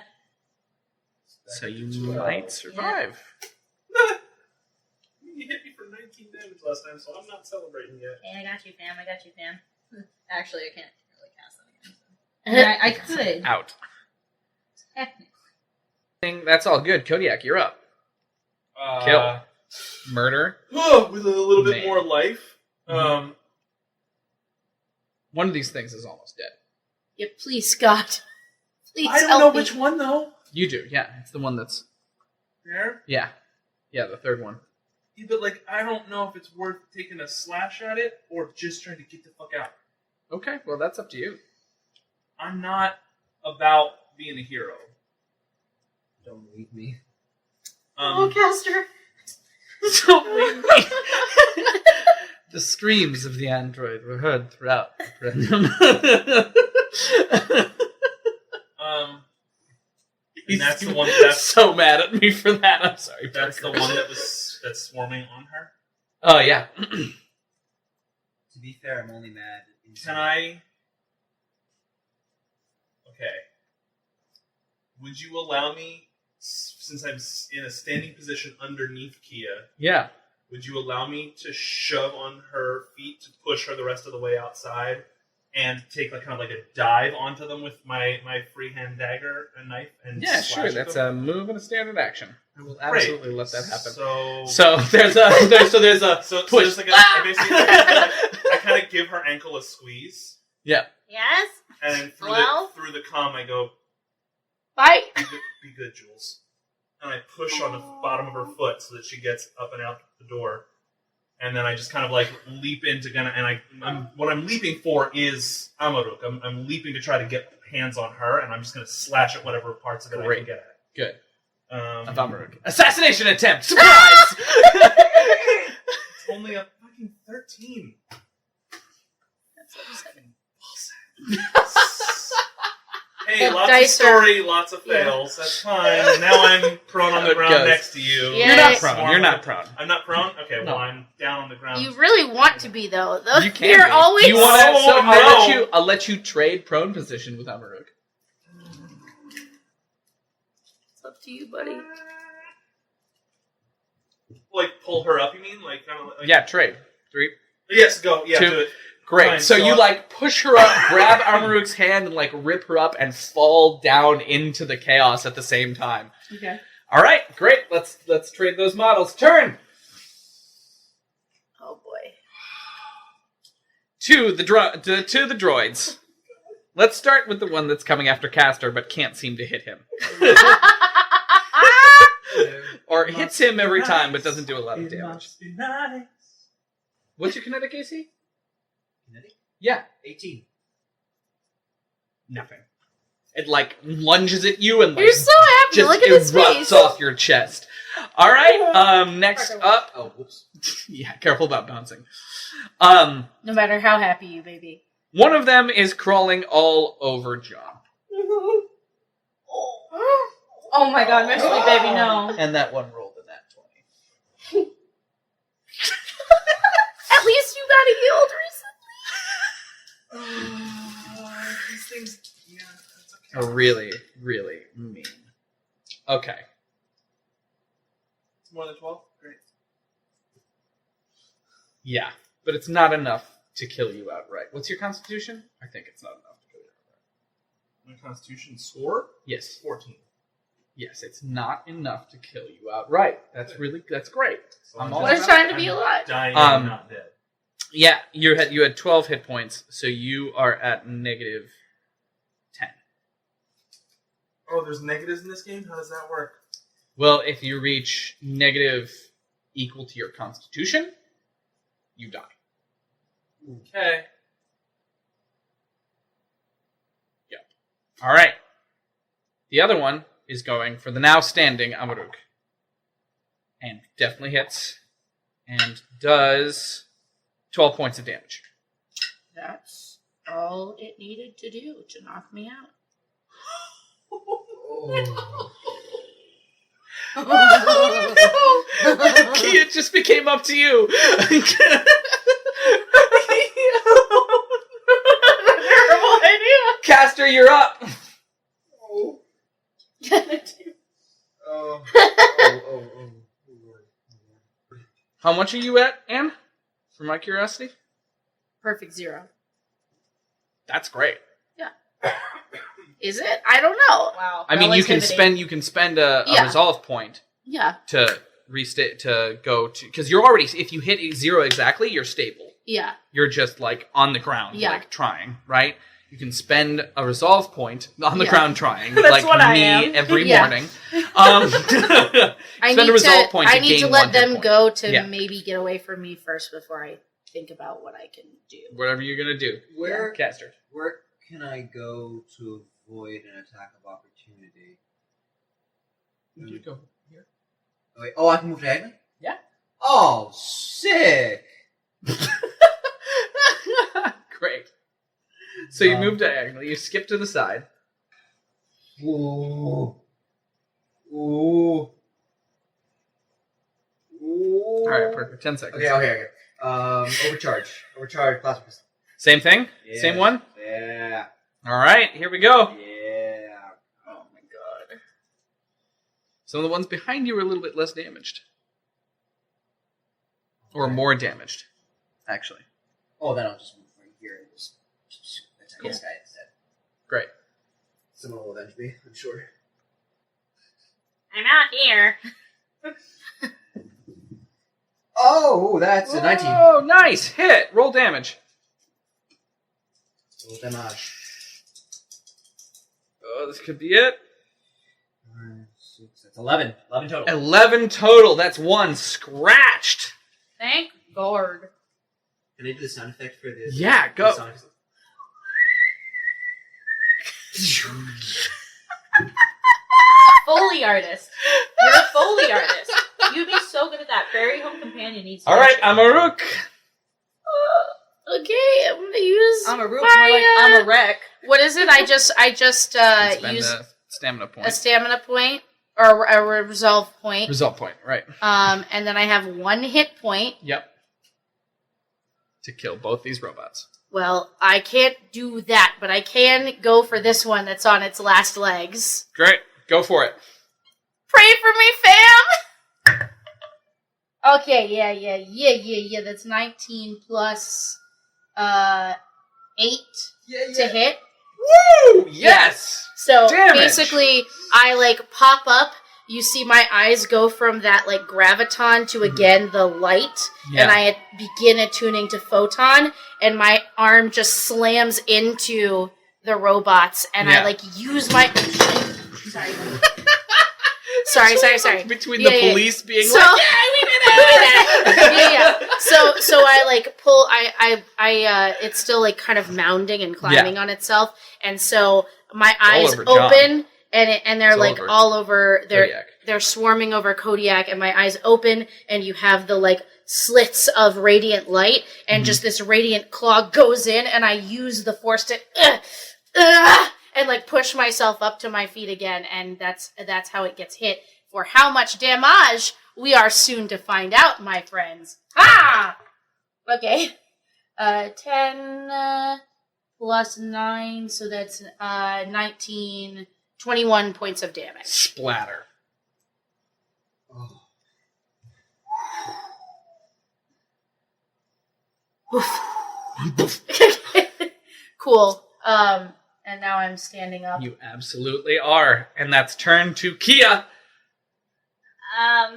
So you might survive. You hit me for 19 damage last time, so I'm not celebrating yet. Okay, I got you, fam. I got you, fam. Actually, I can't really cast that again. I could. Out. Technically. That's all good. Kodiak, you're up. Kill. Murder. With a little bit Man. more life. One of these things is almost dead. Yeah, please, Scott. Please I don't help know me. which one though. You do, yeah. It's the one that's... There? Yeah. Yeah, the third one. Yeah, but like, I don't know if it's worth taking a slash at it or just trying to get the fuck out. Okay, well, that's up to you. I'm not about being a hero. Don't leave me. Caster. Don't leave me. The screams of the android were heard throughout the premium. And that's the one that's so mad at me for that. I'm sorry. that's the Parker. one that's swarming on her. Oh, yeah. To be fair, I'm only mad. Can I? Okay. Would you allow me, since I'm in a standing position underneath Kia, Yeah. would you allow me to shove on her feet to push her the rest of the way outside and take like kind of like a dive onto them with my freehand dagger and knife and Yeah, slash sure. at That's them? a move and a standard action. I will Great. absolutely let that happen. So there's a so push. there's like I basically I kind of give her ankle a squeeze, Yeah. Yes? and then Hello? through the comm I go, Bye. be good, Jules. And I push on the bottom of her foot so that she gets up and out the door. And then I just kind of like leap into what I'm leaping for is Amaruk. I'm leaping to try to get hands on her, and I'm just going to slash at whatever parts of it I Great. can get at. Good. Um, Amaruk. Assassination attempt! Surprise! it's only a fucking 13. That's upsetting. Hey, Hey, The lots of dice are- story, lots of fails. That's fine. And now I'm prone on the It ground goes. next to you. Yeah. You're not Yes. prone. You're not prone. I'm not prone? Okay, No. well, I'm down on the ground. You really want to be though. You can You're be. always. Do you want to? Oh, So no. I'll let you trade prone position with Amaruk. It's up to you, buddy. Like, pull her up, you mean? Like, kind of like... Yeah, trade. 3. Yes, go. Yeah, 2. do it. Great. Fine, so you I'll- like push her up, grab Amaruk's hand, and like rip her up and fall down into the chaos at the same time. Okay. All right, great. Let's trade those models. Turn Oh boy. to the droids. Let's start with the one that's coming after Castor, but can't seem to hit him, or hits him every time, but doesn't do a lot of damage. Be nice. What's your kinetic AC? Kinetic? Yeah, 18. nothing. It like lunges at you and like You're so happy. just Look at his erupts face. off your chest. All right. Next up. Oh, whoops. Yeah, careful about bouncing. Um, No matter how happy you may be. one of them is crawling all over John, Oh my god, my sweet baby, no. and that one rolled in that 20. At least you got healed recently. These things... Yeah, that's okay. Oh, really, really mean. Okay. It's more than 12? Great. Yeah, but it's not enough to kill you outright. What's your constitution? I think it's not enough to kill you outright. My constitution score? Yes. 14. Yes, it's not enough to kill you outright. That's great. So I'm I'm all just- We're trying to be alive. Dying, Um, not dead. Yeah, you had 12 hit points, so you are at negative 10. Oh, there's negatives in this game? How does that work? Well, if you reach negative equal to your constitution, you die. Okay. Yep. All right. The other one is going for the now standing Amaruk. And definitely hits. And does 12 points of damage. That's all it needed to do to knock me out. Oh no! Key, it just became up to you. Terrible idea. Caster, you're up. How much are you at, Anne? For my curiosity? Perfect 0. That's great. Is it? I don't know. Wow. I mean, you can Relativity. spend a Yeah. resolve point Yeah. to restate to go to, because you're already, if you hit 0 exactly, you're stable. Yeah. You're just like on the ground, Yeah. like trying, right? You can spend a resolve point on the Yeah. ground trying, That's like what I me am. every Yeah. morning. I Spend need a resolve to. point I to need gain to 1 let hit them point. go to Yeah. maybe get away from me first before I think about what I can do. Whatever you're gonna do, Where caster. where can I go to avoid an attack of opportunity? You go here. Oh, wait. Oh, I can move diagonally? Yeah. Oh, sick! Great. So you move diagonally. You skip to the side. Ooh. Ooh. Ooh. All right, perfect. 10 seconds. Okay. Overcharge. Overcharge plasma pistol. Same thing. Yeah. Same one. Yeah. All right, here we go. Yeah. Oh my god. Some of the ones behind you are a little bit less damaged. Or more damaged, actually. Oh, then I'll just move right here and just attack Cool. this guy instead. Great. Someone will avenge me, I'm sure. I'm out here. Oh, that's a 19. Oh, nice. Hit. Roll damage. Roll damage. Oh, this could be it. 6, that's 11. 11 total. 11 total. That's 1 scratched. Thank God. Can I do the sound effect for this? Yeah, go. The sonic- Foley artist. You're a Foley artist. You'd be so good at that. Fairy Home Companion needs to All right, mention. Amaruk. Okay, I'm gonna use. I'm a roof, my, more like I'm a wreck. What is it? I just Spend use a stamina point. a stamina point or a resolve point. Resolve point, right. And then I have 1 hit point. Yep. To kill both these robots. Well, I can't do that, but I can go for this one that's on its last legs. Great. Go for it. Pray for me, fam! Okay, yeah. That's 19 plus 8 to hit. Woo! Yes! So Damage. basically, I like pop up. You see my eyes go from that like graviton to again the light, and I begin attuning to photon, and my arm just slams into the robots, and I like use my. Sorry. Between the police being so, like, yeah, we did it! yeah. So I like pull. I it's still like kind of mounding and climbing on itself, and so my eyes over John. open. And they're It's like over all over. Kodiak. They're swarming over Kodiak, and my eyes open, and you have the like slits of radiant light, and just this radiant claw goes in, and I use the force to and like push myself up to my feet again, and that's how it gets hit. For how much damage, we are soon to find out, my friends. Ah, okay. 10 plus 9, so that's 19. 21 points of damage. Splatter. Cool. And now I'm standing up. You absolutely are. And that's turn to Kia.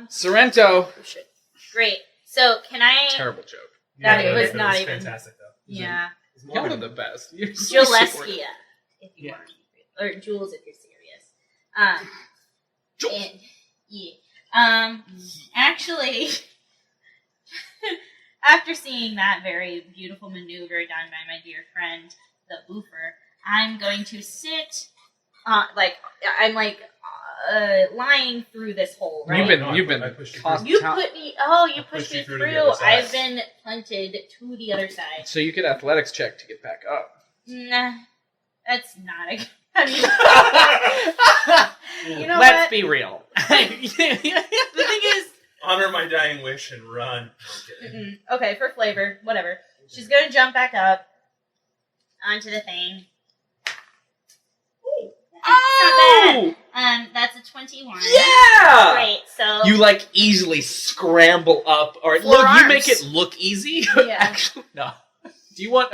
Sorrento. Oh, shit. Great. So can I? Terrible joke. That was not was even. fantastic though. Yeah. One of the best. You're so supportive. Juleskia, if you Yeah. want, or Jules, if you're serious. Jules. Actually, after seeing that very beautiful maneuver done by my dear friend, the Boofer, I'm going to sit, lying through this hole, right? You've been I pushed you tossed through. You down. put me, you pushed me through through. to the other side. I've been punted to the other side. So you could athletics check to get back up. Nah, that's not a, I mean, you know Let's what? be real. The thing is, Honor my dying wish and run. No, I'm kidding. okay, for flavor, whatever. She's gonna jump back up onto the thing. Oh! That's a 21. Yeah! Great, so You like easily scramble up, or Four look, you arms. make it look easy. Yeah. Actually, no. Do you want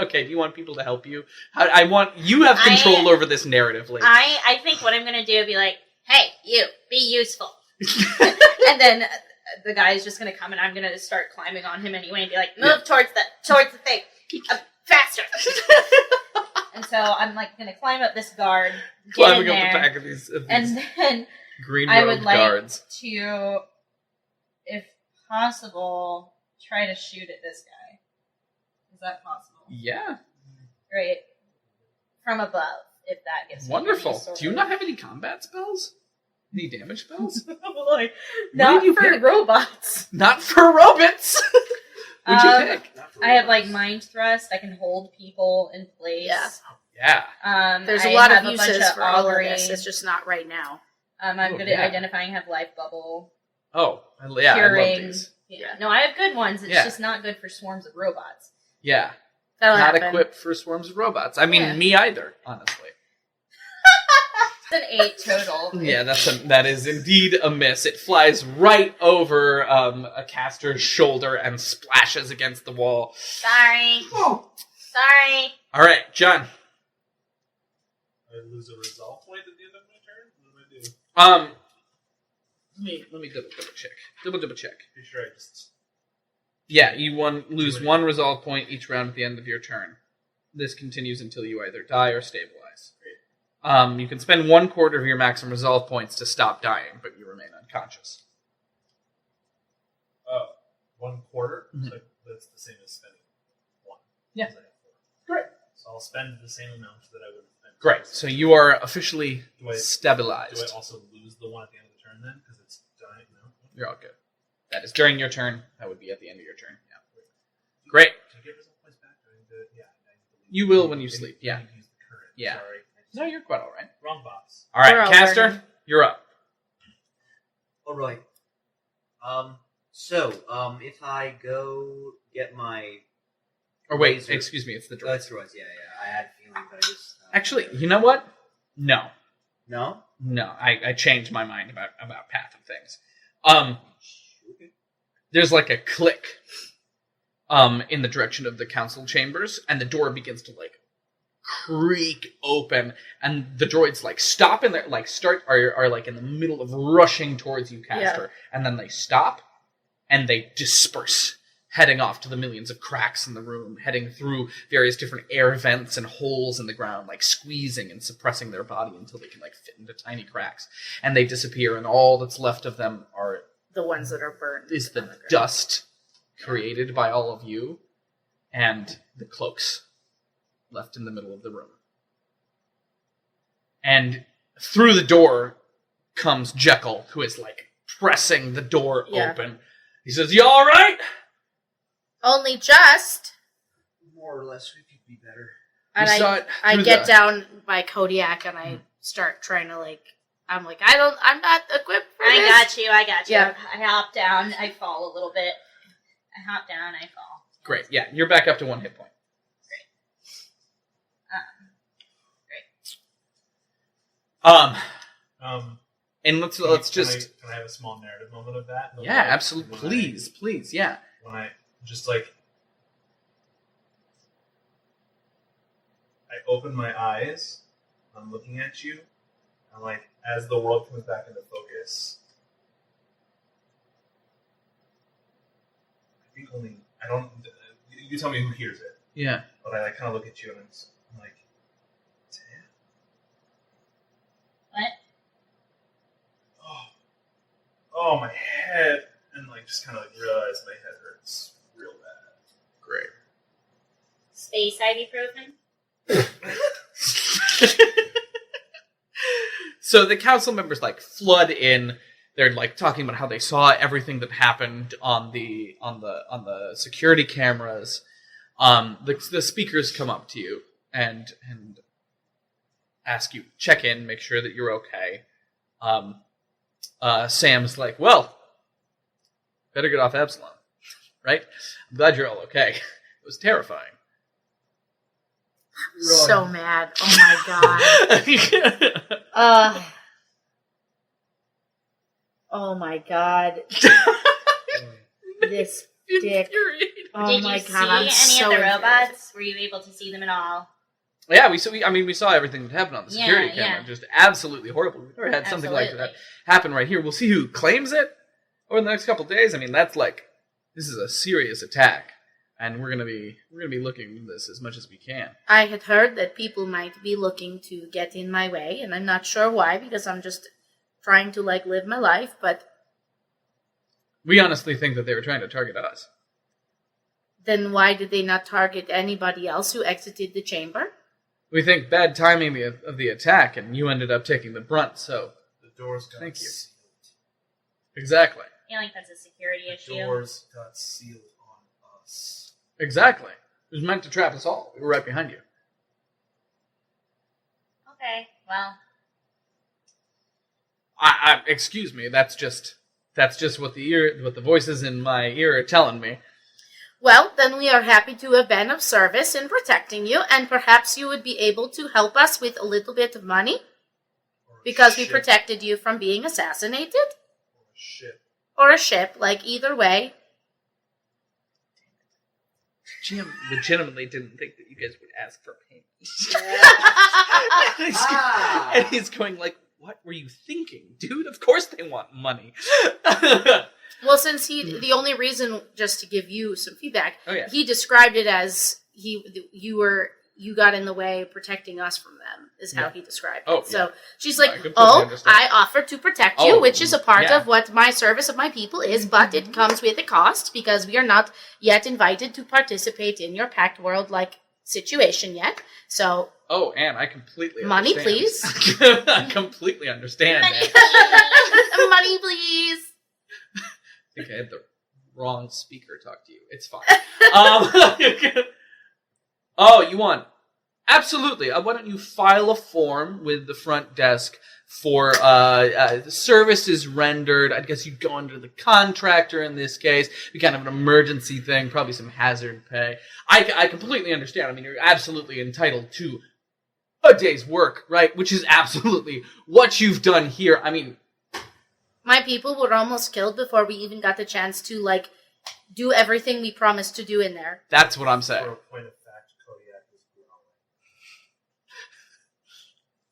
people to help you? I want you have control over this narrative, lady. I think what I'm gonna do is be like, hey, you, be useful. And then the guy is just gonna come and I'm gonna start climbing on him anyway and be like, move towards the thing. Faster. And so I'm like gonna climb up this guard, get Climbing in up there, the back of these and then green I robed would like guards. to, if possible, try to shoot at this guy. Is that possible? Yeah, Great. From above, if that gives me wonderful. any sort Do you of- not have any combat spells? Any damage spells? like, What not did you for pick? robots. Not for robots. What'd you pick? I have like mind thrust. I can hold people in place. Yeah. Yeah. There's I a lot of have a bunch uses for all of augury. this. It's just not right now. I'm Oh, good yeah. at identifying. Have life bubble. Oh, yeah. I Curing. love these. Yeah. No, I have good ones. It's Yeah. just not good for swarms of robots. Yeah. That'll Not happen. equipped for swarms of robots. I mean, Yeah. me either, honestly. It's an 8 total. Yeah, that is indeed a miss. It flies right over a caster's shoulder and splashes against the wall. Sorry. Sorry. All right, John. I lose a resolve point at the end of my turn? What do I do? Let me double check. Double check. Be sure I just... Yeah, you lose one resolve point each round at the end of your turn. This continues until you either die or stabilize. You can spend 1/4 of your maximum resolve points to stop dying, but you remain unconscious. Oh, 1/4? Mhm. So that's the same as spending 1. Yeah. 'Cause I have 4. Great. So I'll spend the same amount that I would have spent. Great. So you are officially Do I stabilized. also lose the one at the end of the turn then? Because it's dying now? You're all good. That is during your turn. That would be at the end of your turn. Yeah. Great. Do I get resolve points back? Do I need to, yeah. I need to leave. You will when you I sleep, need yeah. to use the current. Yeah. Sorry. No, you're quite all right. Wrong box. All right, We're all Caster, learning. you're up. All right. If I go get my... Or wait, Laser. excuse me, it's the droid. That's right, yeah. I had a feeling, but I just... Actually, you know what? No. No? No, I changed my mind about path of things. There's like a click in the direction of the council chambers, and the door begins to like creak open, and the droids like stop and they're like are like in the middle of rushing towards you, Caster, and then they stop and they disperse, heading off to the millions of cracks in the room, heading through various different air vents and holes in the ground, like squeezing and suppressing their body until they can like fit into tiny cracks, and they disappear, and all that's left of them The ones that are burned. is the dust created by all of you and the cloaks left in the middle of the room. And through the door comes Jekyll, who is like pressing the door open. He says, "You all right?" Only just. More or less, we could be better. And We saw it I through get the- down by Kodiak and I start trying to I'm not equipped for I this. got you. Yeah. I hop down. I fall a little bit. I hop down. I fall. Great. Yeah, you're back up to 1 hit point. And let's just Can I have a small narrative moment of that? yeah, absolutely. Please, yeah. When I just like I open my eyes, I'm looking at you, and like as the world comes back into focus, I think only I don't. You tell me who hears it, Yeah. but I like kind of look at you and I'm like, damn. What? Oh, my head, and like just kind of like realize my head hurts real bad. Great. Space ibuprofen. So the council members like flood in. They're like talking about how they saw everything that happened on the security cameras. The speakers come up to you and ask you, check in, make sure that you're okay. Sam's like, well, better get off Epsilon, right? I'm glad you're all okay. It was terrifying. So mad. Oh my god. Oh my god. This dick. Oh Did my you god, see I'm any so of the infuriated. robots? Were you able to see them at all? Yeah, we saw everything that happened on the security Yeah, camera. yeah. Just absolutely horrible. We've never had something like that Absolutely. happen right here. We'll see who claims it over the next couple of days. I mean, this is a serious attack, and we're gonna be looking into this as much as we can. I had heard that people might be looking to get in my way, and I'm not sure why, because I'm just trying to live my life, but We honestly think that they were trying to target us. then why did they not target anybody else who exited the chamber? We think bad timing of the attack, and you ended up taking the brunt. So The doors got Thank you. sealed. exactly, I feel like that's a security The issue. doors got sealed on us. exactly. It was meant to trap us all. We were right behind you. Okay, well, Excuse me. That's just what the voices in my ear are telling me. Well, then we are happy to have been of service in protecting you, and perhaps you would be able to help us with a little bit of money, Or a because we ship. protected you from being assassinated, Or a ship. or a ship, either way. Jim legitimately didn't think that you guys would ask for payment. And he's going like, what were you thinking, dude? Of course they want money. Well, since the only reason, just to give you some feedback, Oh, yeah. he described it as you got in the way protecting us from them, is how Yeah. he described Oh, it. So she's like, I completely understand. I offer to protect you, Oh, which is a part yeah. of what my service of my people is, but it comes with a cost because we are not yet invited to participate in your packed world situation yet. So Oh, Anne, I completely Money, understand. please. I completely understand. money, Anne. please. money, please. I think I had the wrong speaker talk to you. It's fine. Oh, you want Absolutely. Why don't you file a form with the front desk for the services rendered? I guess you go under the contractor in this case. Be kind of an emergency thing, probably some hazard pay. I completely understand. I mean, you're absolutely entitled to a day's work, right? Which is absolutely what you've done here. I mean, My people were almost killed before we even got the chance to, like, do everything we promised to do in there. that's what I'm saying. For a point of fact, Kodiak is growling.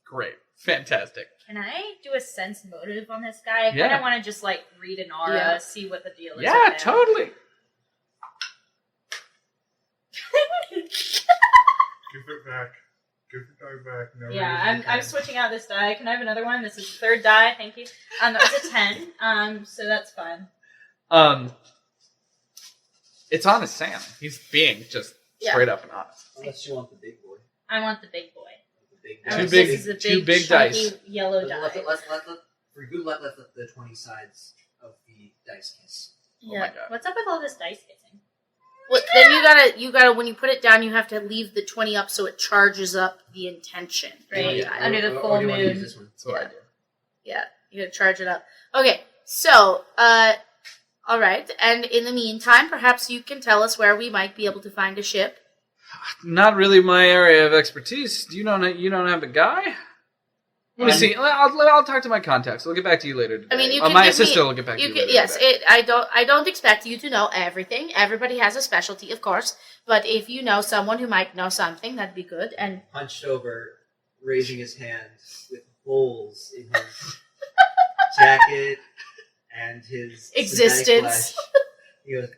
Great. Fantastic. Can I do a sense motive on this guy? I Yeah. kind of want to just like read an aura, Yeah. see what the deal is. Yeah, with him. totally. Give it back. Give the die back. No Yeah, reason I'm to- switching out this die. Can I have another one? This is the third die. Thank you. It's a 10. So that's fun. It's honest Sam. He's being just straight up and honest. Unless you want the big boy. I want the big boy. The big Two dice. big- This is a two big chunky dice. yellow die. For good luck, let the 20 sides of the dice kiss. Oh my god. What's up with all this dice kissing? Well, then you gotta, when you put it down, you have to leave the 20 up so it charges up the intention. Right, Yeah, under the or full do you want to use moon. this one? That's what I do. Yeah, you gotta charge it up. Okay, so, alright, and in the meantime, perhaps you can tell us where we might be able to find a ship. Not really my area of expertise. You don't have a guy? Let me see. I'll talk to my contacts. I'll get back to you later today. I mean, you can my give me- assistant will get back to you later Yes, today. I don't expect you to know everything. Everybody has a specialty, of course. But if you know someone who might know something, that'd be good. And Hunched over, raising his hand with holes in his jacket and his Existence. synthetic flesh. He goes,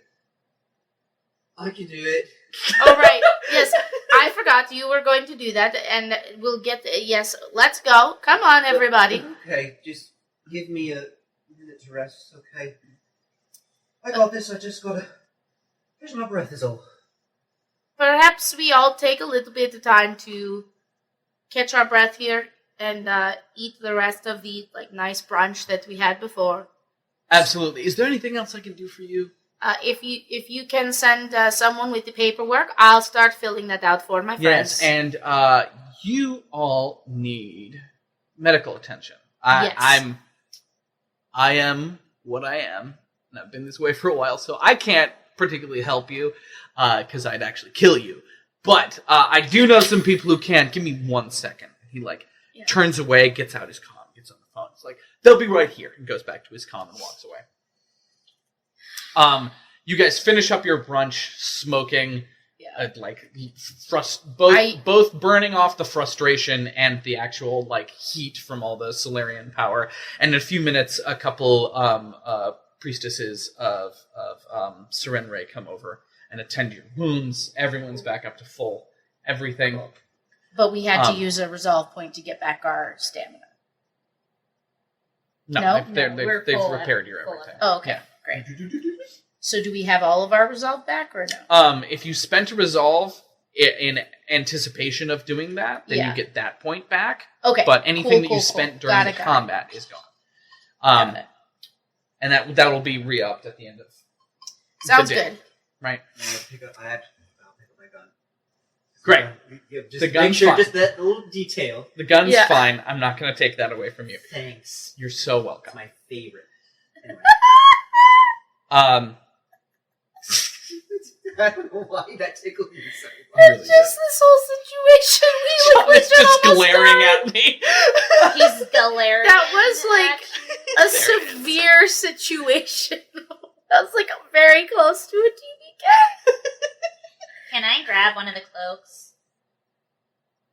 I can do it. all right, yes, I forgot you were going to do that, and we'll get. Yes, let's go. Come on, everybody. Okay, just give me a minute to rest, okay? I got this, I just gotta catch my breath is all. Perhaps we all take a little bit of time to catch our breath here and eat the rest of the nice brunch that we had before. Absolutely. Is there anything else I can do for you? If you can send someone with the paperwork, I'll start filling that out for my friends. Yes, and you all need medical attention. Yes. I am what I am, and I've been this way for a while, so I can't particularly help you, because I'd actually kill you. But I do know some people who can. Give me 1 second. He turns away, gets out his comm, gets on the phone. It's like, they'll be right here, and goes back to his comm and walks away. You guys finish up your brunch, smoking, both burning off the frustration and the actual heat from all the Solarian power. And in a few minutes, a couple priestesses of Serenray come over and attend to your wounds. Everyone's back up to full. Everything. But we had to use a resolve point to get back our stamina. No, No? they've full repaired your full everything. Oh, okay, Yeah. great. So do we have all of our resolve back or no? If you spent a resolve in anticipation of doing that, then Yeah. you get that point back. Okay. But anything that cool, you spent cool. during Got the it, got it. combat is gone. Got it. And that will be re-upped at the end of Sounds the day. good. Right. I'll pick up my gun. Great. Yeah, just The make gun's sure, fine. just that little detail. The gun's Yeah. fine. I'm not going to take that away from you. Thanks. You're so It's welcome. my favorite. Anyway. I don't know why that tickled me so much. Really Just this whole situation. We John is just glaring at me. He's glaring. That was a severe situation. That was very close to a TVK. Can I grab one of the cloaks?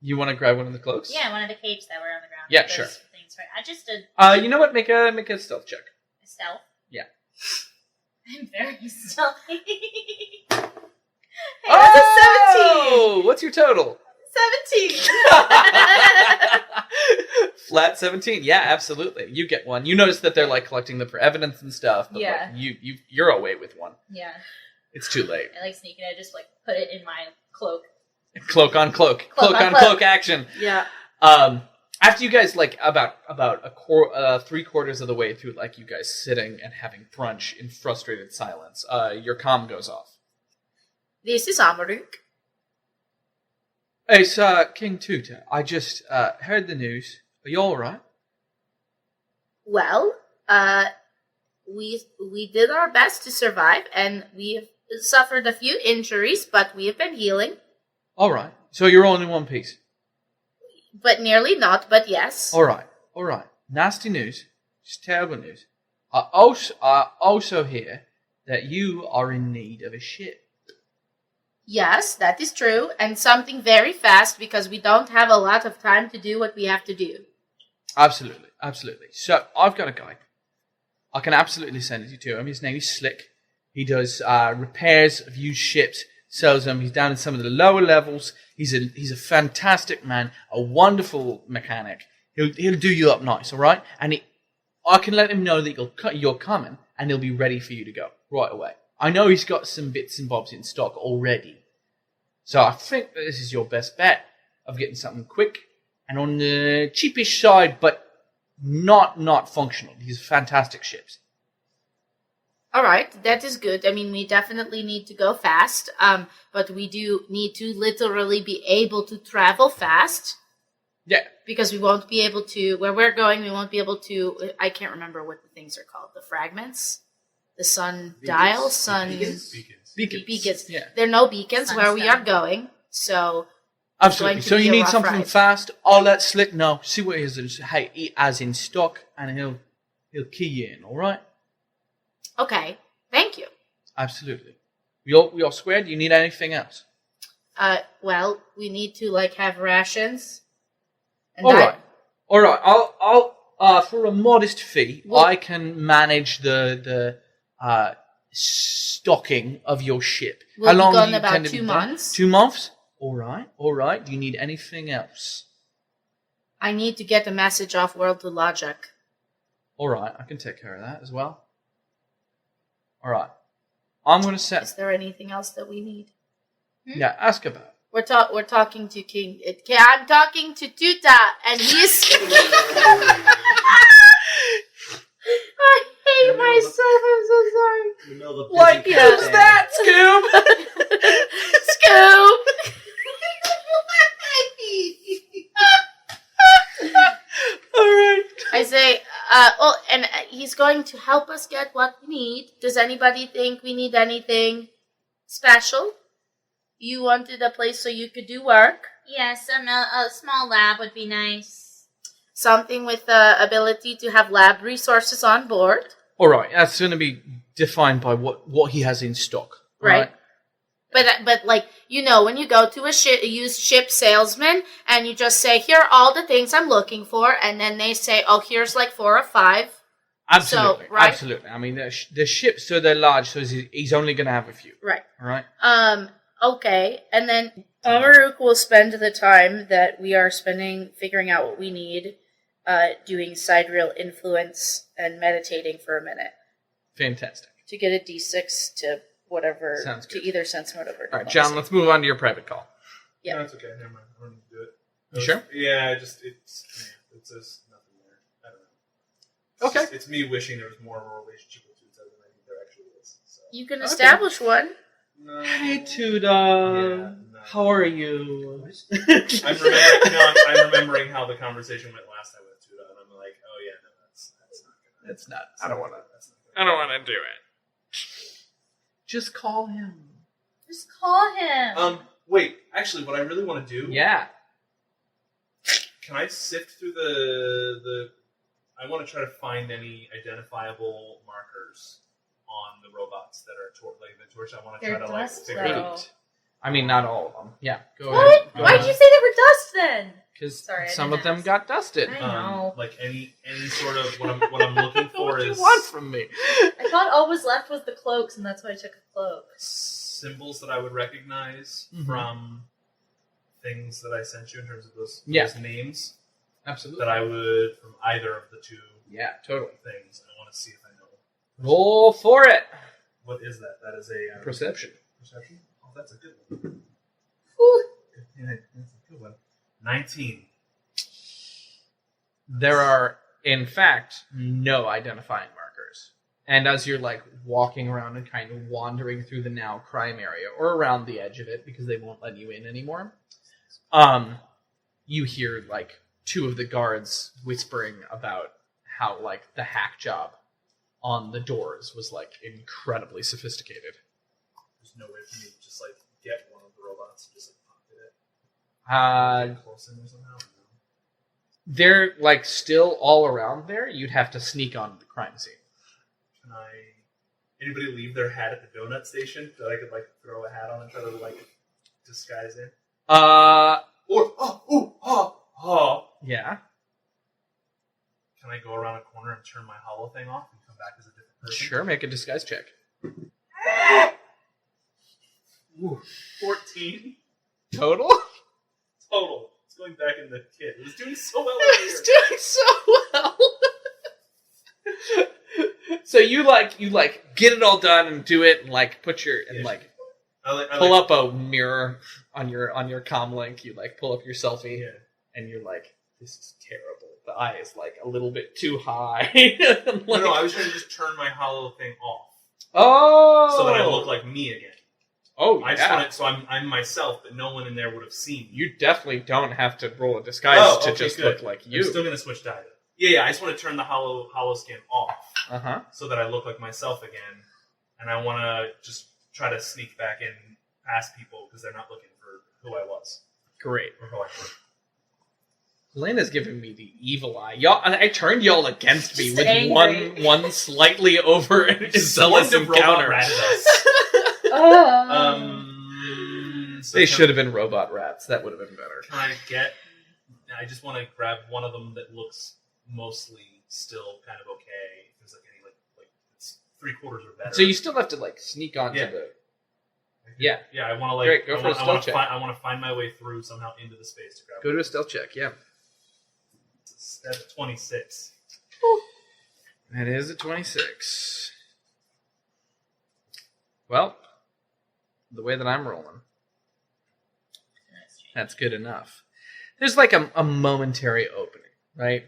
You want to grab one of the cloaks? Yeah, one of the capes that were on the ground. Yeah, Those sure. Things, right? I just did You know what? Make a stealth check. stealth. Yeah. I'm very stealthy. Hey, that's a 17! Oh! What's your total? 17! Flat 17. Yeah, absolutely. You get one. You notice that they're collecting them for evidence and stuff, but Yeah. you're away with one. Yeah. It's too late. I sneak it. I just put it in my cloak. Cloak on cloak. Cloak Cloak on on cloak. cloak action. Yeah. After you guys about 3/4 of the way through, you guys sitting and having brunch in frustrated silence, your comm goes off. This is Amaruk. It's King Tutor. I just heard the news. Are you all right? Well, we did our best to survive, and we have suffered a few injuries, but we have been healing. All right. So you're all in one piece. But nearly not, but yes. All right. All right. Nasty news. Just terrible news. I also hear that you are in need of a ship. Yes, that is true, and something very fast because we don't have a lot of time to do what we have to do. Absolutely. Absolutely. So I've got a guy. I can absolutely send it to him. His name is Slick. He does repairs of used ships, sells them. He's down in some of the lower levels. He's a fantastic man, a wonderful mechanic. He'll do you up nice, all right? And I can let him know that you're coming, and he'll be ready for you to go right away. I know he's got some bits and bobs in stock already. So I think that this is your best bet of getting something quick and on the cheapish side, but not functional. These are fantastic ships. All right, that is good. I mean, we definitely need to go fast, but we do need to literally be able to travel fast. Yeah. Because we won't be able to, where we're going, we won't be able to, I can't remember what the things are called. The fragments? The sun dials? Beacons. Yeah. There are no beacons Sun where we star. are going, so... Absolutely. So be you a need rough something ride. fast. I'll let Slick know. See what he has in stock, and he'll key you in. All right. Okay, thank you. Absolutely. We all squared. Do you need anything else? Well, we need to, have rations. And All right. I'll for a modest fee, I can manage the stocking of your ship. We'll How long be gone do you about intend to 2 be gone? months. 2 months. All right. Do you need anything else? I need to get a message off World to Logic. All right, I can take care of that as well. All right, I'm going to Is set. there anything else that we need? Yeah, ask about it. We're talking to King. I'm talking to Tuta, and he's. I hate myself. I'm so sorry. Like who's that, Scoob? Scoob. All right. I say, and he's going to help us get what we need. Does anybody think we need anything special? You wanted a place so you could do work. Yes, a small lab would be nice. Something with the ability to have lab resources on board. All right, that's going to be defined by what he has in stock. Right. But when you go to a used ship salesman and you just say, here are all the things I'm looking for, and then they say, oh, here's 4 or 5. Absolutely, So, right? absolutely. I mean, the ships, so they're large, so he's only going to have a few. Right. All right. Okay, and then Amaruk will spend the time that we are spending figuring out what we need, doing sidereal influence and meditating for a minute Fantastic. to get a D6 to whatever, Sounds to good. either sense mode over. All right, John, let's move on to your private call. Yeah. No, it's okay. Never mind. I don't need to do it. You sure? Yeah, it's just nothing there. I don't know. Okay. It's me wishing there was more of a relationship with Tuta than I think there actually is. So. You can establish one. No. Hey, Tuda. Yeah, no. How are you? I'm remembering how the conversation went last time with Tuda, and I'm like, oh yeah, no, that's not good. That's not. I don't want to. That's not I don't want to do it. Just call him. Just call him. Wait. Actually, what I really want to do. Yeah. Can I sift through the? I want to try to find any identifiable markers on the robots that are the torch. I want to try They're to dust, figure it though. out. I mean, not all of them. Yeah. Go What? ahead. Go Why'd ahead. you say they were dust then? Because Sorry, I some didn't of them ask. got dusted. I know. Like any sort of what I'm looking for What do you is want from me? I thought all was left was the cloaks, and that's why I took a cloak. symbols that I would recognize Mhm. from things that I sent you in terms of those names. Absolutely. That I would from either of the two Yeah, totally. things. I want to see if I know. Roll for it. What is that? That is a Perception. Perception. Oh, that's a good one. Ooh. Yeah, that's a good one. 19. There are, in fact, no identifying markers. And as you're walking around and kind of wandering through the now crime area, or around the edge of it, because they won't let you in anymore, You hear like two of the guards whispering about how like the hack job on the doors was like incredibly sophisticated. There's no way for me to just like get one of the robots and just like pocket it. Get close in there somehow. They're like still all around there. You'd have to sneak onto the crime scene. Can anybody leave their hat at the donut station that I could like throw a hat on and try to like disguise in? Yeah. Can I go around a corner and turn my hollow thing off and come back as a different person? Sure, make a disguise check. Ooh, 14 Total? total. It's going back in the kit. It was doing so well It's doing so well. So you get it all done and do it and like put your pull up a mirror on your comm link. You like pull up your selfie and you're like, this is terrible. The eye is like a little bit too high. No, I was trying to just turn my hollow thing off. Oh, so that I look like me again. Oh, I just want it so I'm myself, but no one in there would have seen me. You definitely don't have to roll a disguise to just look like you. I'm still gonna switch die. Yeah. I just want to turn the hollow skin off, so that I look like myself again, and I want to just try to sneak back in past people because they're not looking for who I was. Great. Or who I was. Helena's giving me the evil eye. Y'all, I turned y'all against me with angry. one slightly overzealous encounter. They should have been robot rats. That would have been better. I just want to grab one of them that looks mostly still kind of okay. If there's like any like it's 3/4 or better. So you still have to like sneak onto the. Yeah. Yeah, I want to like. Great, go for a stealth check. I want to find my way through somehow into the space to grab. Go to a stealth check. Yeah. That's 26. That is a 26. Well, the way that I'm rolling, that's good enough. There's like a momentary opening, right?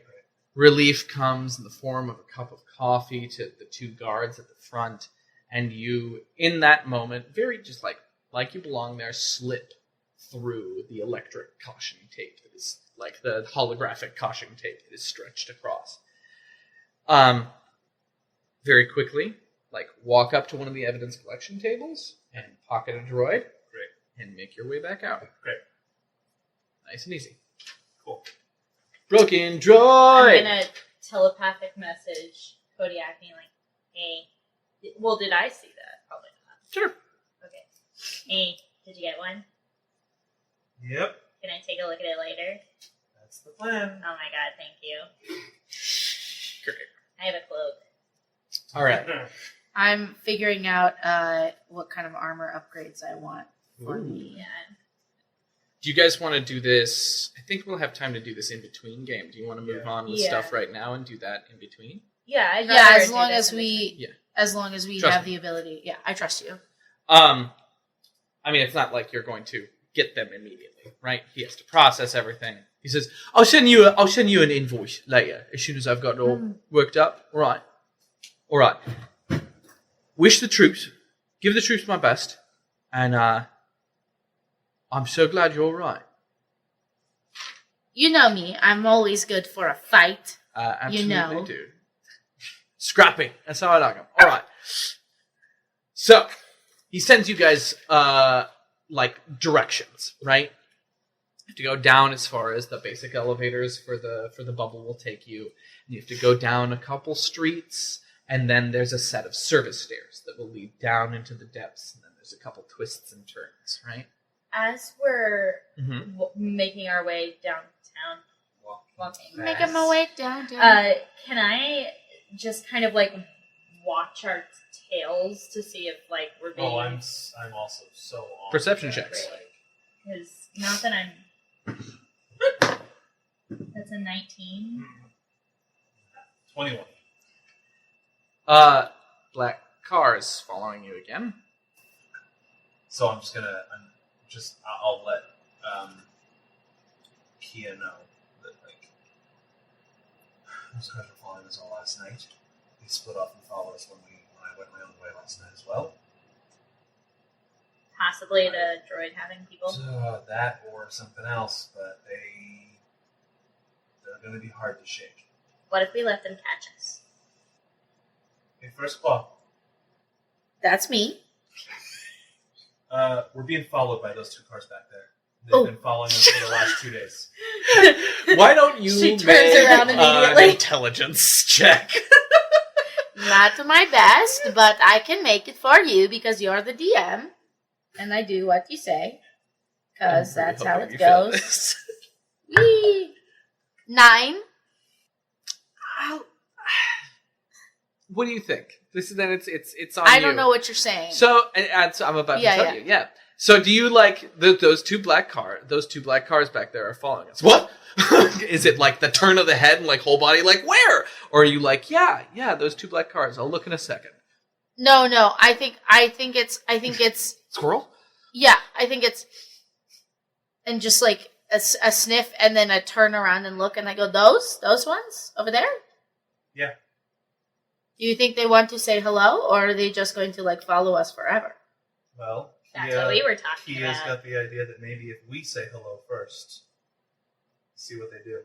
Relief comes in the form of a cup of coffee to the two guards at the front, and you, in that moment, very just like you belong there, slip through the electric caution tape that is like the holographic caution tape that is stretched across. Very quickly, like walk up to one of the evidence collection tables and pocket a droid. Great. And make your way back out. Great. Nice and easy. Cool. Broken droid! I'm gonna telepathic message Kodiak being like, hey, well, did I see that? Probably not. Sure. Okay. Hey, did you get one? Yep. Can I take a look at it later? That's the plan. Oh my god, thank you. Great. I have a cloak. All right. I'm figuring out what kind of armor upgrades I want for me. Yeah. Do you guys want to do this? I think we'll have time to do this in between game. Do you want to move on with stuff right now and do that in between? Yeah, as long as we Trust have me. the ability. Yeah, I trust you. I mean, it's not like you're going to get them immediately, right? He has to process everything. He says, "I'll send you an invoice later as soon as I've got it all worked up." All right. Wish the troops, give the troops my best, and I'm so glad you're all right. You know me. I'm always good for a fight. Absolutely, know. dude. Scrappy. That's how I like him. All right. So he sends you guys like directions, right? You have to go down as far as the basic elevators for the bubble will take you. And you have to go down a couple streets, and then there's a set of service stairs that will lead down into the depths, and then there's a couple twists and turns, right? As we're making our way downtown, walking, Making my way down. can I just kind of like watch our tails to see if like we're being? Oh, I'm also so on Perception that, checks. Because not that I'm. That's a 19. 21. Black cars following you again. So I'll let Kia know that like those guys were following us all last night. They split off and followed us when I went my own way last night as well. Possibly the droid having people. That or something else, but they're going to be hard to shake. What if we let them catch us? Okay, first claw. That's me. We're being followed by those 2 cars back there. They've been following us for the last 2 days. Why don't you She turns make around immediately. an intelligence check? Not to my best, but I can make it for you because you're the DM. And I do what you say. Because I'm really that's how hoping it you fail goes. this. Whee! 9. What do you think? This is then it's on I you. don't know what you're saying. So, so I'm about to tell you. Yeah. So, do you like those two black cars back there are following us? What? Is it like the turn of the head and like whole body? Like where? Or are you like, yeah, those 2 black cars. I'll look in a second. No. I think it's Squirrel? Yeah, I think it's and just like a sniff and then a turn around and look and I go, those ones over there? Yeah. Do you think they want to say hello or are they just going to like follow us forever? Well, That's what we were talking Kia's about. got the idea that maybe if we say hello first, see what they do.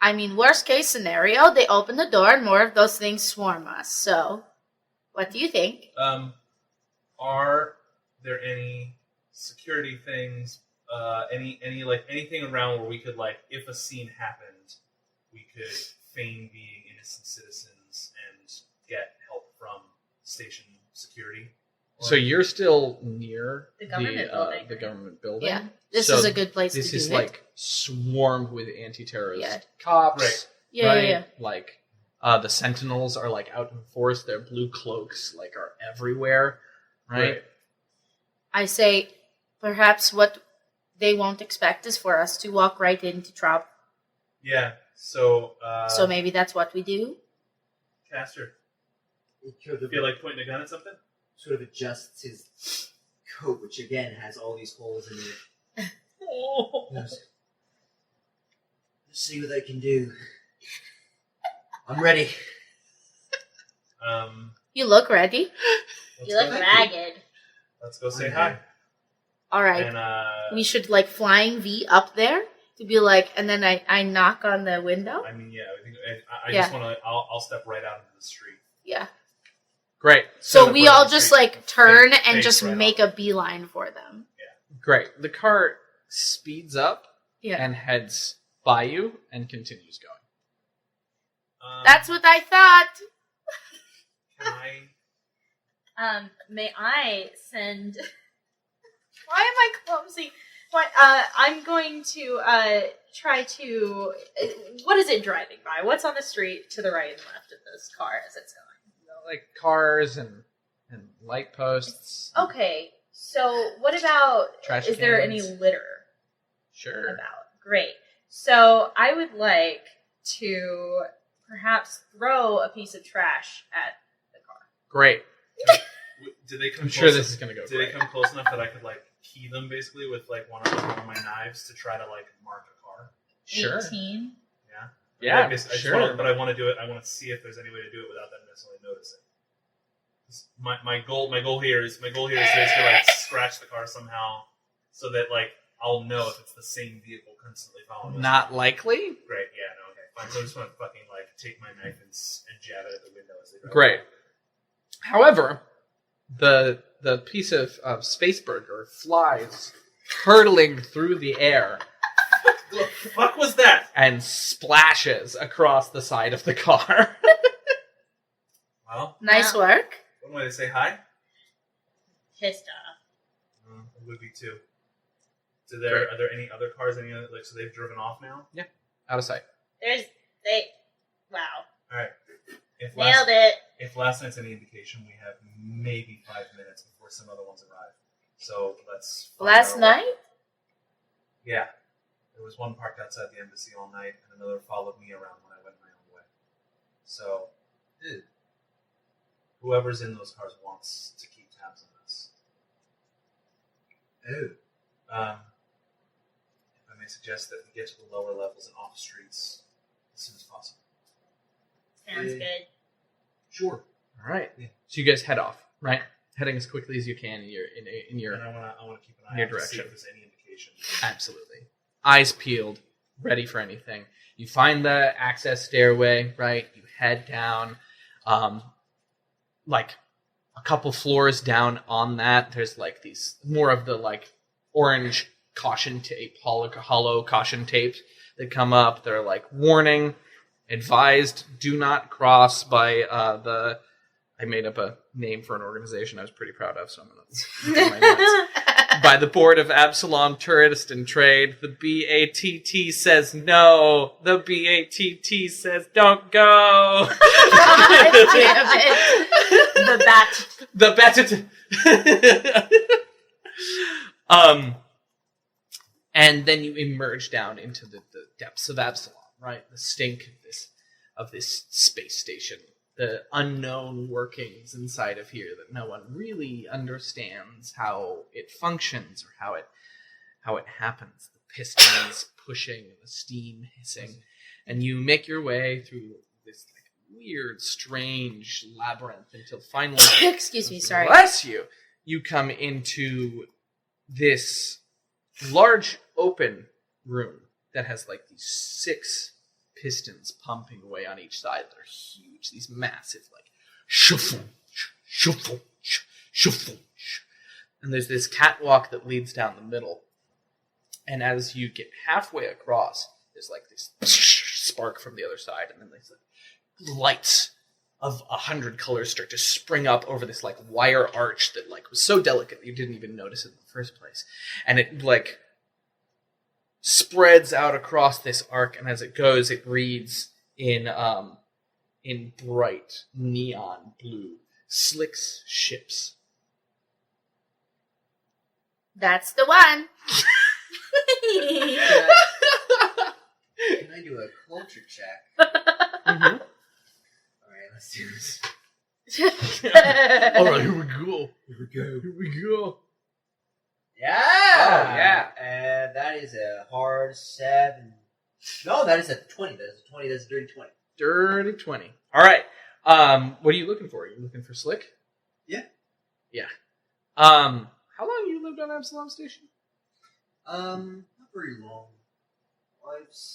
I mean, worst case scenario, they open the door and more of those things swarm us. So, what do you think? Are there any security things? Anything around where we could like, if a scene happened, we could feign being innocent citizens and get help from station security? So you're still near The government building. The government building. Yeah, this So is a good place to do This it. is like swarmed with anti-terrorist Yeah. cops. Right. Yeah, right? yeah. Like the Sentinels are like out in force. Their blue cloaks like are everywhere. Right. I say, perhaps what they won't expect is for us to walk right into trouble. Yeah. So. So maybe that's what we do. Caster, He could have feel like pointing a gun at something? sort of adjusts his coat, which again has all these holes in it. Let's see what they can do. I'm ready. You look ready. Let's You look go- ragged. Let's go say hi. All right. And We should like flying V up there to be like, and then I knock on the window. I mean, yeah. I think I Yeah. just want to. I'll step right out into the street. Yeah. Great. So that we we're all on the just street, like turn face and just right make on. a beeline for them. Great. The car speeds up Yeah. and heads by you and continues going. That's what I thought. Can I? May I send? Why am I clumsy? I'm going to try to. What is it driving by? What's on the street to the right and left of this car as it's going? Like cars and light posts. Okay, so what about? Trash is there any cans. litter Sure. about? Great. So I would like to perhaps throw a piece of trash at the car. Great. Did they come? I'm close sure enough- this is gonna go Did great. they come close enough that I could like key them basically with like one of my knives to try to like mark a car? Sure. 18. Yeah. Yeah, I just sure. wanna, but I want to do it. I want to see if there's any way to do it without them necessarily noticing. My goal here is to like scratch the car somehow, so that like I'll know if it's the same vehicle constantly following us. Not likely. Great. Yeah. No. Okay. Fine. So I just want to fucking like take my knife and jab it at the window as they drive. Great. However, the piece of space burger flies hurtling through the air The fuck was that? and splashes across the side of the car. Well, Nice work. one way to say hi. Pissed off. It would be too. Are there any other cars? Any other so they've driven off now? Out of sight. Wow. All right. If Nailed it. If last night's any indication, we have maybe 5 minutes before some other ones arrive. So let's. find Last our way. night? Yeah. There was one parked outside the embassy all night, and another followed me around when I went my own way. So, whoever's in those cars wants to keep tabs on us. If I may suggest that we get to the lower levels and off streets as soon as possible. Sounds Yeah. good. Sure. All right. So you guys head off, right? heading as quickly as you can in your And I want to keep an in eye your out to see direction. if there's any indication. Absolutely. Eyes peeled, ready for anything. You find the access stairway, right? You head down. Like a couple floors down on that, there's like these more of the like orange caution tape, hollow caution tapes that come up. They're like warning, advised, do not cross by I made up a name for an organization I was pretty proud of, so I'm going to my notes. By the Board of Absalom Tourist and Trade. The BATT says no. The BATT says don't go. Damn it. The bat. The bat. And then you emerge down into the depths of Absalom, right? The stink of this space station. The unknown workings inside of here that no one really understands how it functions or how it happens. The pistons pushing and the steam hissing. And you make your way through this like weird, strange labyrinth until finally Excuse me, sorry. bless you, you come into this large open room that has like these 6 pistons pumping away on each side. They're huge, these massive like shuffle, shuffle, shuffle. And there's this catwalk that leads down the middle. And as you get halfway across, there's like this spark from the other side, and then there's like lights of 100 colors start to spring up over this like wire arch that like was so delicate you didn't even notice it in the first place. And it like spreads out across this arc, and as it goes, it reads in bright neon blue, Slick's ships. That's the one. Can I do a culture check? Mm-hmm. Alright, let's do this. All right, here we go. Here we go. Yeah! Oh, yeah. And that is a hard 7. No, that is a 20. That is a 20. That's a dirty 20. Dirty 20. All right. What are you looking for? Are you looking for Slick? Yeah. Yeah. How long have you lived on Absalom Station? Not very long.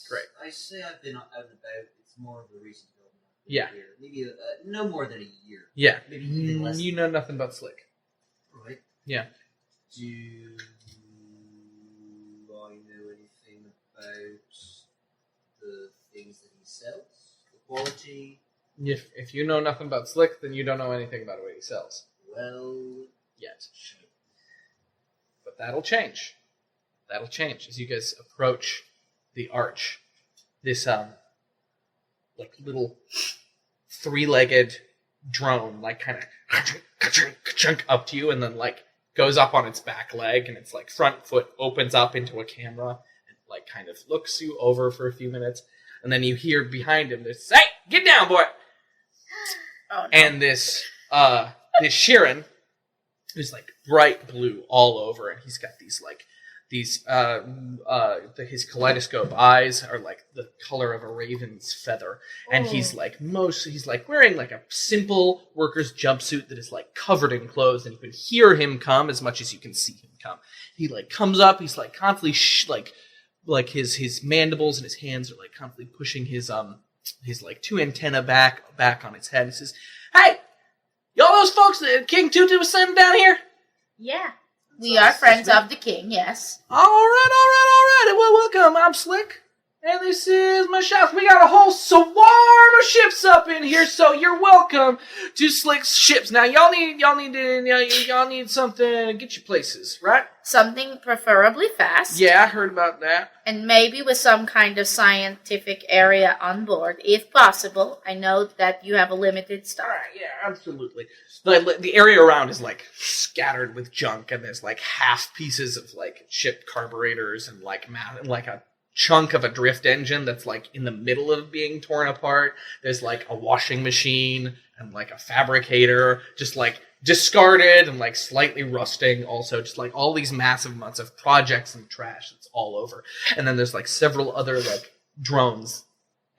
Great. I say I've been out and about. It's more of a recent building. Yeah. Here. Maybe no more than a year. Yeah. Maybe even less. You know nothing about Slick. Right. Yeah. Do I know anything about the things that he sells? The quality? If you know nothing about Slick, then you don't know anything about what he sells. Well, Yet. But that'll change. That'll change as you guys approach the arch. This like little 3-legged drone like kind of up to you, and then like goes up on its back leg, and its like front foot opens up into a camera and like kind of looks you over for a few minutes, and then you hear behind him this, "Hey, get down, boy!" Oh, no. And this Sheeran, who's like bright blue all over, and he's got these his kaleidoscope eyes are like the color of a raven's feather, and he's like wearing like a simple worker's jumpsuit that is like covered in clothes, and you can hear him come as much as you can see him come. He like comes up, he's like constantly like his mandibles and his hands are like constantly pushing his like 2 antennae back on his head. He says, "Hey, y'all those folks that King Tutu was sending down here?" Yeah. We are friends of the king, yes. All right. Well, welcome. I'm Slick, and this is my shop. We got a whole swarm of ships up in here, so you're welcome to Slick's ships. Now, y'all need something to get you places, right? Something preferably fast. Yeah, I heard about that. And maybe with some kind of scientific area on board, if possible. I know that you have a limited stock. All right, yeah, absolutely. The area around is like scattered with junk, and there's like half pieces of like ship carburetors and like a chunk of a drift engine that's like in the middle of being torn apart. There's like a washing machine and like a fabricator just like discarded and like slightly rusting. Also, just like all these massive amounts of projects and trash that's all over. And then there's like several other like drones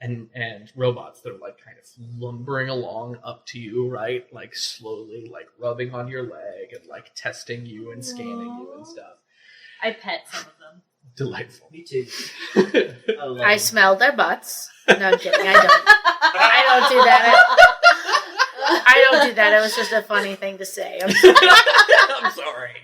and robots that are like kind of lumbering along up to you, right? Like slowly, like rubbing on your leg and like testing you and scanning you and stuff. I pet some of them. Delightful. Me too. I smell their butts. No, I'm kidding. I don't. I don't do that. I don't do that. It was just a funny thing to say. I'm sorry. I'm sorry.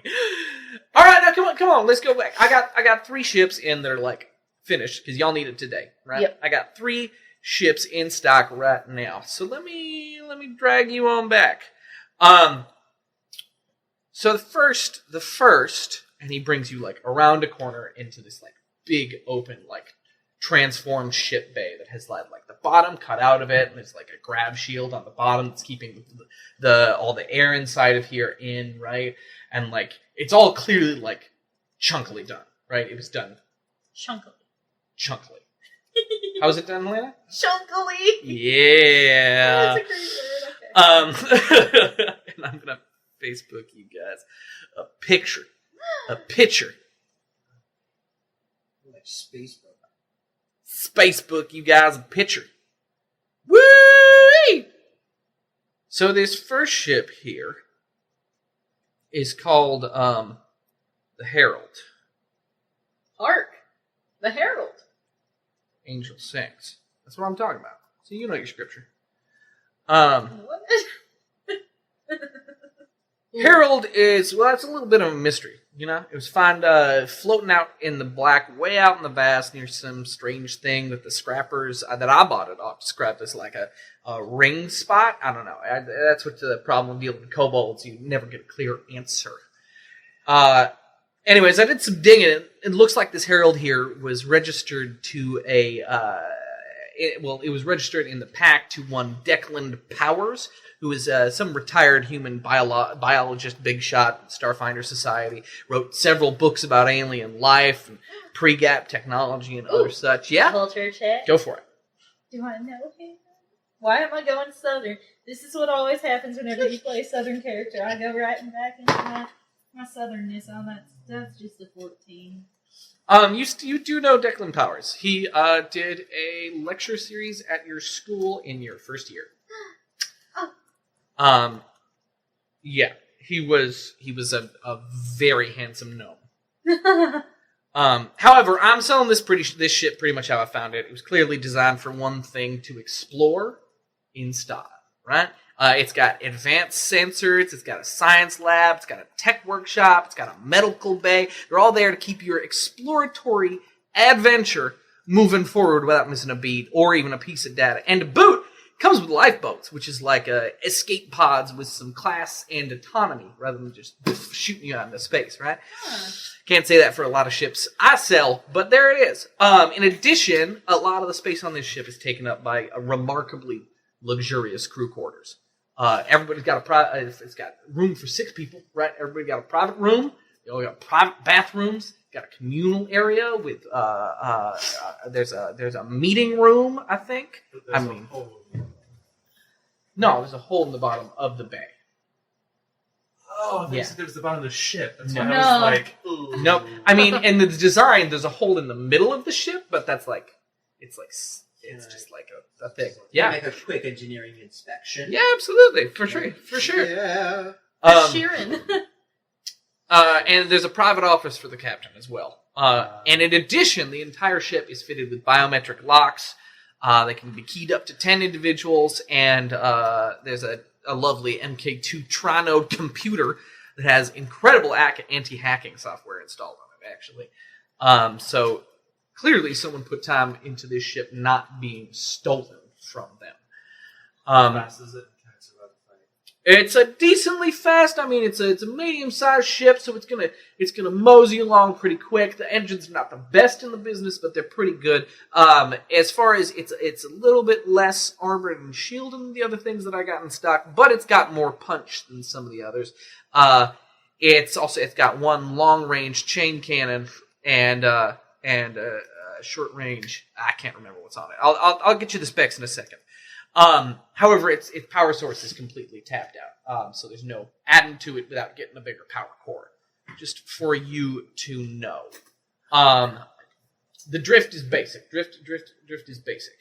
All right, now come on. Let's go back. I got 3 ships in that are like finished because y'all need it today, right? Yep. I got 3 ships in stock right now. So let me drag you on back. So the first, and he brings you like around a corner into this like big open like transformed ship bay that has like the bottom cut out of it, and there's like a grab shield on the bottom that's keeping all the air inside of here in, right? And like it's all clearly like chunkily done, right? It was done Chunkily. How was it done, Helena? Chunkily. Yeah. That's a great word. Okay. And I'm gonna Facebook you guys a picture. Like space robot. Facebook you guys a picture. Woo! So this first ship here is called the Herald. Hark. The Herald. Angel sings. That's what I'm talking about. So you know your scripture. What? Herald is, well, it's a little bit of a mystery, you know? It was found floating out in the black, way out in the vast, near some strange thing that the scrappers, that I bought it off, described as like a ring spot. I don't know. That's what the problem with dealing with kobolds. You never get a clear answer. Anyways, I did some digging. It looks like this Herald here was registered to it was registered in the pack to one Declan Powers, who is some retired human biologist, big shot, Starfinder Society, wrote several books about alien life and pre-gap technology and other such. Yeah? Culture check. Go for it. Do I know him? Why am I going Southern? This is what always happens whenever you play a Southern character. I go right back into my Southernness on that. That's just a 14. You do know Declan Powers. He did a lecture series at your school in your first year. Yeah, he was a very handsome gnome. However, I'm selling this ship pretty much how I found it. It was clearly designed for one thing: to explore in style, right? It's got advanced sensors, it's got a science lab, it's got a tech workshop, it's got a medical bay. They're all there to keep your exploratory adventure moving forward without missing a beat or even a piece of data. And to boot, it comes with lifeboats, which is like escape pods with some class and autonomy rather than just shooting you out into space, right? Can't say that for a lot of ships I sell, but there it is. In addition, a lot of the space on this ship is taken up by a remarkably luxurious crew quarters. Everybody's got it's got room for 6 people, right? Everybody got a private room. They all got private bathrooms. Got a communal area with there's a meeting room, I think. No, there's a hole in the bottom of the bay. Oh, Yeah. there's the bottom of the ship. That's No. why I was like, ooh. Nope. I mean, in the design, there's a hole in the middle of the ship, but that's like it's just like a thing. Yeah. Make a quick engineering inspection. Yeah, absolutely, for sure. Yeah. Sheeran. And there's a private office for the captain as well. And in addition, the entire ship is fitted with biometric locks. They can be keyed up to 10 individuals, and there's a lovely MK2 Trinode computer that has incredible anti-hacking software installed on it, actually. So clearly someone put time into this ship not being stolen from them. How fast is it? Can it survive the fight? It's a decently fast. I mean, it's a medium-sized ship, so it's gonna mosey along pretty quick. The engines are not the best in the business, but they're pretty good. As far as it's a little bit less armored and shielded than the other things that I got in stock, but it's got more punch than some of the others. It's got one long-range chain cannon and short range. I can't remember what's on it. I'll get you the specs in a second. However, its power source is completely tapped out, so there's no adding to it without getting a bigger power core. Just for you to know, the drift is basic. Drift is basic.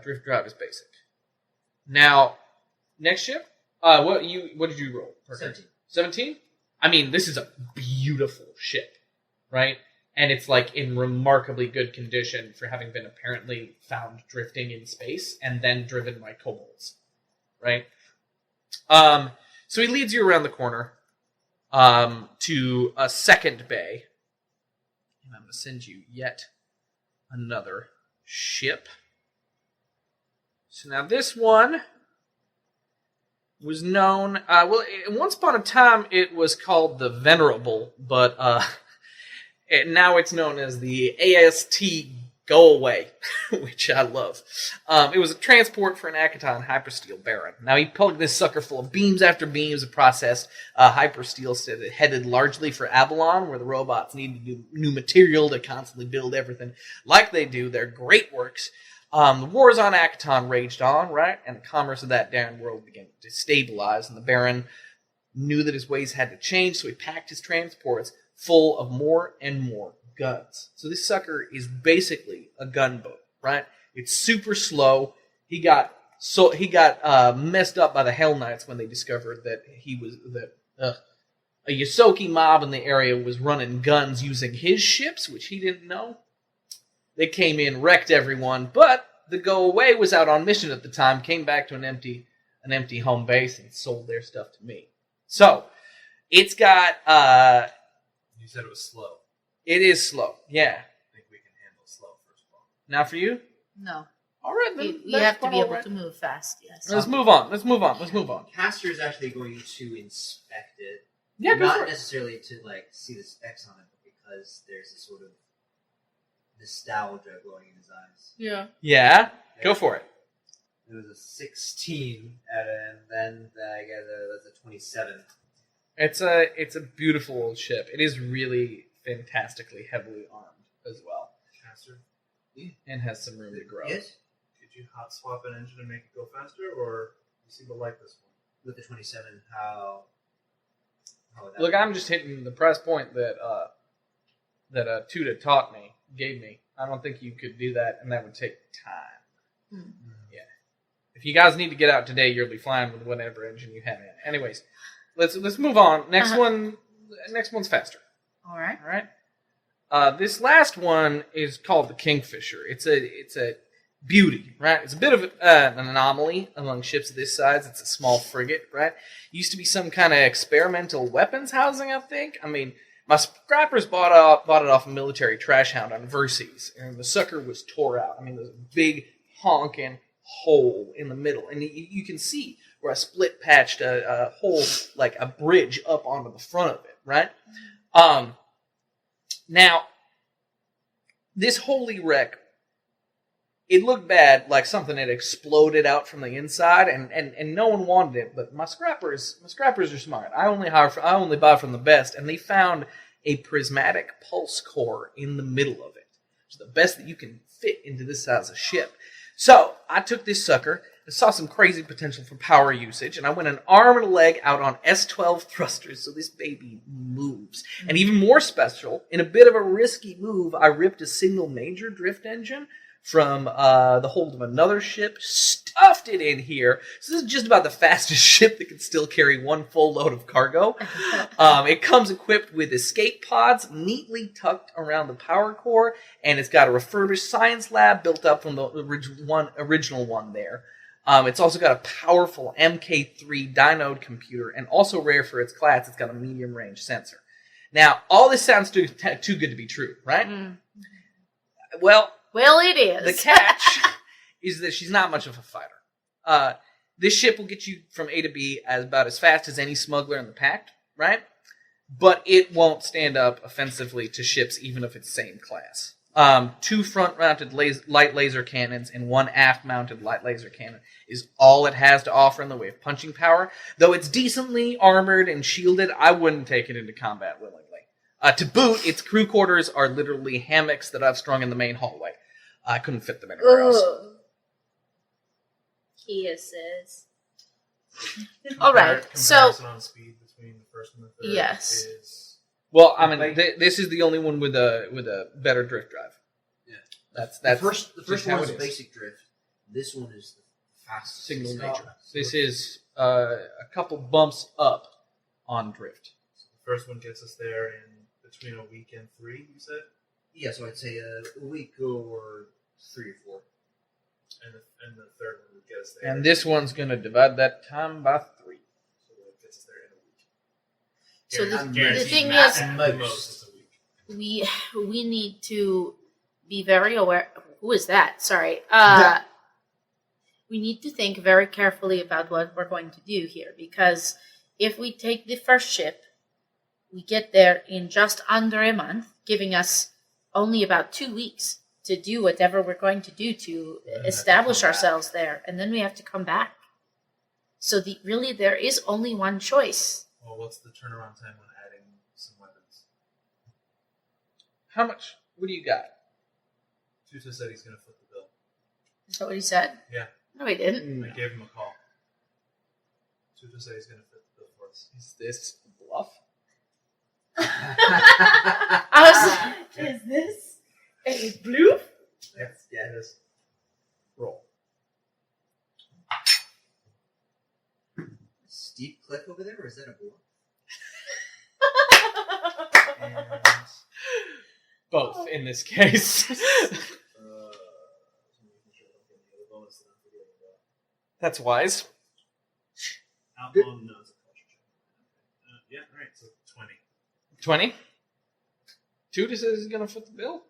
Drift drive is basic. Now, next ship. What did you roll? 17. 17? I mean, this is a beautiful ship, right? And it's like in remarkably good condition for having been apparently found drifting in space and then driven by kobolds, right? So he leads you around the corner to a second bay. And I'm going to send you yet another ship. So now this one was known... once upon a time it was called the Venerable, but now it's known as the AST Go Away, which I love. It was a transport for an Akaton hypersteel baron. Now he plugged this sucker full of beams after beams of processed hypersteel headed largely for Avalon, where the robots need to do new material to constantly build everything like they do. They're great works. The wars on Akaton raged on, right? And the commerce of that darn world began to destabilize, and the baron knew that his ways had to change, so he packed his transports full of more and more guns. So this sucker is basically a gunboat, right? It's super slow. He got messed up by the Hell Knights when they discovered that a Yosoki mob in the area was running guns using his ships, which he didn't know. They came in, wrecked everyone, but the Go Away was out on mission at the time, came back to an empty home base and sold their stuff to me. So it's got You said it was slow. It is slow, yeah. I think we can handle slow, first of all. Now for you? No. All right, then. You have to be able to move fast, yes. Let's move on. Caster is actually going to inspect it. Yeah, go not for it. necessarily to see the specs on it, but because there's a sort of nostalgia glowing in his eyes. Yeah. Yeah, go for it. It was a 16, and then I guess that's a 27. It's a beautiful old ship. It is really fantastically heavily armed as well. Caster, And has some room to grow. Yes? could you hot swap an engine and make it go faster, or you seem to like this one? With the 27, how would that Look, be? I'm just hitting the price point that Tuda gave me. I don't think you could do that, and that would take time. Hmm. Yeah. If you guys need to get out today, you'll be fine with whatever engine you have in. Anyways, let's move on. Next one's faster. All right. All right. This last one is called the Kingfisher. It's a beauty, right? It's a bit of an anomaly among ships of this size. It's a small frigate, right? Used to be some kind of experimental weapons housing, I think. I mean, my scrappers bought it off a military trash hound on Verces, and the sucker was tore out. I mean, there's a big honking hole in the middle, and you can see where I split patched a hole, like a bridge up onto the front of it, right? Now, this holy wreck, it looked bad, like something had exploded out from the inside, and no one wanted it. But my scrappers are smart. I only buy from the best, and they found a prismatic pulse core in the middle of it, which is the best that you can fit into this size of ship. So I took this sucker and saw some crazy potential for power usage, and I went an arm and a leg out on S12 thrusters, so this baby moves. And even more special, in a bit of a risky move, I ripped a single major drift engine from the hold of another ship, stuffed it in here. So this is just about the fastest ship that can still carry one full load of cargo. It comes equipped with escape pods neatly tucked around the power core, and it's got a refurbished science lab built up from the original one there. It's also got a powerful MK3 dynode computer, and also rare for its class, it's got a medium range sensor. Now, all this sounds too good to be true, right? Mm. Well, it is. the catch is that she's not much of a fighter. This ship will get you from A to B about as fast as any smuggler in the Pact, right? But it won't stand up offensively to ships even if it's same class. 2 front-mounted light laser cannons and 1 aft-mounted light laser cannon is all it has to offer in the way of punching power. Though it's decently armored and shielded, I wouldn't take it into combat willingly. To boot, its crew quarters are literally hammocks that I've strung in the main hallway. I couldn't fit them anywhere else. Kia says. All right, so Comparison on speed between the first and the third Yes. is... Well, I mean, this is the only one with a better drift drive. Yeah. That's the first just one how was it is. basic drift. this one is the fastest. Signal it's got. nature. This is a couple bumps up on drift. So the first one gets us there in between a week and 3, you said? Yeah, so I'd say a week or 3 or 4. And the third one would get us there. And this one's going to divide that time by 3. So that gets us there in a week. So the Guaranteed thing max is, at the most is a week. we need to be very aware. Who is that? Sorry. We need to think very carefully about what we're going to do here, because if we take the first ship, we get there in just under a month, giving us only about 2 weeks to do whatever we're going to do to establish ourselves there, and then we have to come back. So really there is only one choice. Well, what's the turnaround time when adding some weapons? How much? What do you got? Tuta said he's going to foot the bill. Is that what he said? Yeah. No, he didn't. I gave him a call. Tuta said he's going to foot the bill for us. Is this bluff? I was like, Is this a blue? Yes, yeah, it is. Roll. Steep cliff over there, or is that a bluff? And Both in this case. making sure I don't get any other bonus that I'm forgetting about. That's wise. No, it's a culture check. Yeah, alright, so 20. 20. Tuta says he's going to foot the bill.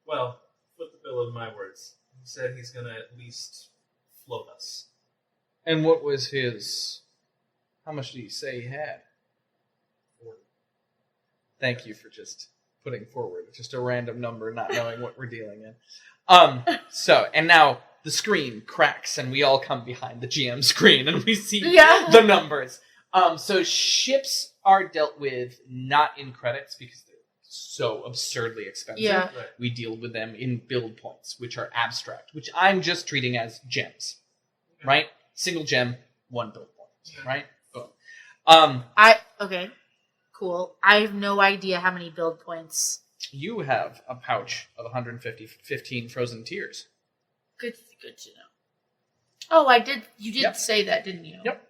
Well, foot the bill in my words. He said he's going to at least float us. And what was his... How much did he say he had? 40. Thank you for just putting forward just a random number, not knowing what we're dealing in. So, and now the screen cracks and we all come behind the GM screen and we see the numbers. So ships are dealt with not in credits because they're so absurdly expensive. Yeah. Right. We deal with them in build points, which are abstract, which I'm just treating as gems, right? Single gem, 1 build point, right? Boom. Okay, cool. I have no idea how many build points. You have a pouch of 15 frozen tears. Good to know. Oh, I did. You did say that, didn't you? Yep.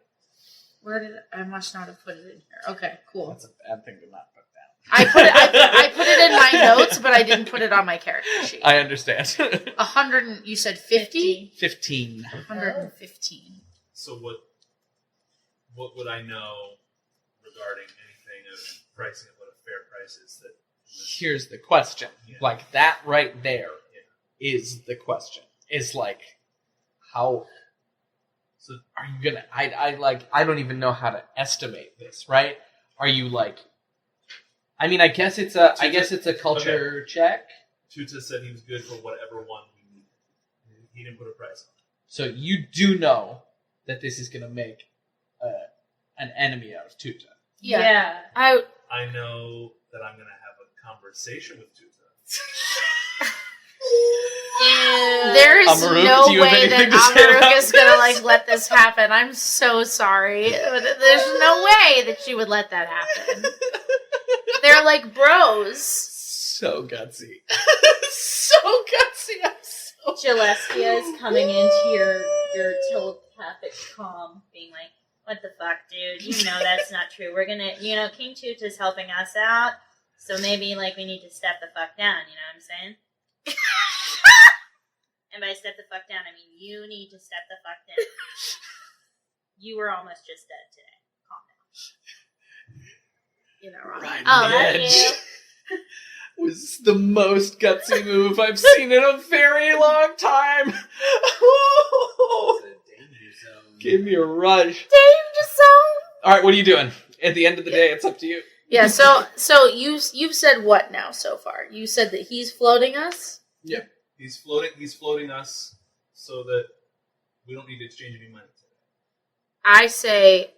Where did I must not have put it in here? Okay, cool. That's a bad thing to not put down. I put it in my notes, but I didn't put it on my character sheet. I understand. 100. You said 50? 15. 115. So what would I know regarding anything of pricing of what a fair price is? That Here's the question. Yeah. Like, that right there is the question. Is like, how... So are you gonna... I don't even know how to estimate this, right? Are you like... I mean, I guess it's a culture check. Tuta said he was good for whatever one we needed. He didn't put a price on it. So you do know that this is gonna make an enemy out of Tuta. Yeah. I know that I'm going to have a conversation with Tuta. There is Amaruk, no do you have way anything that to say about Amaruk is gonna let this happen. I'm so sorry. There's no way that she would let that happen. They're like bros. So gutsy. So gutsy. I'm so Gillespia is coming into your telepathic calm, being like, "What the fuck, dude? You know that's not true. We're gonna, King Tuta's helping us out, so maybe we need to step the fuck down. You know what I'm saying?" And by step the fuck down, I mean you need to step the fuck down. You were almost just dead today. Calm down. You're not wrong. Right Oh, on the thank edge. you. Was the most gutsy move I've seen in a very long time. It's a danger zone. Give me a rush. Danger zone. All right, what are you doing? At the end of the day, it's up to you. Yeah. So you've said what now so far? You said that he's floating us. Yeah. He's floating us so that we don't need to exchange any money today. I say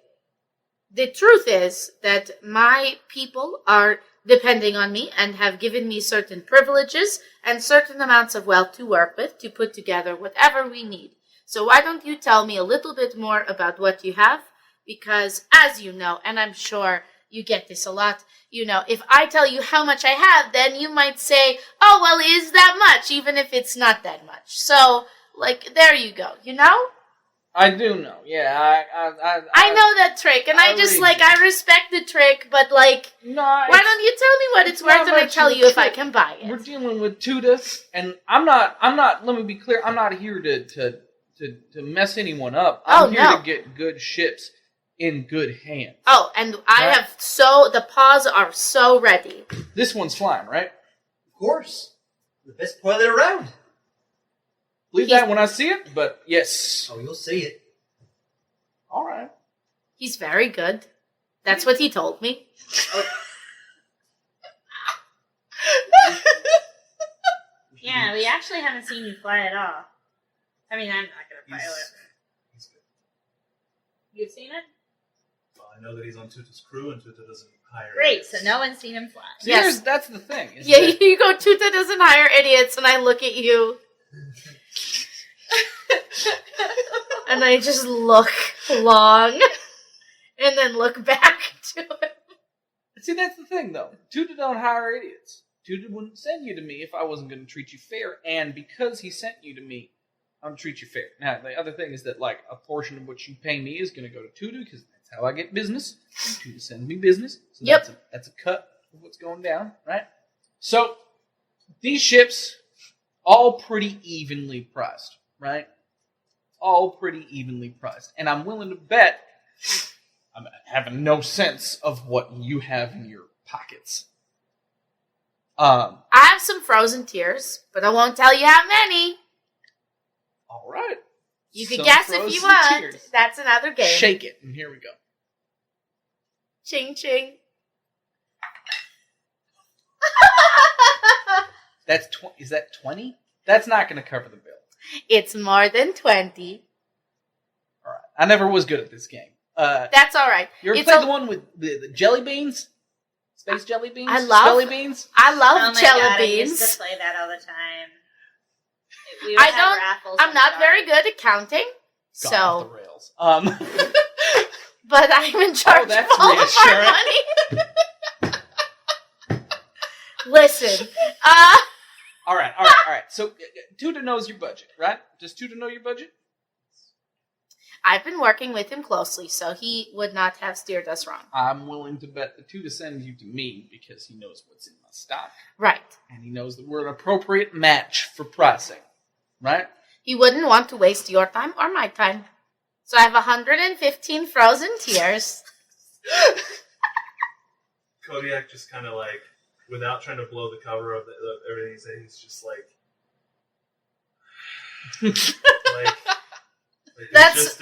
the truth is that my people are depending on me and have given me certain privileges and certain amounts of wealth to work with to put together whatever we need. So why don't you tell me a little bit more about what you have? Because as you know, and I'm sure you get this a lot, if I tell you how much I have, then you might say, oh, well, is that much, even if it's not that much. So Like, there you go, you know? I do know. Yeah, I know that trick, and I just, really I respect the trick, but, why don't you tell me what it's worth, and I tell you if I can buy it? We're dealing with Tudas, and I'm not, let me be clear, I'm not here to mess anyone up. I'm here to get good ships in good hands. Oh, and I have the paws are so ready. This one's flying, right? Of course. The best pilot around. Believe that when I see it, but yes. Oh, you'll see it. All right. He's very good. That's what he told me. Yeah, we actually haven't seen you fly at all. I mean, I'm not going to pilot. He's good. You've seen it? Well, I know that he's on Tuta's crew, and Tuta doesn't hire. Great, idiots. so no one's seen him fly. Yes, that's the thing. Yeah, you go, Tuta doesn't hire idiots, and I look at you. And I just look long, and then look back to him. See, that's the thing, though. Tuta don't hire idiots. Tuta wouldn't send you to me if I wasn't going to treat you fair, and because he sent you to me, I'm going to treat you fair. Now, the other thing is that, a portion of what you pay me is going to go to Tuta, because that's how I get business. Tuta sends me business, so that's a cut of what's going down, right? So, these ships, all pretty evenly priced, right? All pretty evenly priced. And I'm willing to bet I'm having no sense of what you have in your pockets. I have some frozen tears, but I won't tell you how many. All right. You can guess if you want. Tears. That's another game. Shake it, and here we go. Ching ching. Is that 20? That's not going to cover the bill. It's more than 20. All right. I never was good at this game. That's all right. You ever played the one with the jelly beans? Space jelly beans? Jelly beans? I love jelly God, beans. I used to play that all the time. I'm not very good at counting, Gone off the rails. But I'm in charge of all of our money. Listen, All right. So, Tuta knows your budget, right? Does Tuta know your budget? I've been working with him closely, so he would not have steered us wrong. I'm willing to bet that Tuta sends you to me because he knows what's in my stock. Right. And he knows that we're an appropriate match for pricing, right? He wouldn't want to waste your time or my time. So I have 115 frozen tears. Kodiak just kind of without trying to blow the cover of everything he said, he's just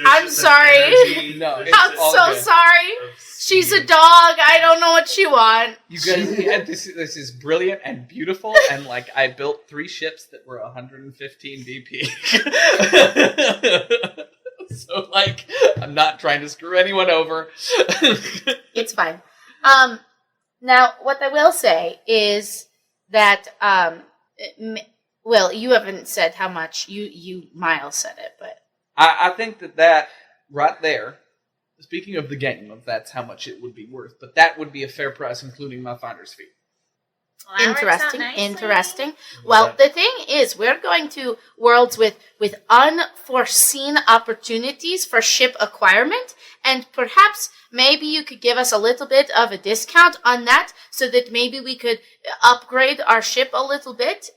I'm sorry. No, I'm so sorry. She's a dog. I don't know what you want. You guys, this is brilliant and beautiful, and I built 3 ships that were 115 DP. So I'm not trying to screw anyone over. It's fine. Now, what I will say is that, well, you haven't said how much. You Miles said it, but I think that right there, speaking of the game, that's how much it would be worth, but that would be a fair price, including my finder's fee. Well, Interesting. Well, the thing is, we're going to worlds with unforeseen opportunities for ship acquirement, and perhaps maybe you could give us a little bit of a discount on that, so that maybe we could upgrade our ship a little bit.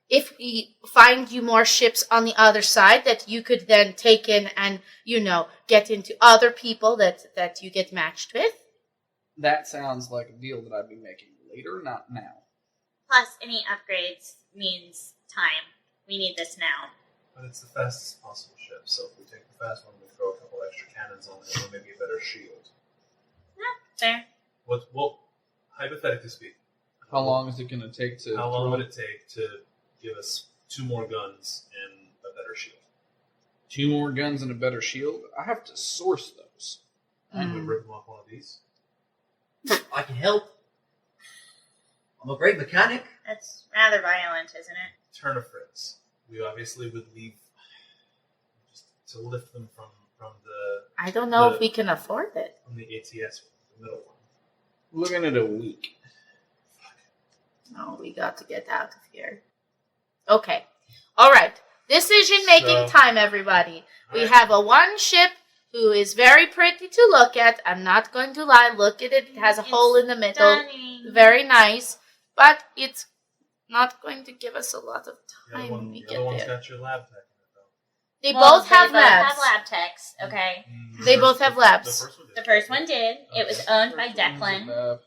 If we find you more ships on the other side that you could then take in and, get into other people that you get matched with. That sounds like a deal that I'd be making later, not now. Plus, any upgrades means time. We need this now. But it's the fastest possible ship, so if we take the fast one, we throw a couple extra cannons on it, and maybe a better shield. Fair. Well, hypothetically speaking. How long is it going to take to... How long would it take to give us 2 more guns and a better shield? 2 more guns and a better shield? I have to source those. Can we rip them off one of these? I can help. I'm a great mechanic. That's rather violent, isn't it? Turn of phrase. We obviously would leave just to lift them from the... I don't know if we can afford it. From the ATS, the middle one. Looking at a week. No, we got to get out of here. Okay. All right. Decision-making So- time, everybody. We Alright. have a one ship who is very pretty to look at. I'm not going to lie. Look at it. It has a hole in the middle. Stunning. Very nice. But it's not going to give us a lot of The other time when we the get other one's there. got your lab tech in it, though. They Well, both have labs. have lab techs. Okay. They both have labs. The first one did. The first one did. It was owned by Declan. Oh,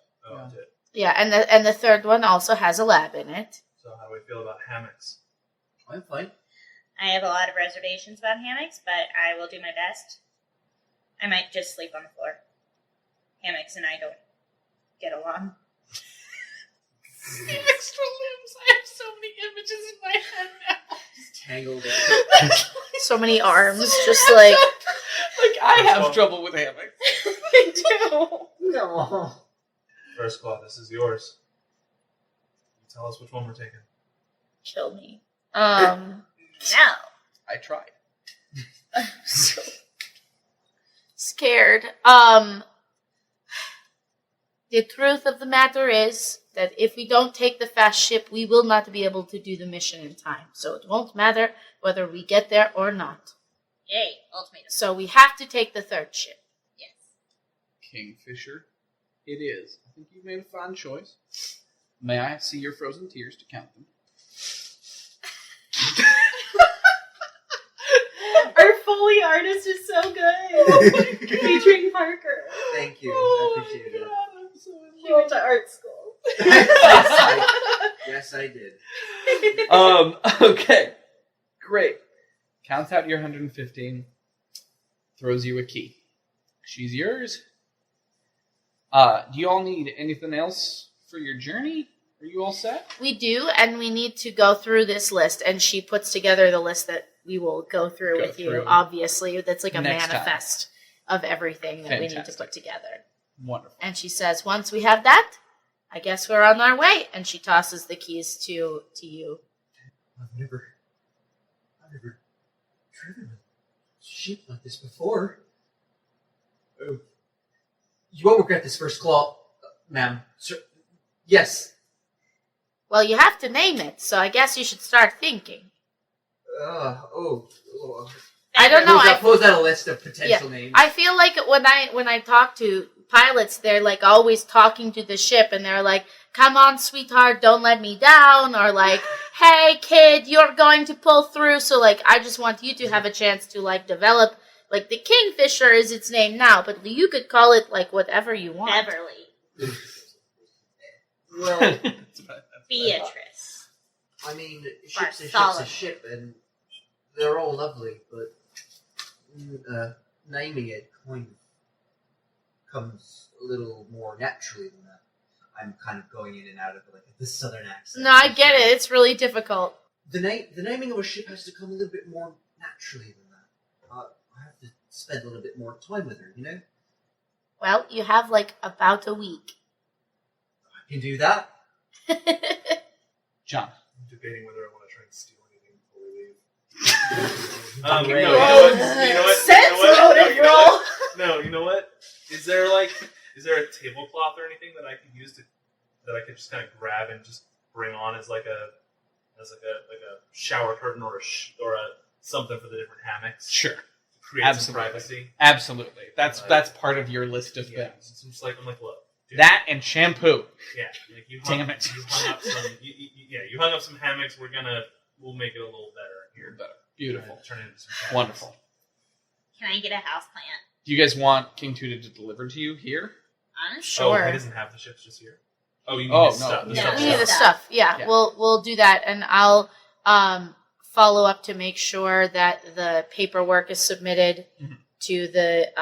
it did. Yeah, and the third one also has a lab in it. So how do we feel about hammocks? I'm fine. I have a lot of reservations about hammocks, but I will do my best. I might just sleep on the floor. Hammocks and I don't get along. Extra limbs. I have so many images in my head now. Tangled. So many arms, just like I have trouble with hammocks. I do. No. First claw, this is yours. You tell us which one we're taking. Kill me. No. I tried. So scared. The truth of the matter is that if we don't take the fast ship, we will not be able to do the mission in time. So it won't matter whether we get there or not. Yay, ultimatum. So we have to take the third ship. Yes. Kingfisher, it is. I think you've made a fine choice. May I see your frozen tears to count them? Our Foley artist is so good. Featuring Parker. Thank you. I appreciate it. She went to art school. Yes, I did. Okay. Great. Counts out your 115. Throws you a key. She's yours. Do you all need anything else for your journey? Are you all set? We do, and we need to go through this list. And she puts together the list that we will go through with you. Obviously, that's like a Next time. manifest of everything that we need to Fantastic. put together. Wonderful. And she says, once we have that, I guess we're on our way. And she tosses the keys to you. I've never driven a ship like this before. Oh. You won't regret this first claw, ma'am. Sir, yes. Well, you have to name it, so I guess you should start thinking. Oh. I don't know. Pose out a list of potential names. I feel like when I talk to pilots, they're like always talking to the ship, and they're like, "Come on, sweetheart, don't let me down," or like, "Hey, kid, you're going to pull through." So like, I just want you to have a chance to like develop. Like the Kingfisher is its name now, but you could call it like whatever you want. Beverly. Well, Beatrice. I mean, ship's a Bartholomew. ship, and they're all lovely, but naming it kind of comes a little more naturally than that. I'm kind of going in and out of like the southern accent. No, I get it. It's really difficult. The naming of a ship has to come a little bit more naturally than that. I have to spend a little bit more time with her, you know? Well, you have like about a week. I can do that. John. I'm debating whether I want to try and steal anything before we leave. Great. You know what? Sense motive roll. No, you know what? Is there a tablecloth or anything that I could use that I could just kind of grab and just bring on as like a shower curtain or a something for the different hammocks? Sure. To create Absolutely. some privacy. Absolutely. That's part of your list of Yeah. things. It's just like I'm like, look. Dude, That and shampoo. Yeah. Like you Damn it. You hung up some. You hung up some hammocks. We'll make it a little better here. Better. Beautiful. Turn it into some hammocks. Wonderful. Can I get a house plant? Do you guys want King Tuta to deliver to you here? Honestly. Oh, Sure. he doesn't have the ships just here. Oh, you need Oh, his no. stuff. No. stuff. We need the Stuff. stuff. Yeah, Yeah. we'll do that, and I'll follow up to make sure that the paperwork is submitted Mhm. to the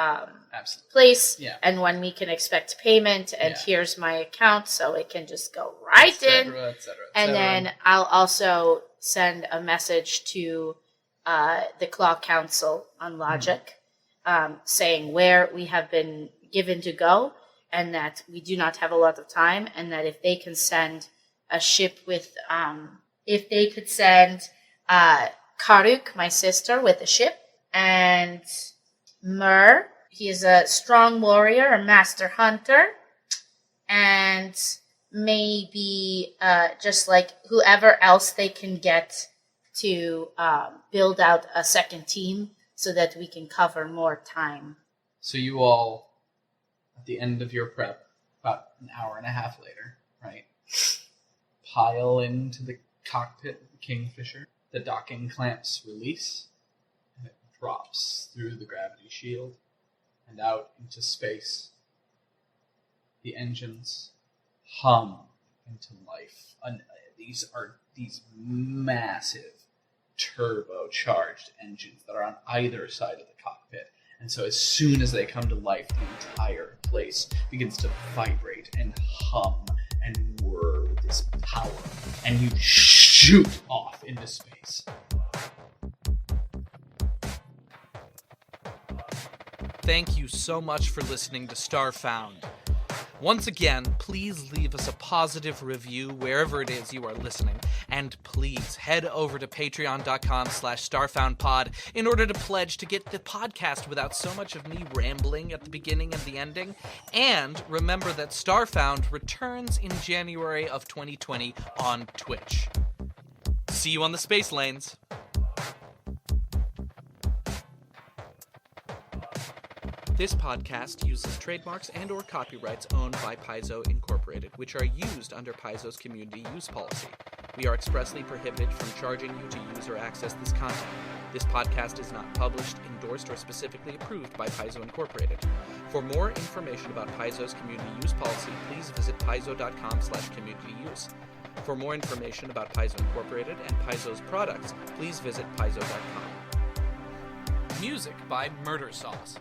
Absolutely. place, Yeah. and when we can expect payment. And Yeah. here's my account, so it can just go right in. Et cetera, And then I'll also send a message to the Claw Council on Logic, saying where we have been given to go, and that we do not have a lot of time, and that if they can send a ship with, if they could send Karuk, my sister, with a ship, and Mur, he is a strong warrior, a master hunter, and maybe just like whoever else they can get to build out a second team so that we can cover more time. So you all, at the end of your prep, about an hour and a half later, right, pile into the cockpit of the Kingfisher. The docking clamps release, and it drops through the gravity shield and out into space. The engines hum into life. These are these massive turbocharged engines that are on either side of the cockpit. And so as soon as they come to life, the entire place begins to vibrate and hum and whir with this power. And you shoot off into space. Thank you so much for listening to Starfound. Once again, please leave us a positive review wherever it is you are listening. And please head over to patreon.com/StarfoundPod in order to pledge to get the podcast without so much of me rambling at the beginning and the ending. And remember that Starfound returns in January of 2020 on Twitch. See you on the space lanes. This podcast uses trademarks and/or copyrights owned by Paizo Incorporated, which are used under Paizo's community use policy. We are expressly prohibited from charging you to use or access this content. This podcast is not published, endorsed, or specifically approved by Paizo Incorporated. For more information about Paizo's community use policy, please visit paizo.com/communityuse. For more information about Paizo Incorporated and Paizo's products, please visit paizo.com. Music by Murder Sauce.